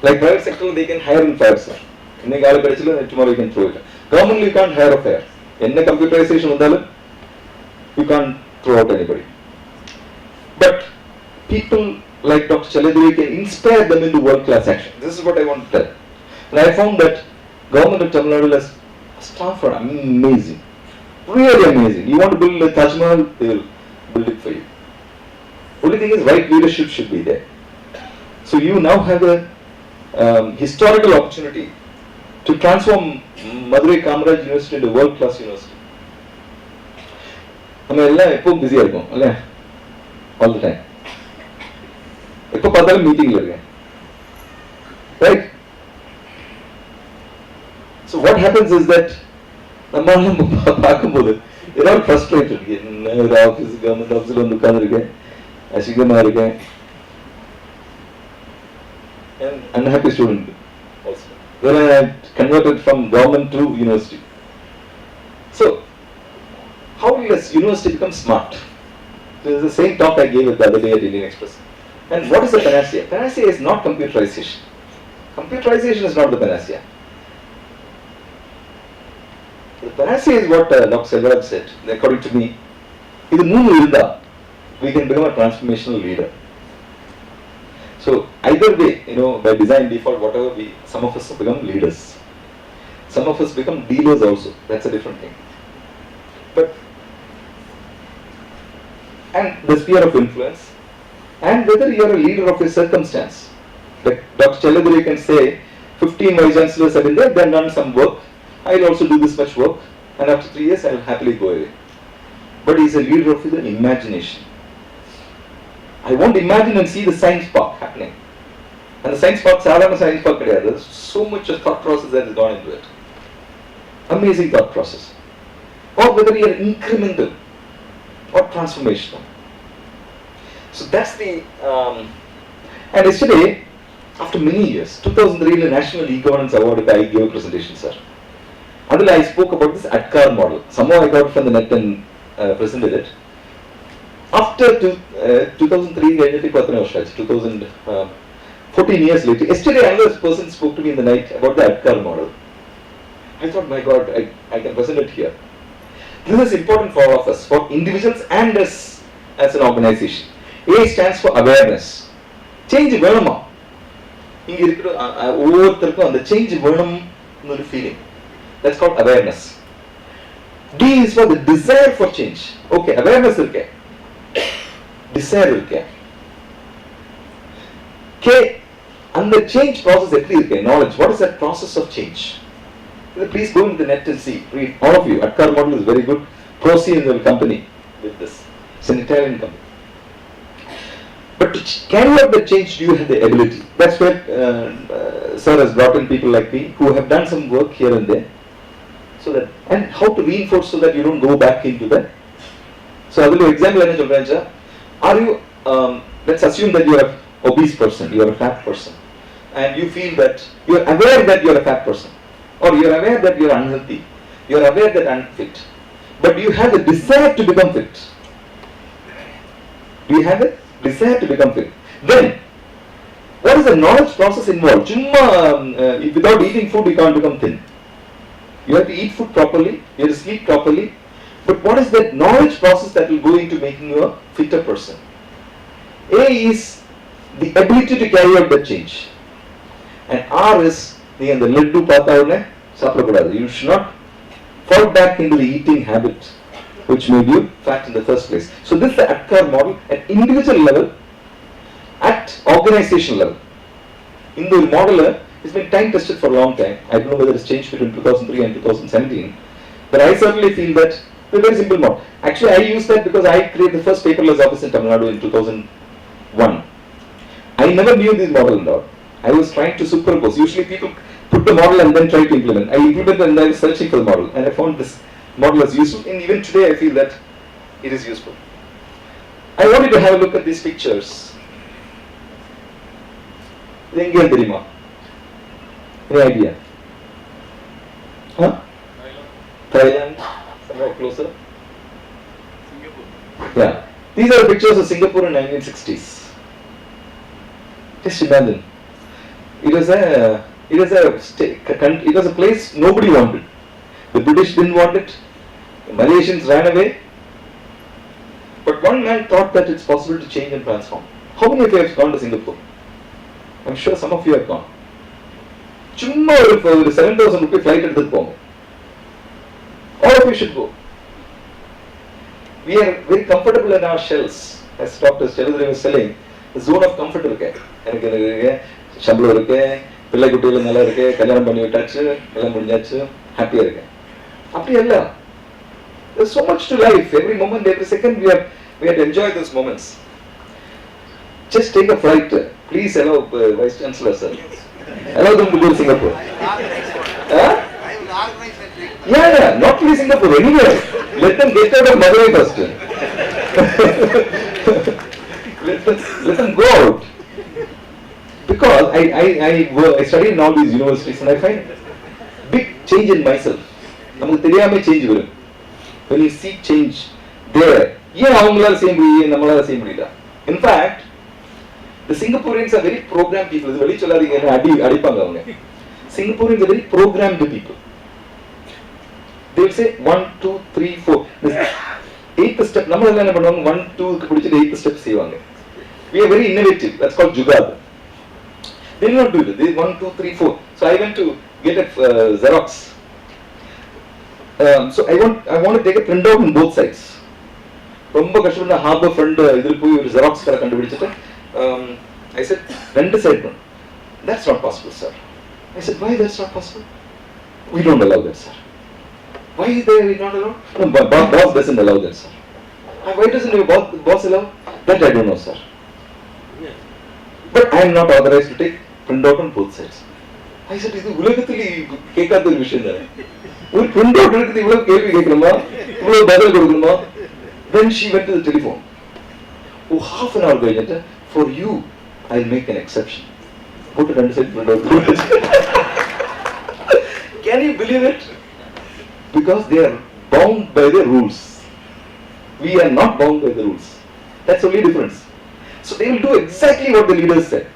Like private sector, they can hire and fire, sir. இன்னைக்கு ஆளு கிடைச்சல, tomorrow you can throw it. Government you can't hire or fire. என்ன computerization வந்தாலும் you can't throw out anybody. But people like Dr. Chaladuri can inspire them into world-class action. This is what I want to tell. And I found that government of Tamil Nadu has staff are amazing, really amazing. You want to build a Taj Mahal, they will build it for you. Only thing is, right leadership should be there. So you now have a historical opportunity to transform Madurai Kamaraj University into a world-class university. நம்ம எல்லாம் எப்பவும் பிஸியா இருக்கோம் இல்ல, all the time. எப்போ பார்த்தாலும் மீட்டிங்ல இருக்கேன், right? So what happens is that நம்ம பார்க்கும்போது ஏதாவது ஃப்ரஸ்ட்ரேட்டட், என்ன ஒரு ஆஃபீஸ் கவர்மெண்ட் ஆஃபீஸில் வந்து உட்காந்துருக்கேன், அசிங்கமாக இருக்கேன், and unhappy student also. Then I converted from government to university. So how does university become smart? This is the same talk I gave the other day at Indian Express. And what is the panacea? Panacea is not computerization. Computerization is not the panacea. The panacea is what Dr. Selvaraj said. According to me, இது மூணு இருந்தா we can become a transformational leader. So either way, by design default, whatever some of us become leaders. Some of us become dealers also. That's a different thing. But and the sphere of influence, and whether you are a leader of a circumstance. Like Dr. Chaladuri can say, 15 vice chancellors have been there, they have done some work, I will also do this much work, and after 3 years I will happily go away. But he is a leader of the imagination. I won't imagine and see the science park happening. And the science park, sadhana science park, there is so much of thought process that has gone into it. Amazing thought process. Or whether you are incremental or transformational. So that's the and yesterday, after many years, 2003 the National E-Governance Award I gave a presentation, sir. Adil, I spoke about this ADKAR model. Somehow I got it from the net and presented it. After 2003, 14 years later, yesterday another person spoke to me in the night about the ADKAR model. I thought, my God, I can present it here. This is important for all of us, for individuals and as an organization. A stands for awareness. Change வேணுமா? இங்க இருக்கிற ஒவ்வொருத்தருக்கும் அந்த change வேணும்னு ஒரு feeling. That's called awareness. D is for the desire for change. Okay, awareness இருக்கு. Desire இருக்கு. K, and the change process எப்படி இருக்கு? Knowledge. What is that process of change? Please go into the net and see. Read. All of you. ADKAR model is very good. Proceed in the company with this. It's an Italian company. But to carry out the change, you have the ability. That's where Sir has brought in people like me who have done some work here and there. So that, and how to reinforce so that you don't go back into that. So I will do example. Are you, let's assume that you are an obese person, you are a fat person, and you feel that you are aware that you are a fat person. Or you are aware that you are unhealthy, you are aware that unfit, but you have the desire to become fit. Do you have a desire to become fit? Then, what is the knowledge process involved? Without eating food, you can't become thin. You have to eat food properly, you have to sleep properly, but what is that knowledge process that will go into making you a fitter person? A is the ability to carry out that change, and R is நீ அந்த லட்டு பார்த்தா உடனே சாப்பிடக்கூடாது. You should not fall back into the eating habit which made you fat in the first place. So this is the ADKAR model at individual level, at organization level. In the model, it's been time tested for a long time. I don't know whether it's changed between 2003 and 2017, but I certainly feel that it's a very simple model. Actually, I use that because I created the first paperless office in Tamil Nadu in 2001. I never knew this model and all. I was trying to superimpose. Usually people put the model and then try to implement. I implemented and I was searching for the model, and I found this model as useful, and even today I feel that it is useful. I wanted to have a look at these pictures. Any idea? Huh? Thailand? Somewhere closer? Singapore. Yeah. These are pictures of Singapore in 1960s. Just imagine. It was a place nobody wanted. The British didn't want it. The Malaysians ran away. But one man thought that it's possible to change and transform. How many of you have gone to Singapore? I'm sure some of you have gone. சும்மா ஒரு 7,000 rupee flight எடுத்துட்டு போங்க. All of you should go. We are very comfortable in our shells. As Dr. Cheludri was telling, the zone of comfort இருக்கு. எனக்கு இருக்கு, சம்பளம் இருக்கு, பிள்ளை குட்டிகள் நல்லா இருக்கு, கல்யாணம் பண்ணி விட்டாச்சு, எல்லாம் முடிஞ்சாச்சு, ஹாப்பியா இருக்கு. அப்படி இல்ல. There's so much to life. Every moment, every second, we have to enjoy those moments. Just take a flight. Please allow Vice Chancellor sir. Allow them to go to Singapore. Huh? Yeah, not only Singapore, anywhere. Let them get out of Madurai first. let them go out. Because I study in all these universities and I find big change in myself. நமக்கு தெரியாம change வரும். When you see change there, ஏன் அவங்களால செய்ய முடியும், நம்மளால செய்ய முடியல? In fact, the Singaporeans are very programmed people. இது வெளி சொல்லாதீங்க, அடிப்பாங்க அவங்க. Singaporeans are very programmed people. They will say 1, 2, 3, 4. This 8th step. நம்ம என்ன பண்ணுவாங்க? 1, 2 க்கு பிடிச்சிட்டு 8th step செய்வாங்க. We are very innovative. That's called jugad. They will not do it. They 1, 2, 3, 4. So I went to get a Xerox. So I want to take a printout on both sides. ரொம்ப கஷ்டப்பட்ட harbour friend இதில் போய் ஒரு xerox கடை கண்டுபிடிச்சிட்டு I said ரெண்டு side பண்ணு. That's not possible, sir. I said, why that's not possible? We don't allow that, sir. Why is there not allowed? No, boss doesn't allow that, sir. Why doesn't your boss allow? That I don't know, sir. But I am not authorized to take printout on both sides. I said, இது உலகத்தில் கேட்காத ஒரு விஷயம் தானே. ஒரு printout எடுத்து இவ்வளவு கேள்வி கேட்கணுமா, இவ்வளவு பதில் கொடுக்கணுமா? Then she went to the telephone. Oh, half an hour later, for you, I'll make an exception. Put it under printout. Can you believe it? Because they are bound by the rules. We are not bound by the rules. That's the only difference. So they will do exactly what the leaders said.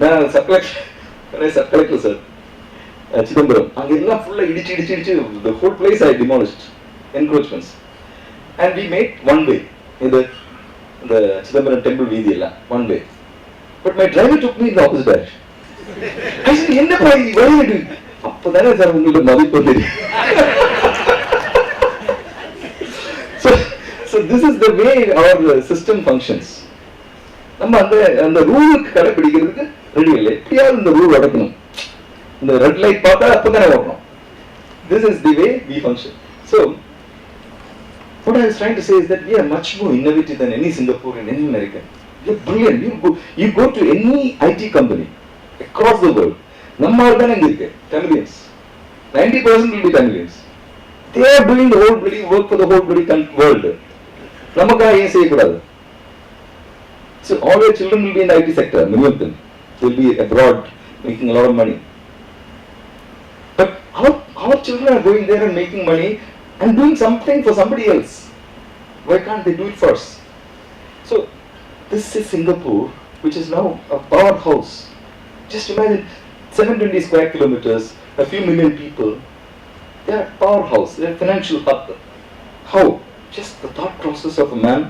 Now, sub-collector sir, Chidambaram, அங்கெல்லாம் ஃபுல்லா இடிச்சு the whole place I demolished, encroachments, and we made one way in the Chidambaram temple வீதியில one way. But my driver took me in the opposite direction. I said, என்ன போய் வழியிடு? அப்பதானே sir உங்களுக்கு மதிப்பு தெரியும். So this is the way our system functions. நம்ம அந்த ரூலுக்கு கடைபிடிக்கிறதுக்கு ready இல்லை. எப்படியாவது இந்த ரூல் அடக்கணும். இந்த ரெட் லைட் பார்த்தா அப்பதானே ஓடணும். This is the way we function. So what I was trying to say is that we are much more innovative than any Singaporean, any American. We are brilliant. You go to any IT company across the world. நம்ம ஆள் தானே இங்க இருக்கு, Tamilians. 90% will be Tamilians. They are doing the whole bloody work for the whole bloody world. நமக்காக ஏன் செய்யக்கூடாது? So all your children will be in the IT sector, many of them. They will be abroad making a lot of money. But our children are going there and making money and doing something for somebody else. Why can't they do it first? So this is Singapore, which is now a powerhouse. Just imagine 720 square kilometers, a few million people. They are a powerhouse, they are a financial hub. How? Just the thought process of a man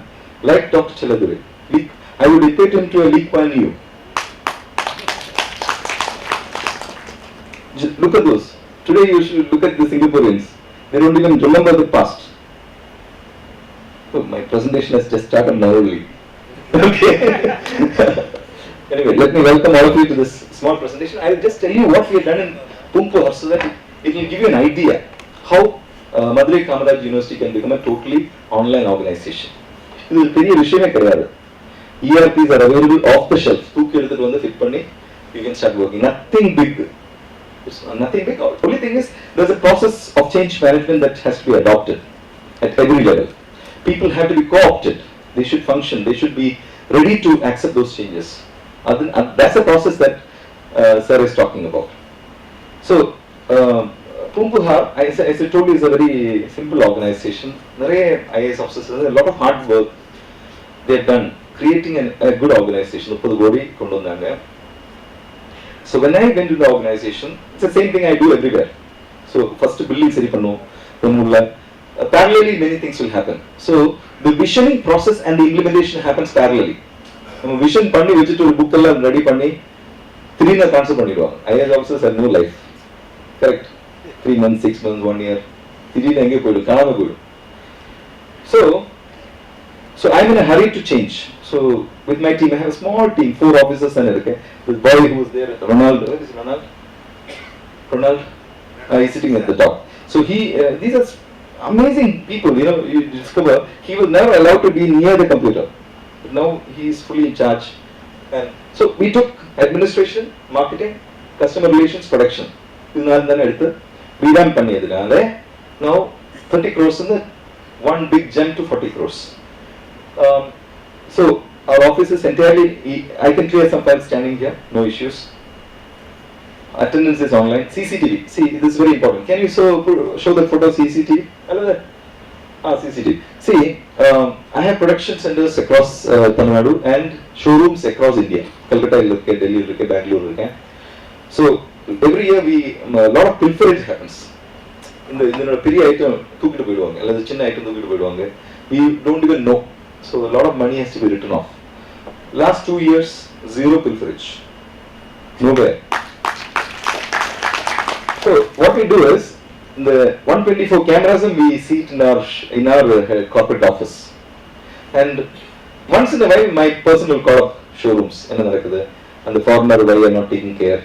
like Dr. Cheludri. I would equate him to a Lee Kuan Yew. Look at those. Today you should look at the Singaporeans. They don't even remember the past. Oh, my presentation has just started now only. Okay. Anyway, let me welcome all of you to this small presentation. I will just tell you what we have done in Pumpur so that it will give you an idea how Madurai Kamaraj University can become a totally online organization. இது ஒரு பெரிய விஷயமே கிடையாது. ERPs are available off the shelf. தூக்கி எடுத்துட்டு வந்து fit பண்ணி you can start working. Nothing big. It's nothing big. Only thing is there's a process of change management that has to be adopted at every level. People have to be co-opted. They should function. They should be ready to accept those changes. That's the process that Sir is talking about. So Pumpur, as I told you, is a very simple organization. நிறைய IAS officers, a lot of hard work they have done creating a good organization. 30 கோடி கொண்டு வந்தாங்க. So when I went to the organization, it's the same thing I do everywhere. So first building சரி பண்ணும், பொண்ணுள்ள parallelly many things will happen. So the visioning process and the implementation happens parallelly. நம்ம vision பண்ணி வச்சுட்டு ஒரு book எல்லாம் ready பண்ணி திடீர்னு transfer பண்ணிடுவாங்க. IAS officers have no life. Correct. 3 months, 6 months, 1 year திடீர்னு எங்கே போயிடும், காணாம போயிடும். So I'm in a hurry to change. So with my team, I have a small team, 4 officers and okay. This boy who is there, Ronald, where is Ronald? Ronald, he's sitting at the top. So these are amazing people. You know, you discover he was never allowed to be near the computer. But now he is fully in charge. And so we took administration, marketing, customer relations, production. Revamp பண்ணியதுனால now 30 crores in the one big jump to 40 crores. So our office is entirely, I can clear some files standing here, no issues. Attendance is online. CCTV, see, this is very important. Can you show the photo of CCTV? Hello there. CCTV. See, I have production centers across Tamil Nadu and showrooms across India. Calcutta, Delhi, Bangalore. So every year a lot of pilferage happens. இந்த பெரிய item தூக்கிட்டு போயிடுவாங்க அல்லது சின்ன item தூக்கிட்டு போயிடுவாங்க. We don't even know. So a lot of money has to be written off. Last 2 years, zero pilferage. Nowhere. So what we do is, the 124 cameras we see it in our corporate office. And once in a while, my person will call up showrooms. And the foreigner why are not taking care.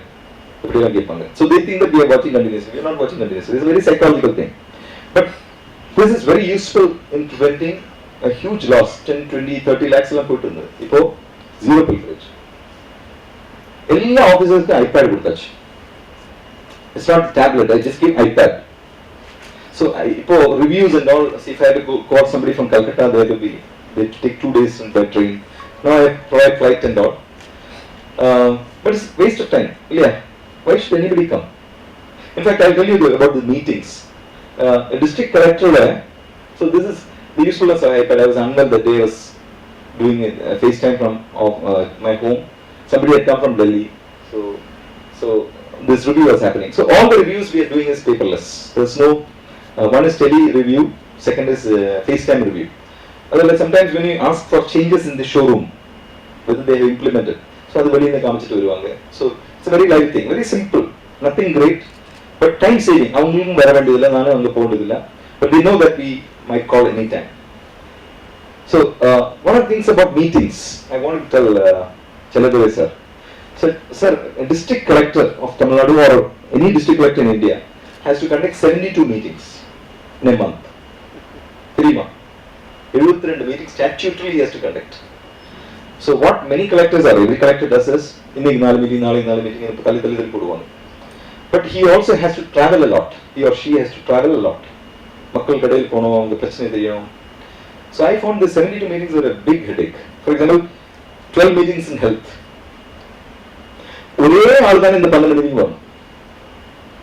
So they think that we are watching continuously. We are not watching continuously. It's a very psychological thing. But this is very useful in preventing a huge loss. 10, 20, 30 lakhs எல்லாம் போயிட்டு இருந்தது. இப்போ zero pilferage. எல்லா ஆபீசர்ஸ்க்கு iPad கொடுத்தாச்சு. It's not a tablet. I just give iPad. So இப்போ reviews and all. See, if I have to call somebody from Calcutta, they take 2 days by train. Now I provide flight and all. But it's waste of time. Yeah. Why should anybody come? In fact, I'll tell you about the meetings. A district collector, so this is the usefulness of iPad. I was unwell that day. I was doing a FaceTime from my home. Somebody had come from Delhi, so this review was happening. So all the reviews we are doing is paperless. There's no one is tele review, second is FaceTime review. Otherwise, sometimes when you ask for changes in the showroom, whether they have implemented, so that's very காமிச்சிட்டு வருவாங்க. So it's a very live thing, very simple, nothing great, but time saving. அவங்களுக்கும் வர வேண்டியதில்லை, நானும் அங்கே போக வேண்டியதில்லை. But they know that we might call anytime. So one of the things about meetings, I want to tell Chelladurai sir. So, sir, a district collector of Tamil Nadu or any district collector in India has to conduct 72 meetings in a month. 3 months. 72 meetings statutorily he has to conduct. So what many collectors are, every collector does is, இன்னைக்கு 4 meeting, நாளைக்கு 4 meeting, தள்ளி போடுவாங்க. But he also has to travel a lot. He or she has to travel a lot. மக்கள் கடையில் போனோம், அவங்க பிரச்சனை தெரியும். So I found the 72 meetings were a big headache. For example, 12 meetings in health. ஒரே ஆள் தான் இந்த 12 மீட்டிங் வரும்.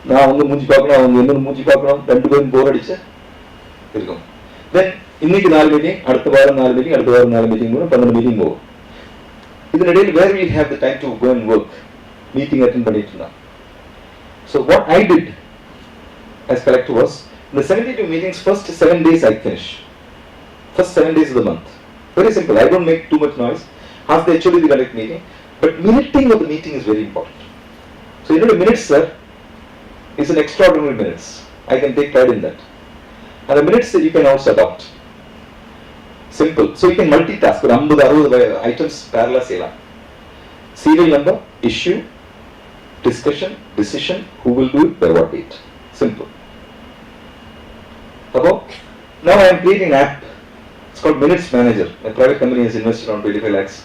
நான் அவங்க மூஞ்சி பார்க்கணும், அவங்க என்ன மூஞ்சி பார்க்கணும், 2 பேரும் போர் அடிச்ச இருக்கும். Then இன்னைக்கு 4 மீட்டிங், அடுத்த வாரம் 4 மீட்டிங், அடுத்த வாரம் 4 மீட்டிங் போகும், 12 மீட்டிங் போகும். இதனிடையில் where we have the time to go and work, meeting attend பண்ணிட்டு இருந்தான். So what I did as collector was, in the 72 meetings, first 7 days I finish. First 7 days of the month. Very simple. I don't make too much noise. Ask the HOD to conduct meeting. But minuting of the meeting is very important. So you know the minutes, sir, is an extraordinary minutes. I can take pride in that. And the minutes that you can also adopt. Simple. So you can multitask. But 50-60 items parallel sela. Serial number, issue, discussion, decision, who will do it, by what date. Simple. Now I am creating an app. It's called Minutes Manager. A private company has invested around 25 lakhs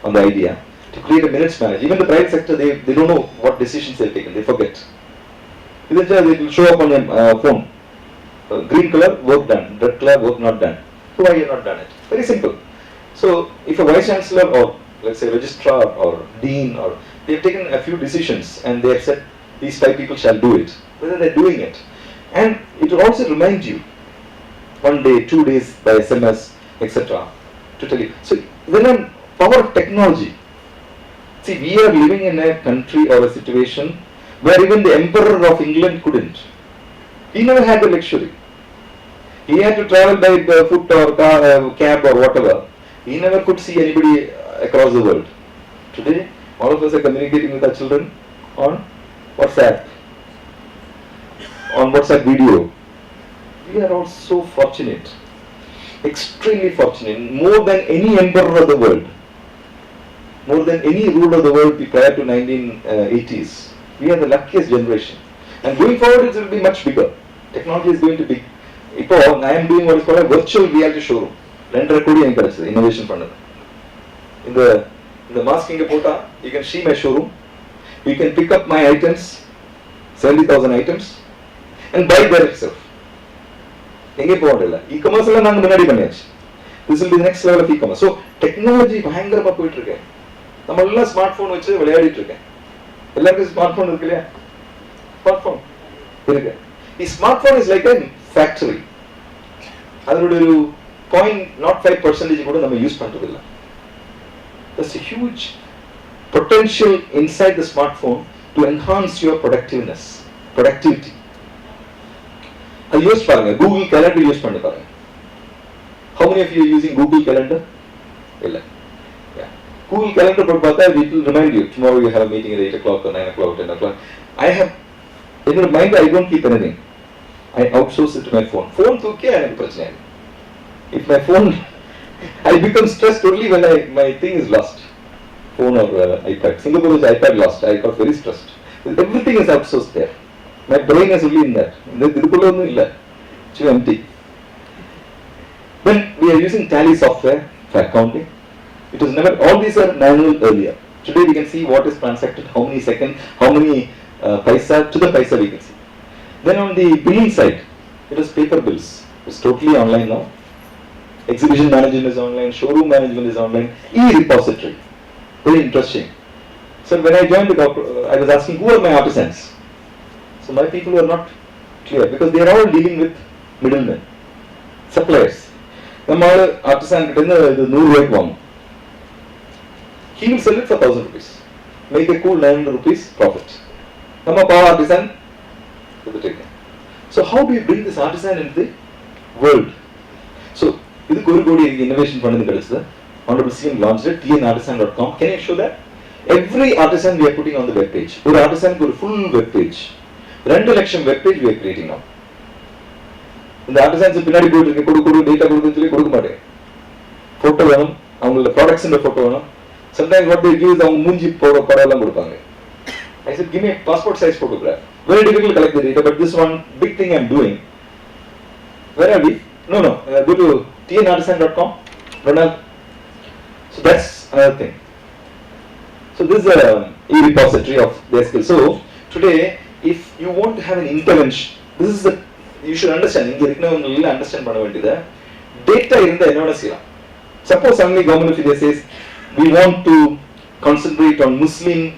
on the idea to create a minutes manager. Even the private sector, they don't know what decisions they've taken. They forget. It will show up on your phone. Green color, work done. Red color, work not done. So why you not done it? Very simple. So if a vice chancellor or let's say registrar or dean or they have taken a few decisions and they have said these 5 people shall do it, whether they're doing it, and it will also remind you 1 day, 2 days by SMS, etc. to tell you. So then power of technology. See, we are living in a country or a situation where even the Emperor of England couldn't. He never had the luxury. He had to travel by foot or car, cab or whatever. He never could see anybody across the world. Today, all of us are communicating with our children on WhatsApp, on WhatsApp video. We are all so fortunate, extremely fortunate, more than any emperor of the world, more than any ruler of the world prior to 1980s. We are the luckiest generation. And going forward, it will be much bigger. Technology is going to be. I am doing what is called a virtual reality showroom. Innovation fund. In the masking pota, you can see my showroom. You can pick up my items, 70,000 items, and buy there itself. E-commerce this will be the next level of e-commerce. So technology பயங்கரமா போயிட்டு இருக்கு. நம்ம எல்லாம் smartphone வச்சு விளையாடிட்டு இருக்கேன். எல்லாருக்கும் smartphone இருக்கு இல்லையா? ஸ்மார்ட்போன் இருக்கு. The smartphone is like a factory. அதோட ஒரு coin not 5% கூட நம்ம யூஸ் பண்றது இல்ல. There's a huge potential inside the smartphone to enhance your productivity. அது யூஸ் பாருங்க, Google Calendar யூஸ் பண்ணி பாருங்க. How many of you are using Google Calendar? இல்ல. Yeah. Google Calendar போட்டு பார்த்தா it will remind you tomorrow you have a meeting at 8 o'clock or 9 o'clock, 10 o'clock. I have in my mind I don't keep anything. I outsource it to my phone. Phone தூக்கி எனக்கு பிரச்சனை இல்லை. If my phone, I become stressed only when my thing is lost. Phone or iPad. Singapore is iPad lost. I got very stressed. Everything is outsourced there. My brain is only in that. It's empty. Then we are using Tally software for accounting. It was never, all these are manual earlier. Today we can see what is transacted, how many seconds, how many paisa, to the paisa we can see. Then on the billing side, it was paper bills. It's totally online now. Exhibition management is online, showroom management is online, e-repository. Very interesting. So when I joined the corporate, I was asking who are my artisans? So my people were not clear because they are all dealing with middlemen, suppliers. Our artisan he will sell it for 1,000 rupees, make a cool 900 rupees profit. Our artisan. So how do you bring this artisan into the world? So this is Gorigodi Innovation Fund in the Honorable CM launched it, tnartisan.com. Can you show that? Every artisan we are putting on the web page. One artisan got a full web page. 2 lakhs web page we are creating now. The artisans pinadi kodu data kodu thili kodukka maate. Photo venum, avanga products in the photo venum. Sometimes what they give is avanga moonji padalam kodupanga. I said give me a passport size photograph. Very difficult to collect the data, but this one big thing I am doing. Where are we? No, go to tnartisan.com. Ronald. So that's another thing. So this is a e-repository of their skills. So today, if you want to have an intervention, this is the, you should understand. You understand data in the environment. Suppose suddenly government of India says we want to concentrate on Muslim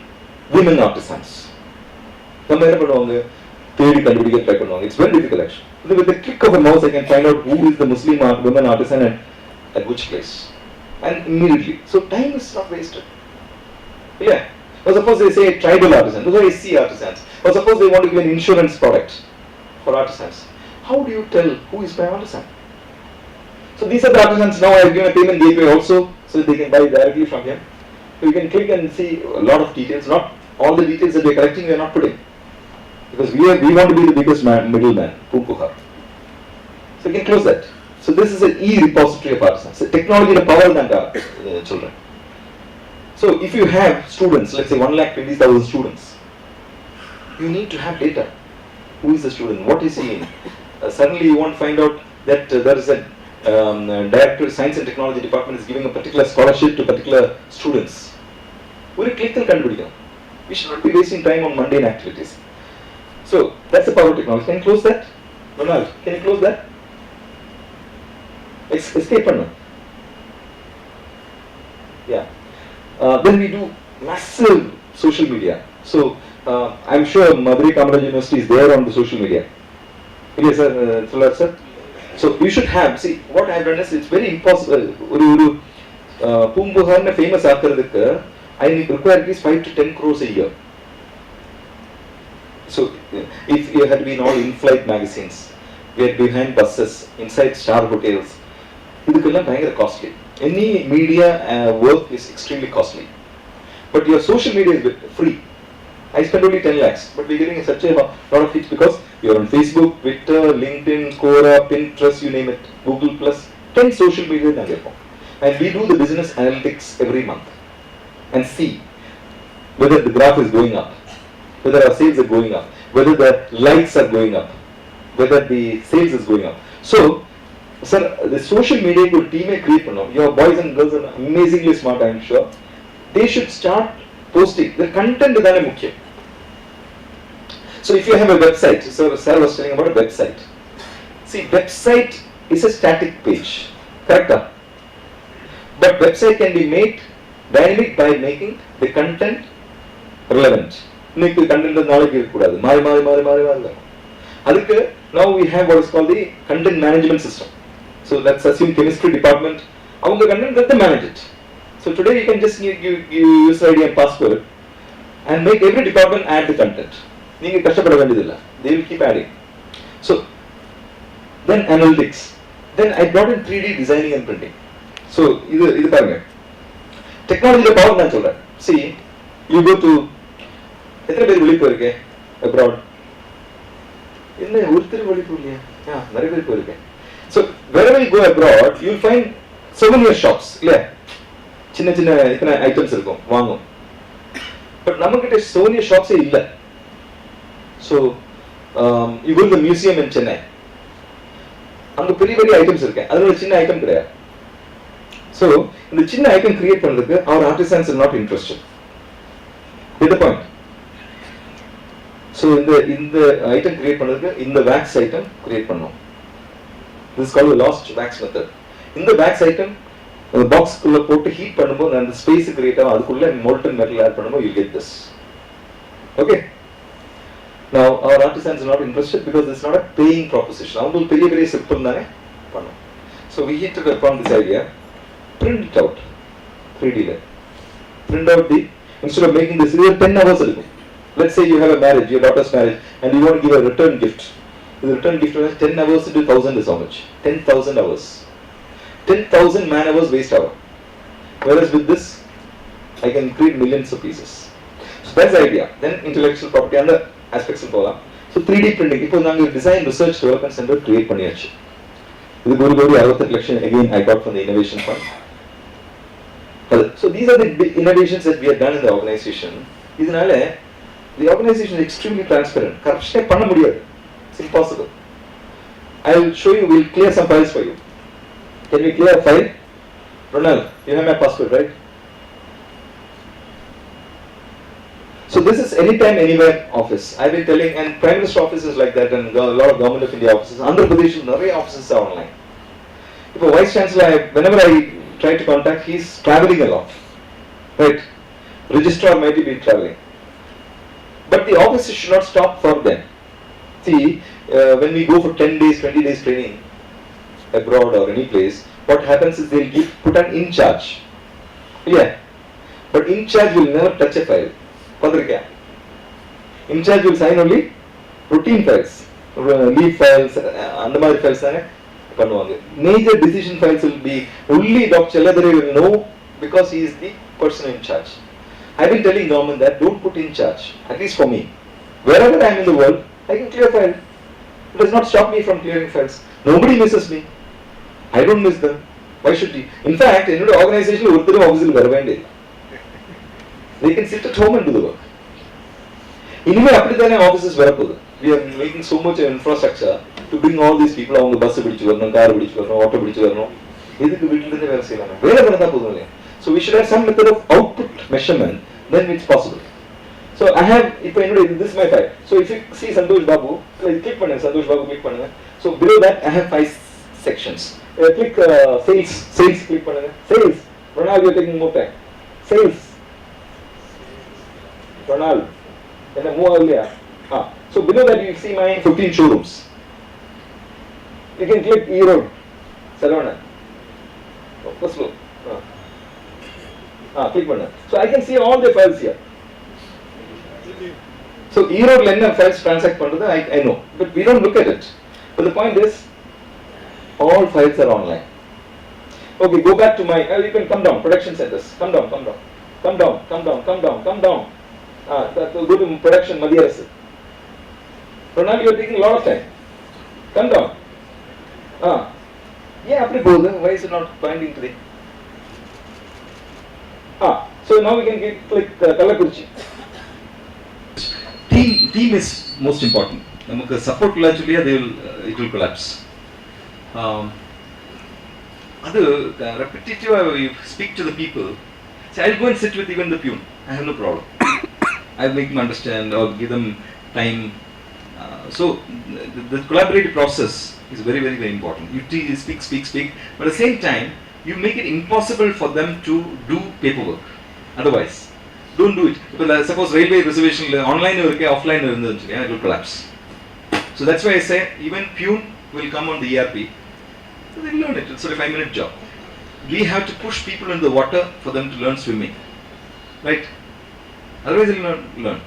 women artisans. It's very difficult actually. With the click of a mouse, I can find out who is the Muslim women artisan and at which place. And immediately. So time is not wasted. Yeah. Or suppose they say tribal artisans, those are SC artisans. Or suppose they want to give an insurance product for artisans. How do you tell who is my artisan? So these are the artisans. Now I have given a payment gateway also, so they can buy directly from here. So you can click and see a lot of details. Not all the details that we are collecting we are not putting. Because we want to be the biggest middleman, Pupuhar. So you can close that. So this is an e-repository of artisans. So technology is power than children. So if you have students, let's say 1,20,000 students, you need to have data. Who is the student? What is he in? Suddenly you won't find out that there is a director of science and technology department is giving a particular scholarship to particular students. We should not be wasting time on mundane activities. So that's the power of technology. Can you close that? Ronald, can you close that? Escape pannu. Yeah. Then we do massive social media. So I'm sure Madurai Kamaraj University is there on the social media. Yes, sir. So you should have. See, what I have done is it's very impossible. Pumbuharna famous aakradukku I require at least 5 to 10 crores a year. So if you had been all in-flight magazines, we are behind buses, inside star hotels. இதுக்கெல்லாம் பயங்கர costly. Any media work is extremely costly. But your social media is free. I spend only 10 lakhs, but we're getting such a lot of hits because you're on Facebook, Twitter, LinkedIn, Quora, Pinterest, you name it, Google Plus, 10 social media networks. And we do the business analytics every month and see whether the graph is going up, whether our sales are going up, whether the likes are going up, whether the sales is going up. So, sir, the social media could team create. Your boys and girls are amazingly smart, I'm sure. They should start posting. The content is very important. So, if you have a website, so sir was telling about a website. See, website is a static page, correct? But website can be made dynamic by making the content relevant. இன்னைக்கு content நாளைக்கு இருக்கக்கூடாது, மாறி மாறி மாறி மாறி மாறி. அதுக்கு now we have what is called the content management system. So let's assume chemistry department, அவங்க content let them manage it. So today you can just give user ID and password and make every department add the content. நீங்க கஷ்டப்பட வேண்டியதில்லை, they will keep adding. So then analytics, then I brought in 3D designing and printing. So இது பாருங்க, டெக்னாலஜியோட power நான் சொல்றேன். See, you go to, எத்தனை பேர் வெளியே போயிருக்கேன் abroad? என்ன ஒருத்தர் வெளியே போகலையா? நிறைய பேர் போயிருக்கேன். So wherever you go abroad, you will find souvenir shops, இல்லையா? சின்ன சின்ன இத்தனை ஐட்டம்ஸ் இருக்கும், வாங்கும். பட் நம்மகிட்ட souvenir shops இல்லை. So you go to the museum in Chennai, அங்க பெரிய பெரிய ஐட்டம்ஸ் இருக்கு, அதுல ஒரு சின்ன ஐட்டம் கிடையாது. So இந்த சின்ன ஐட்டம் கிரியேட் பண்றதுக்கு our artisans are not interested. Get the point? So இந்த ஐட்டம் கிரியேட் பண்றதுக்கு இந்த wax ஐட்டம் கிரியேட் பண்ணோம். This is called the lost wax method. இந்த wax ஐட்டம் அந்த பாக்ஸ் குள்ள போட்டு ஹீட் பண்ணும்போது அந்த ஸ்பேஸ் கிரியேட் ஆகும், அதுக்குள்ள molten metal ஆட் பண்ணும்போது you get this. Okay? Now our artisans are not interested because it's not a paying proposition. அவங்களுக்கு பெரிய பெரிய சிற்பம் தானே பண்ணோம். So we hit upon this idea, print it out 3D ல. Print out the, instead of making this, 10 hours இருக்கும். Let's say you have a marriage, your daughter's marriage, and you want to give a return gift. The return gift is 10 hours into 1000 is how much? 10,000 hours. 10,000 man hours waste hour. Whereas with this, I can create millions of pieces. So that's the idea. Then intellectual property and the aspects of போலாம். So 3D printing. இப்போ நாங்க design research development center create பண்ணியாச்சு. இது ஒரு 68 லட்சம் again I got from the innovation fund. So these are the big innovations that we have done in the organization. இதனால the organization is extremely transparent. Corruption பண்ண முடியாது. It's impossible. I will show you, we'll clear some files for you. Can we clear a file? Ronald, you have my password, right? So this is anytime, anywhere office. I've been telling, and Prime Minister office is like that, and a lot of Government of India offices. Andhra Pradesh, நிறைய offices are online. If a Vice Chancellor, whenever I try to contact, he's traveling a lot, right? Registrar might be traveling. But the offices should not stop for them. See, when we go for 10 days, 20 days training abroad or any place, what happens is they'll put an in charge. Yeah. But in charge will never touch a file. In charge will sign only routine files, leave files, and the files. Major decision files will be only Dr. Chelladare will know because he is the person in charge. I've been telling government that don't put in charge, at least for me. Wherever I am in the world, I can clear file. It does not stop me from clearing files. Nobody misses me. I don't miss them. Why should he? In fact, in the organization, they can sit at home and do the work. Anyway, offices we are making so much infrastructure to bring all these people on the bus, car, auto. So we should have some method of output measurement, then it's possible. So I have, this is my file. So if you see Santosh Babu, click on Santosh Babu, click on. So below that I have 5 sections. Click sales, click on sales. Ronald, you're taking more time. Sales. Ronald. And then move earlier. So below that you see my 15 showrooms. You can click E-Road, Salona. First floor. Click on that. So I can see all the files here. So E-Road files transact I know, but we don't look at it. But the point is, all files are online. Okay, go back to my, you can come down, production centers, come down. Go to production, Madhyarasu. Pranal, you are taking a lot of time. Come down. Yeah, why is it not binding today? So now we can click Kallakurichi. Team is most important. Support largely, it will collapse. Repetitive, you speak to the people. See, I'll go and sit with even the peon. I have no problem. I'll make them understand or give them time. So the collaborative process is very, very, very important. You speak, but at the same time, you make it impossible for them to do paperwork. Otherwise, don't do it. But suppose railway reservation online or offline, it will collapse. So that's why I say even peon will come on the ERP. So they learn it. It's a 5-minute job. We have to push people in the water for them to learn swimming, right? Otherwise, they will not learn.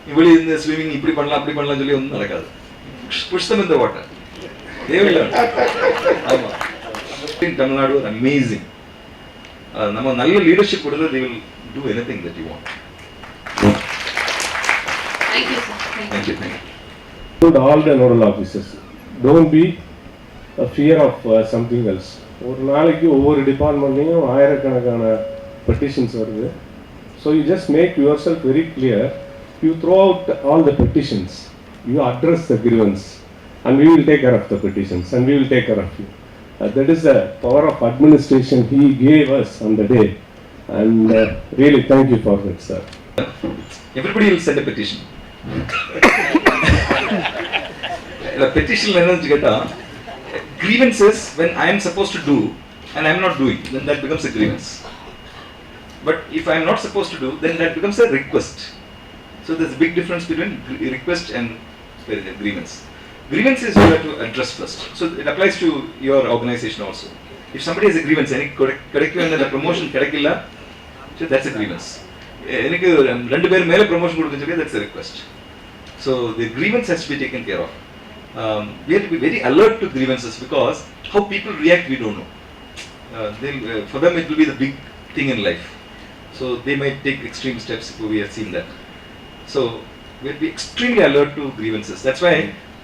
You will in the swimming, push them in the water. They will learn. In Tamil Nadu, amazing. Leadership, they will do anything that you want. Thank you, sir. Thank you. To all the nodal officers, don't be a fear of something else. ஒரு நாளைக்கு ஒவ்வொரு டிபார்ட்மெண்ட்லையும் ஆயிரக்கணக்கான petitions வருது. So you just make yourself very clear. You throw out all the petitions. You address the grievance, and we will take care of the petitions, and we will take care of you. That is the power of administration he gave us on the day, and really thank you for that, sir. Everybody will send a petition. The petition grievances when I am supposed to do and I am not doing, then that becomes a grievance. But if I am not supposed to do, then that becomes a request. So there's a big difference between request and grievance. Grievance is you have to address first. So it applies to your organization also. If somebody has a grievance, the promotion, so that's a grievance. That's a request. So the grievance has to be taken care of. We have to be very alert to grievances because how people react we don't know. For them it will be the big thing in life. So they might take extreme steps. We have seen that. So we have to be extremely alert to grievances. That's why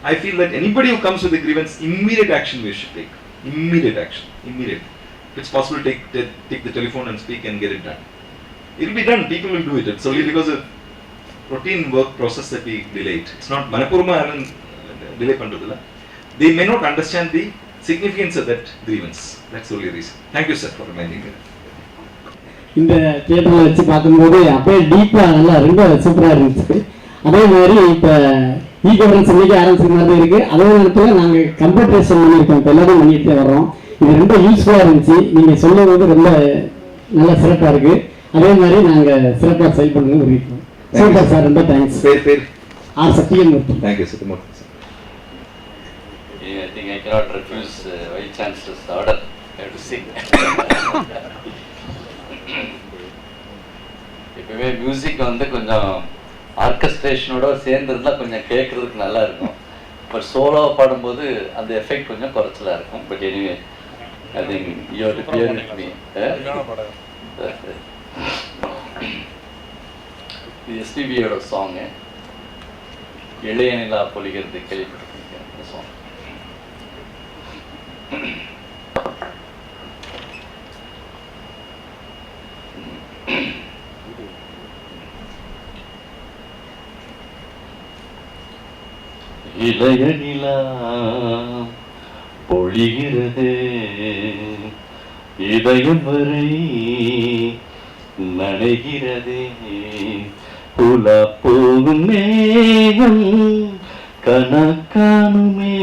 I feel that anybody who comes with a grievance, immediate action we should take. Immediate action. Immediate. If it's possible, take the telephone and speak and get it done. It will be done. People will do it. It's only because of routine work process that we delay it. It's not Manapurma delay pandradilla. They may not understand the significance of that grievance. That's the only reason. Thank you, sir, for reminding me. இந்த தியேட்டரில் வச்சு பார்க்கும்போது அப்படியே டீப்பாக நல்லா ரொம்ப சூப்பராக இருந்துச்சு. அதே மாதிரி இப்போ கவர்னன்ஸ் இன்னைக்கு ஆரம்பிச்ச மாதிரி இருக்குது. அதே நேரத்தில் நாங்கள் கம்ப்யூட்டரைசேஷன் பண்ணியிருக்கோம். இப்போ எல்லாரும் பண்ணிட்டு வரோம். இது ரொம்ப யூஸ்ஃபுல்லாக இருந்துச்சு. நீங்கள் சொல்லும்போது ரொம்ப நல்லா சிறப்பாக இருக்குது. அதே மாதிரி நாங்கள் சிறப்பாக செயல்படணும்னு விரும்புகிறோம். சூப்பர் சார், ரொம்ப தேங்க்ஸ். பேர் R Satyamurthy. Thank you, Satyamurthy. I think I cannot refuse Vice Chancellor's order. I have to sing. எப்பவுமே மியூசிக் கொஞ்சம் ஆர்கெஸ்ட்ரேஷனோட சேர்ந்துருந்தா கொஞ்சம் கேட்கறதுக்கு நல்லா இருக்கும். பட் சோலோவாக பாடும்போது அந்த எஃபெக்ட் கொஞ்சம் குறைச்சலா இருக்கும். But anyway I think you have to bear with me. இது எஸ்பிபியோட சாங்கு, இளைய நிலா பொழிகிறது, கேள்விப்பட்டிருக்கீங்க அந்த சாங். இளைய நிலா பொழிகிறது, இதயம் வரை நனைகிறதே, புலா போகும் மேகம் கணக்கானுமே,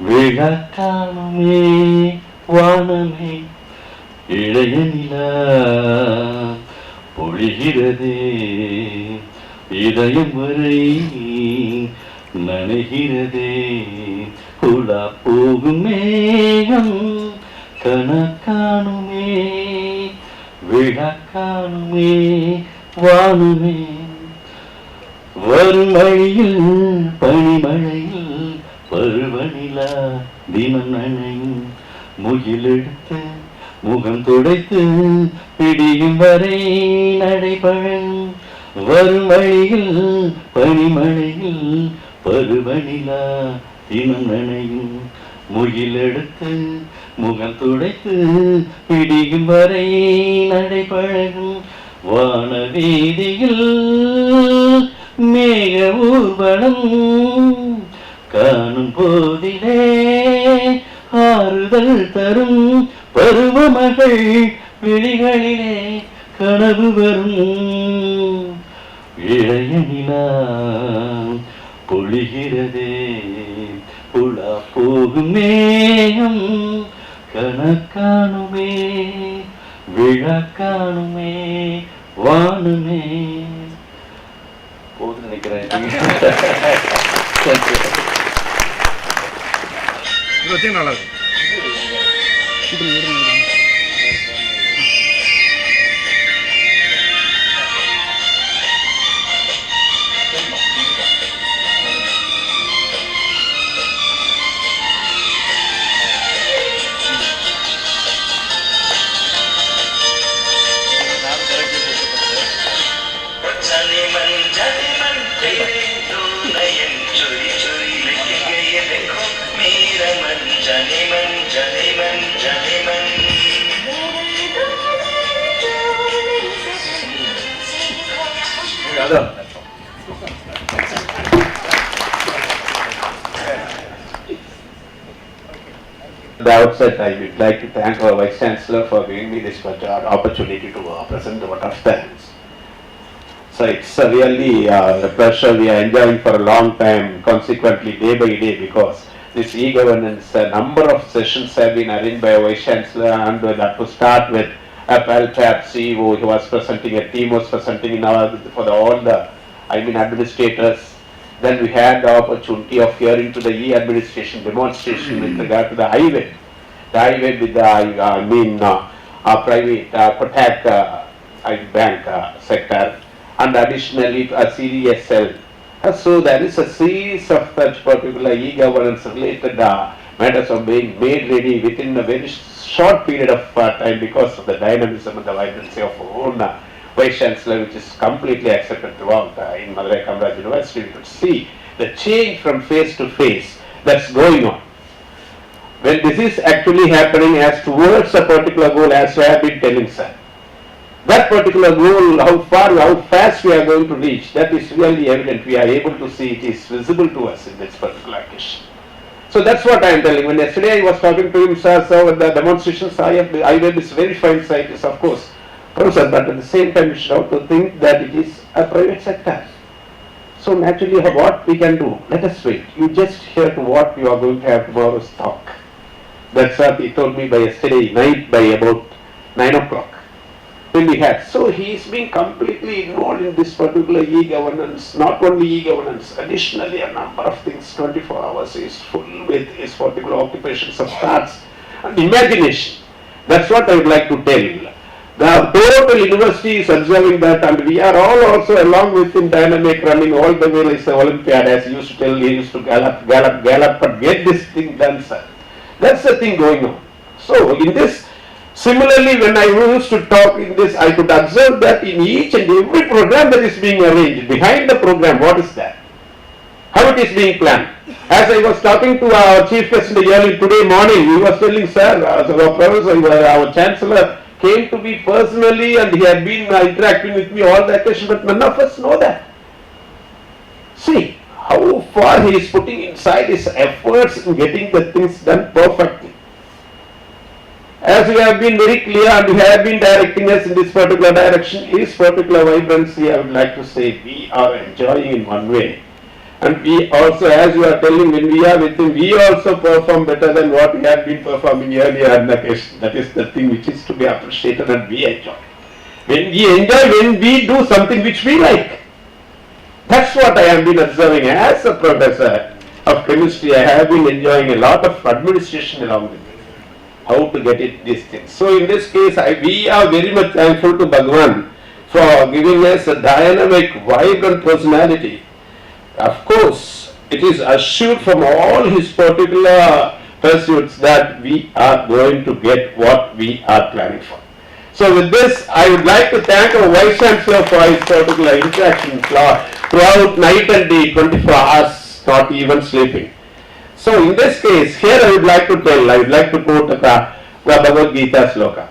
விளக்கானுமே வானமே, இளைய நிலா பொழிகிறதே, இதயம் வரை நனைகிறதே, புலா போகும் மேகம் கணக்கானுமே, விளக்கானுமே வானமே, வரும் வழியில் பனிமழையில் பருவநிலா தினம் நனையும் முகிலெடுத்து முகம் துடைத்து பிடியும் வரை நடைபழம் வரும் வழியில் பனிமழையில் பருவநிலா தினம் நனையும் முகிலெடுத்து முகம் துடைத்து பிடியும் வரை நடைபழகும் வானவீதியில் மேக ஊர்வலம் காணும் போதிலே ஆறுதல் தரும் பருவமகள் விழிகளிலே கனவு வரும் இளைய நிலா பொழிகிறதே புலா போகும் மேகம் கணக்கானுமே விழக்கானுமே வானுமே போது நினைக்கிறேன். நல்லா இருக்கும். At the outset, I would like to thank our Vice Chancellor for giving me this opportunity to present the vote of thanks. So it's really a pleasure we are enjoying for a long time, consequently day by day, because this e-governance, a number of sessions have been arranged by our Vice Chancellor, and that to start with PALPAP CEO, who was presenting, a team was presenting in our, for all the, administrators. Then we had the opportunity of hearing to the e-administration demonstration with regard to the highway with the, private Kotak bank sector, and additionally CDSL. So there is a series of such particular e-governance related matters of being made ready within a very short period of time because of the dynamism and the vibrancy of our own Vice Chancellor, which is completely accepted throughout in Madurai Kamaraj University. You could see the change from phase to phase that's going on. When this is actually happening as towards a particular goal, as I have been telling, sir, that particular goal, how far, how fast we are going to reach, that is really evident. We are able to see it is visible to us in this particular occasion. So that's what I am telling. When yesterday I was talking to him, sir, so the demonstrations, IWeb is very fine site, is of course, but at the same time you should also think that it is a private sector. So naturally what we can do, let us wait. You just hear to what you are going to have tomorrow's talk. That's what he told me by yesterday night by about 9 o'clock. When we had. So he is being completely involved in this particular e-governance, not only e-governance, additionally a number of things, 24 hours he is full with his particular occupations of thoughts and imagination. That's what I would like to tell. The total university is observing that, and we are all also along with him dynamic, running all the way like the Olympiad, as he used to tell, he used to gallop, but get this thing done, sir. That's the thing going on. So in this, similarly when I used to talk in this, I could observe that in each and every program that is being arranged, behind the program, what is that? How it is being planned. As I was talking to our Chief Guest early today morning, he was telling, sir, our professor, our Chancellor, came to me personally and he had been interacting with me all the occasion, but none of us know that. See how far he is putting inside his efforts in getting the things done perfectly. As we have been very clear and we have been directing us in this particular direction, his particular vibrancy, I would like to say, we are enjoying in one way. And we also, as you are telling, when we are with him, we also perform better than what we have been performing earlier in the case. That is the thing which is to be appreciated and we enjoy. When we enjoy, when we do something which we like. That's what I have been observing as a professor of chemistry. I have been enjoying a lot of administration along with it. How to get it, these things. So in this case, we are very much thankful to Bhagwan for giving us a dynamic, vibrant personality. Of course, it is assured from all his particular pursuits that we are going to get what we are planning for. So with this, I would like to thank our Vice Chancellor for his particular interaction throughout night and day, 24 hours, not even sleeping. So in this case, here I would like to quote the Bhagavad Gita sloka.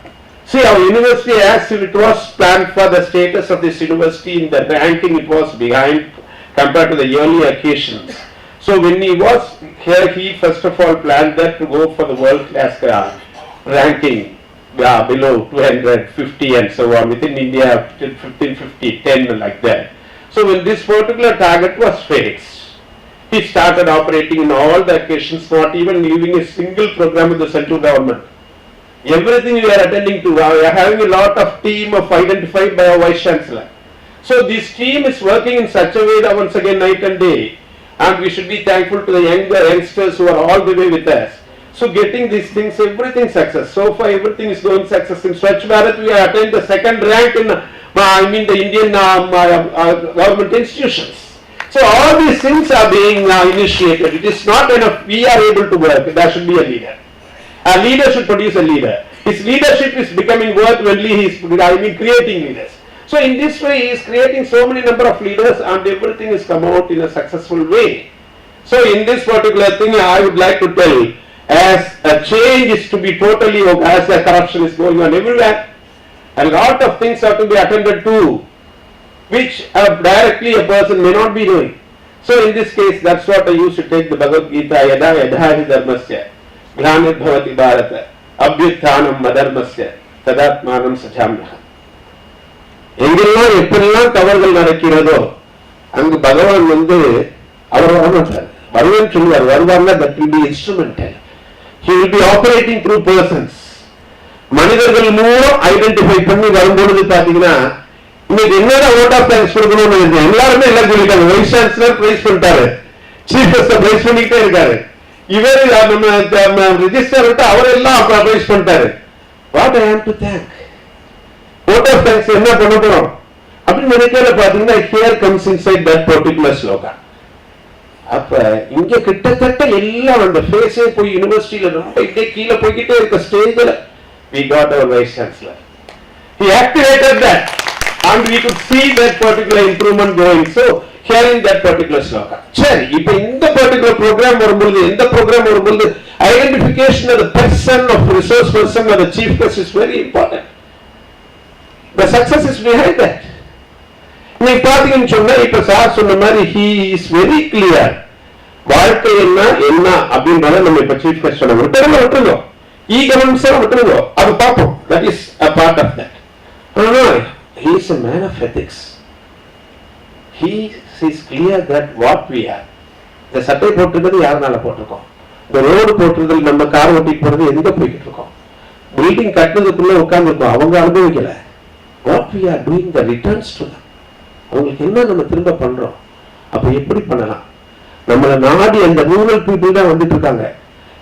See, our university, as it was planned for the status of this university in the ranking, it was behind compared to the earlier occasions. So when he was here, he first of all planned that to go for the world-class ranking below 250 and so on, within India 1550, 10 like that. So when this particular target was fixed, he started operating in all the occasions, not even leaving a single program with the central government. Everything we are attending to, we are having a lot of team of identified by our Vice Chancellor. So this team is working in such a way that once again night and day, and we should be thankful to the youngsters who are all the way with us. So getting these things, everything success. So far everything is going success. In Swachh Bharat we have attained the second rank in the Indian government institutions. So all these things are being initiated. It is not enough. We are able to work. There should be a leader. A leader should produce a leader. His leadership is becoming worth only he is creating leaders. So in this way he is creating so many number of leaders and everything is come out in a successful way. So in this particular thing I would like to tell, as a change is to be totally, as the corruption is going on everywhere, a lot of things have to be attended to, which directly a person may not be doing. So in this case, that's what I used to take the Bhagavad Gita, yada yada hi dharmasya, glanir bhavati bharata, abhyuthanam madharmasya, tadatmanam sajamnaha. எங்கெல்லாம் எப்பெல்லாம் தவறுகள் நடக்கிறதோ அங்கு பகவான் அவர் வரமாட்டார், வருவேன்னு சொல்லுவார். வருவார்னா that will be instrumental. He will be operating through persons. மனிதர்கள் மூலம் ஐடென்டிஃபை பண்ணி வரும்பொழுது பாத்தீங்கன்னா இன்னைக்கு என்னதான் ஓட் ஆஃப் தேங்க்ஸ் கொடுக்கணும்னு எல்லாருமே எல்லாம் சொல்லிட்டாங்க. வைஸ் சான்சலர் பிரைஸ் பண்ணிட்டாரு, சீஃப் கெஸ்ட் பிரைஸ் பண்ணிக்கிட்டே இருக்காரு. இவர் நம்ம ரிஜிஸ்டர் விட்டு அவரெல்லாம் பிரைஸ் பண்ணிட்டாரு. What I have to thank? Vote of thanks என்ன பண்ண போறோம் அப்படின்னு நினைக்கிறத பாத்தீங்கன்னா here comes inside that particular sloka. அப்ப இங்க கிட்டத்தட்ட எல்லாம் அந்த ஃபேஸே போய் யூனிவர்சிட்டியில ரொம்ப இப்படியே கீழே போய்கிட்டே இருக்க ஸ்டேஜ்ல we got our vice chancellor. He activated that and we could see that particular improvement going. So hearing that particular sloka. சரி, இப்ப இந்த particular program வரும்போது, எந்த program வரும்போது identification of the person of resource person or the chief guest is very important. The success is behind that. நீ பாத்தீங்கன்னு சொன்னா இப்ப சார் சொன்ன மாதிரி he is very clear. வாழ்க்கை என்ன அப்படின்றத நம்ம இப்ப சீஃப் கெஸ்ட் சொன்ன விட்டுருங்க, e-governance விட்டுருங்க, அது பார்ப்போம். That is a part of that. He is a man of ethics. He is clear that what we are. இந்த சட்டை போட்டிருக்கிறது யாருனால போட்டிருக்கோம், இந்த ரோடு போட்டிருக்கிறது நம்ம கார் ஓட்டிட்டு போறது எங்க போய்கிட்டு இருக்கோம், பில்டிங் கட்டுறதுக்குள்ள உட்கார்ந்துருக்கோம், அவங்க அனுபவிக்கல. What we are doing, the returns to them. அவங்களுக்கு என்ன நம்ம திரும்ப பண்றோம், அப்ப எப்படி பண்ணலாம்? நம்மள நாடி அந்த ரூரல் பீப்புள் தான் வந்துட்டு இருக்காங்க.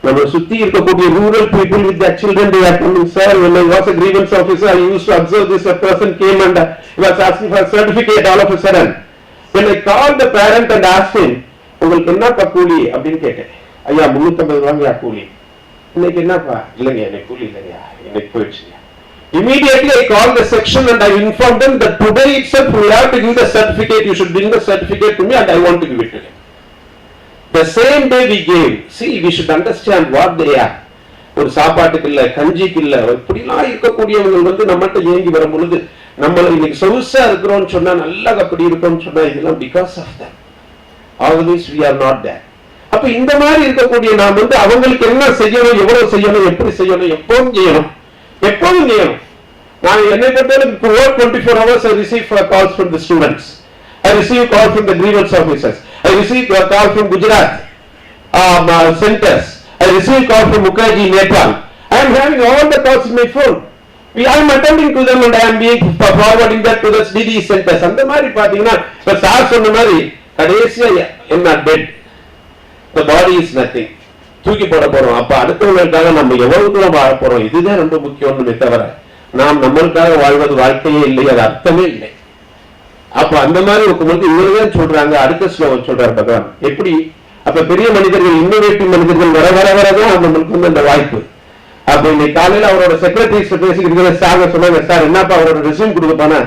நம்ம சுத்தி இருக்கக்கூடிய rural people with their children, they are coming. Sir, when I was a grievance officer, I used to observe this. A person came and he was asking for a certificate all of a sudden. When I called the parent and asked him, உங்களுக்கு என்னப்பா கூலி அப்படின்னு கேட்டேன். ஐயா 350 ரூபாயா கூலி. இன்னைக்கு என்னப்பா? இல்லைங்க எனக்கு கூலி இல்லையா, இன்னைக்கு போயிடுச்சு. Immediately I called the section and I informed them that today itself we have to give the certificate. You should bring the certificate to me and I want to give it to him. The same day we gave. See, we should understand what they are. ஒரு சாப்பாட்டுக்கு இல்ல, கஞ்சிக்கு இல்ல, இப்படிலாம் இருக்கக்கூடியவங்க நம்மகிட்ட ஏங்கி வரும் பொழுது நம்மள இன்னைக்கு சொகுசா இருக்கிறோம்னு சொன்னா நல்லா அப்படி இருக்கோம்னு சொன்னா இதெல்லாம் because of them. Always we are not there. அப்ப இந்த மாதிரி இருக்கக்கூடிய நாம் அவங்களுக்கு என்ன செய்யணும், எவ்வளவு செய்யணும், எப்படி செய்யணும், எப்பவும் செய்யணும். நான் என்னை பொறுத்தவரை for 24 hours I receive calls from the students. I receive calls from the grievance officers. I receive a call from Gujarat centers. I receive call from Mukherjee, Nepal. I am having all the calls in my phone. I am attending to them and I am being forwarding that to the DD centers. அந்த மாதிரி பாத்தீங்கன்னா இப்ப sir சொன்ன மாதிரி கடைசியா என்ன dead. The body is nothing. தூக்கி போட போறோம். அப்ப அடுத்தவங்களுக்காக நம்ம எவ்வளவு தூரம் வாழ போறோம், இதுதான் ரொம்ப முக்கியம்னு தவிர நாம் நம்மளுக்காக வாழ்வது வாழ்க்கையே இல்லை, அது அர்த்தமே இல்லை. அப்ப அந்த மாதிரி இருக்கும்போது இவருதான் சொல்றாங்க, அடுத்த ஸ்லோகம் சொல்றாரு பகவான், எப்படி அப்ப பெரிய மனிதர்கள், இன்னோவேட்டிவ் மனிதர்கள் வர வர வரதான் நம்மளுக்கு வந்து அந்த வாய்ப்பு. அப்ப இன்னைக்கு காலையில அவரோட செக்ரட்டரிஸ் பேசிக்கிட்டு சார் சொன்னாங்க, சார் என்னப்பா அவரோட ரெஸ்யூம் கொடுப்பானா,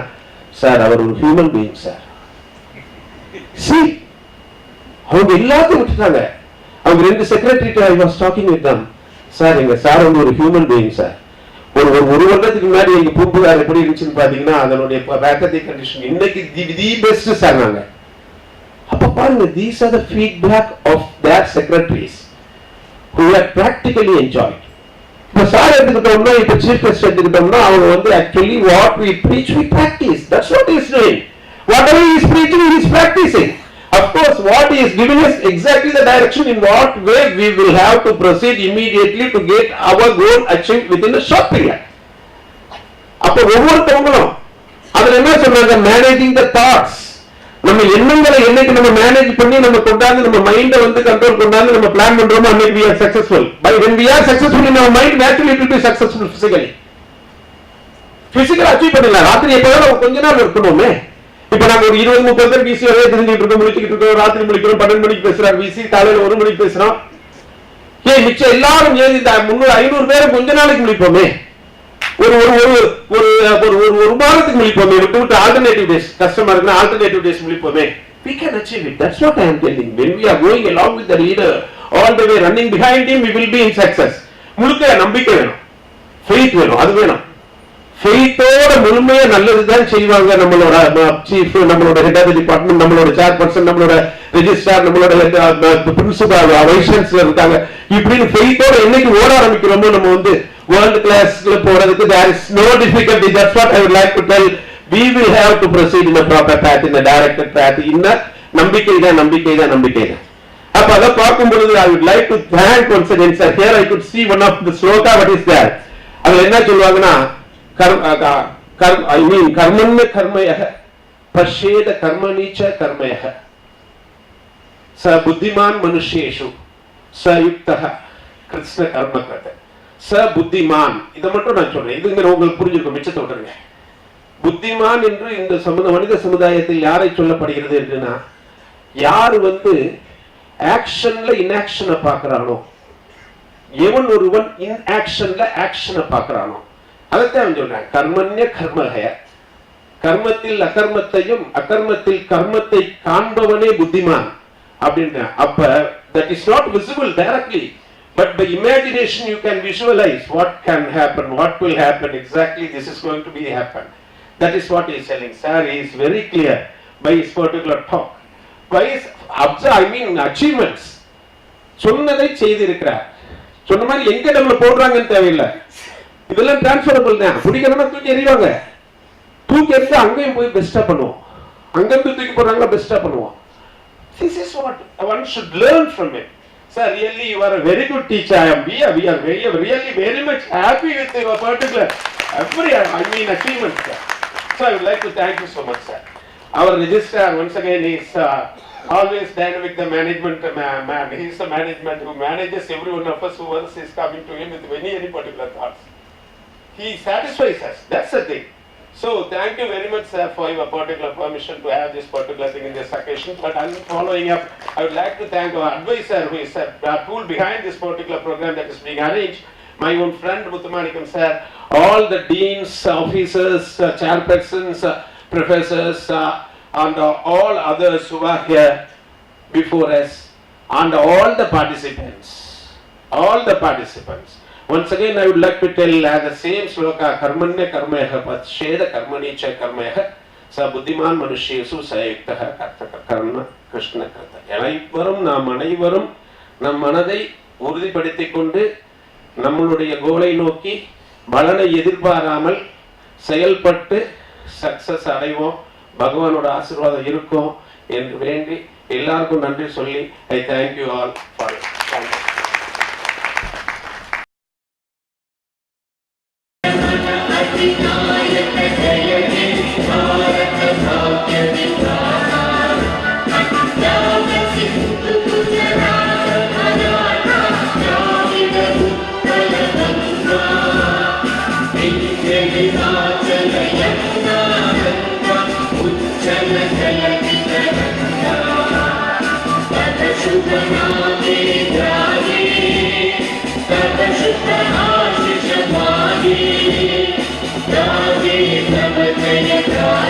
சார் அவர் ஒரு ஹியூமன் பீயிங் சார். அவங்க எல்லாத்தையும் விட்டுட்டாங்க. அவங்க 2 secretary I was talking with them, sir எங்க சார் வந்து ஒரு ஹியூமன் பீயிங் சார். ஒரு வருடத்துக்கு முன்னாடி எங்க பூம்புகார் எப்படி இருந்துச்சுன்னு பாத்தீங்கன்னா அதனுடைய பேக்கேஜ் கண்டிஷன் இன்னைக்கு தி பெஸ்ட் சார். நாங்க அப்ப பாருங்க, these are the feedback of their secretaries who have practically enjoyed. இப்ப சார் எடுத்துக்கிட்டோம்னா, இப்ப சீஃப் கெஸ்ட் எடுத்துக்கிட்டோம்னா, அவங்க வந்து actually what we preach we practice. That's what he is doing. Whatever he is preaching he is practicing. Of course, what he is giving us exactly the direction in what way we will have to proceed immediately to get our goal achieved within a short period. அப்ப ஒவ்வொருத்தவங்களும் அதுல என்ன சொல்றாங்க, managing the thoughts. நம்ம எண்ணங்களை என்னைக்கு நம்ம manage பண்ணி நம்ம கொண்டாந்து நம்ம மைண்டை வந்து கண்ட்ரோல் கொண்டாந்து நம்ம பிளான் பண்றோமோ அன்னைக்கு we are successful. By when we are successful in our mind, naturally it will be successful physically. Physically achieve பண்ணலாம். ராத்திரி எப்போதும் கொஞ்ச நாள் இருக்கணுமே. இப்ப நாங்க ஒரு 20-30 பேர் வீசி ஒரே தெரிஞ்சுக்கிட்டு இருக்கோம், முடிச்சுக்கிட்டு இருக்கோம், ராத்திரி முடிக்கிறோம், 12 மணிக்கு பேசுறாரு வீசி, காலையில 1 மணிக்கு பேசுறோம். ஏன் மிச்சம் எல்லாரும் ஏன் இந்த 300-500 பேரை கொஞ்ச நாளைக்கு முடிப்போமே, ஒரு மாதத்துக்கு முடிப்போமே, விட்டு ஆல்டர்னேட்டிவ் டேஸ், கஷ்டமா இருக்குன்னா ஆல்டர்னேட்டிவ் டேஸ் முடிப்போமே. We can achieve it. That's what I am telling. When we are going along with the leader, all the way running behind him, we will be in success. முழுக்க நம்பிக்கை வேணும், faith வேணும், அது வேணும். ஃபெய்த்தோட முழுமையா நல்லதுதான் செய்வாங்க. நம்மளோட சீஃப், நம்மளோட ஹெட் ஆஃப் தி டிபார்ட்மெண்ட், நம்மளோட சேர்பர்சன், நம்மளோட ரெஜிஸ்ட்ரார், நம்மளோட பிரின்சிபல், வைஸ் சான்சலர் இருக்காங்க. இப்படின்னு ஃபெய்த்தோட என்னைக்கு ஓட ஆரம்பிக்கிறோமோ நம்ம வந்து வேர்ல்ட் கிளாஸ்ல போறதுக்கு there is no difficulty. That's what I would like to tell. We will have to proceed in a proper path, in a directed path. இன்ன நம்பிக்கை தான். அப்ப அத பார்க்கும் பொழுது I would like to thank once again sir. Here I could see one of the sloka what is there. அதுல என்ன சொல்வாங்கன்னா, கர்மண்ய கர்மயः பஷ்யேத கர்மணிச்ச கர்மயः ச புத்திமான் மனுஷ்யேஷு ச யுக்தः கிருஷ்ண கர்மக்ரத. ச புத்திமான், இதை மட்டும் நான் சொல்றேன், இது உங்களுக்கு புரிஞ்சிருக்கும், மிச்சத்தை விட்டுருங்க. புத்திமான் என்று இந்த மனித சமுதாயத்தில் யாரை சொல்லப்படுகிறது என்றுனா, யார் வந்து ஆக்ஷன்ல இன்ஆக்ஷனை பார்க்கிறானோ, எவன் ஒருவன் இன்ஆக்ஷன்ல ஆக்ஷனை பார்க்கிறானோ அதைத்தான் சொல்றேன். கர்மண்ய கர்மஹய, கர்மத்தில் அகர்மத்தையும் அகர்மத்தில் கர்மத்தை காண்பவனே புத்திமான் அப்படின்ற. அப்ப that is not visible directly, but by imagination you can visualize what can happen, what will happen, exactly this is going to be happen. That is what he is telling. Sir, he is very clear by his particular talk, by his achievements. சொன்னதை செய்திருக்கிறார். சொன்ன மாதிரி எங்க நம்மள போடுறாங்கன்னு தேவையில்லை, இதெல்லாம் transferable தான். பிடிக்கணும்னா தூக்கி எறிவாங்க, தூக்கி எறிந்து அங்கேயும் போய் பெஸ்டா பண்ணுவோம், அங்கிருந்து தூக்கி போடுறாங்களா பெஸ்டா பண்ணுவோம். This is what one should learn from it. Sir, really you are a very good teacher. We are really very much happy with your particular achievement, sir. So I would like to thank you so much, sir. Our registrar once again is always dynamic, the management man. He is the management who manages every one of us who else is coming to him with any particular thoughts. He satisfies us. That's the thing. So thank you very much, sir, for your particular permission to have this particular thing in this occasion. But I'm following up. I would like to thank our advisor who is a tool behind this particular program that is being arranged. My own friend Muthumanikam sir, all the deans, officers, chairpersons, professors, and all others who are here before us, and all the participants. Once again, I would like to tell the same sloka, karmanya karmaya pacheda karmanicha karmaya sa buddhiman manushesu sayuktah karma krishna karta. நாம் அனைவரும் நம் மனதை உறுதிப்படுத்திக் கொண்டு நம்மளுடைய கோலை நோக்கி பலனை எதிர்பாராமல் செயல்பட்டு சக்சஸ் அடைவோம். பகவானோட ஆசீர்வாதம் இருக்கும் என்று வேண்டி எல்லாருக்கும் நன்றி சொல்லி I thank you all for it. Thank you. Uccala Jaya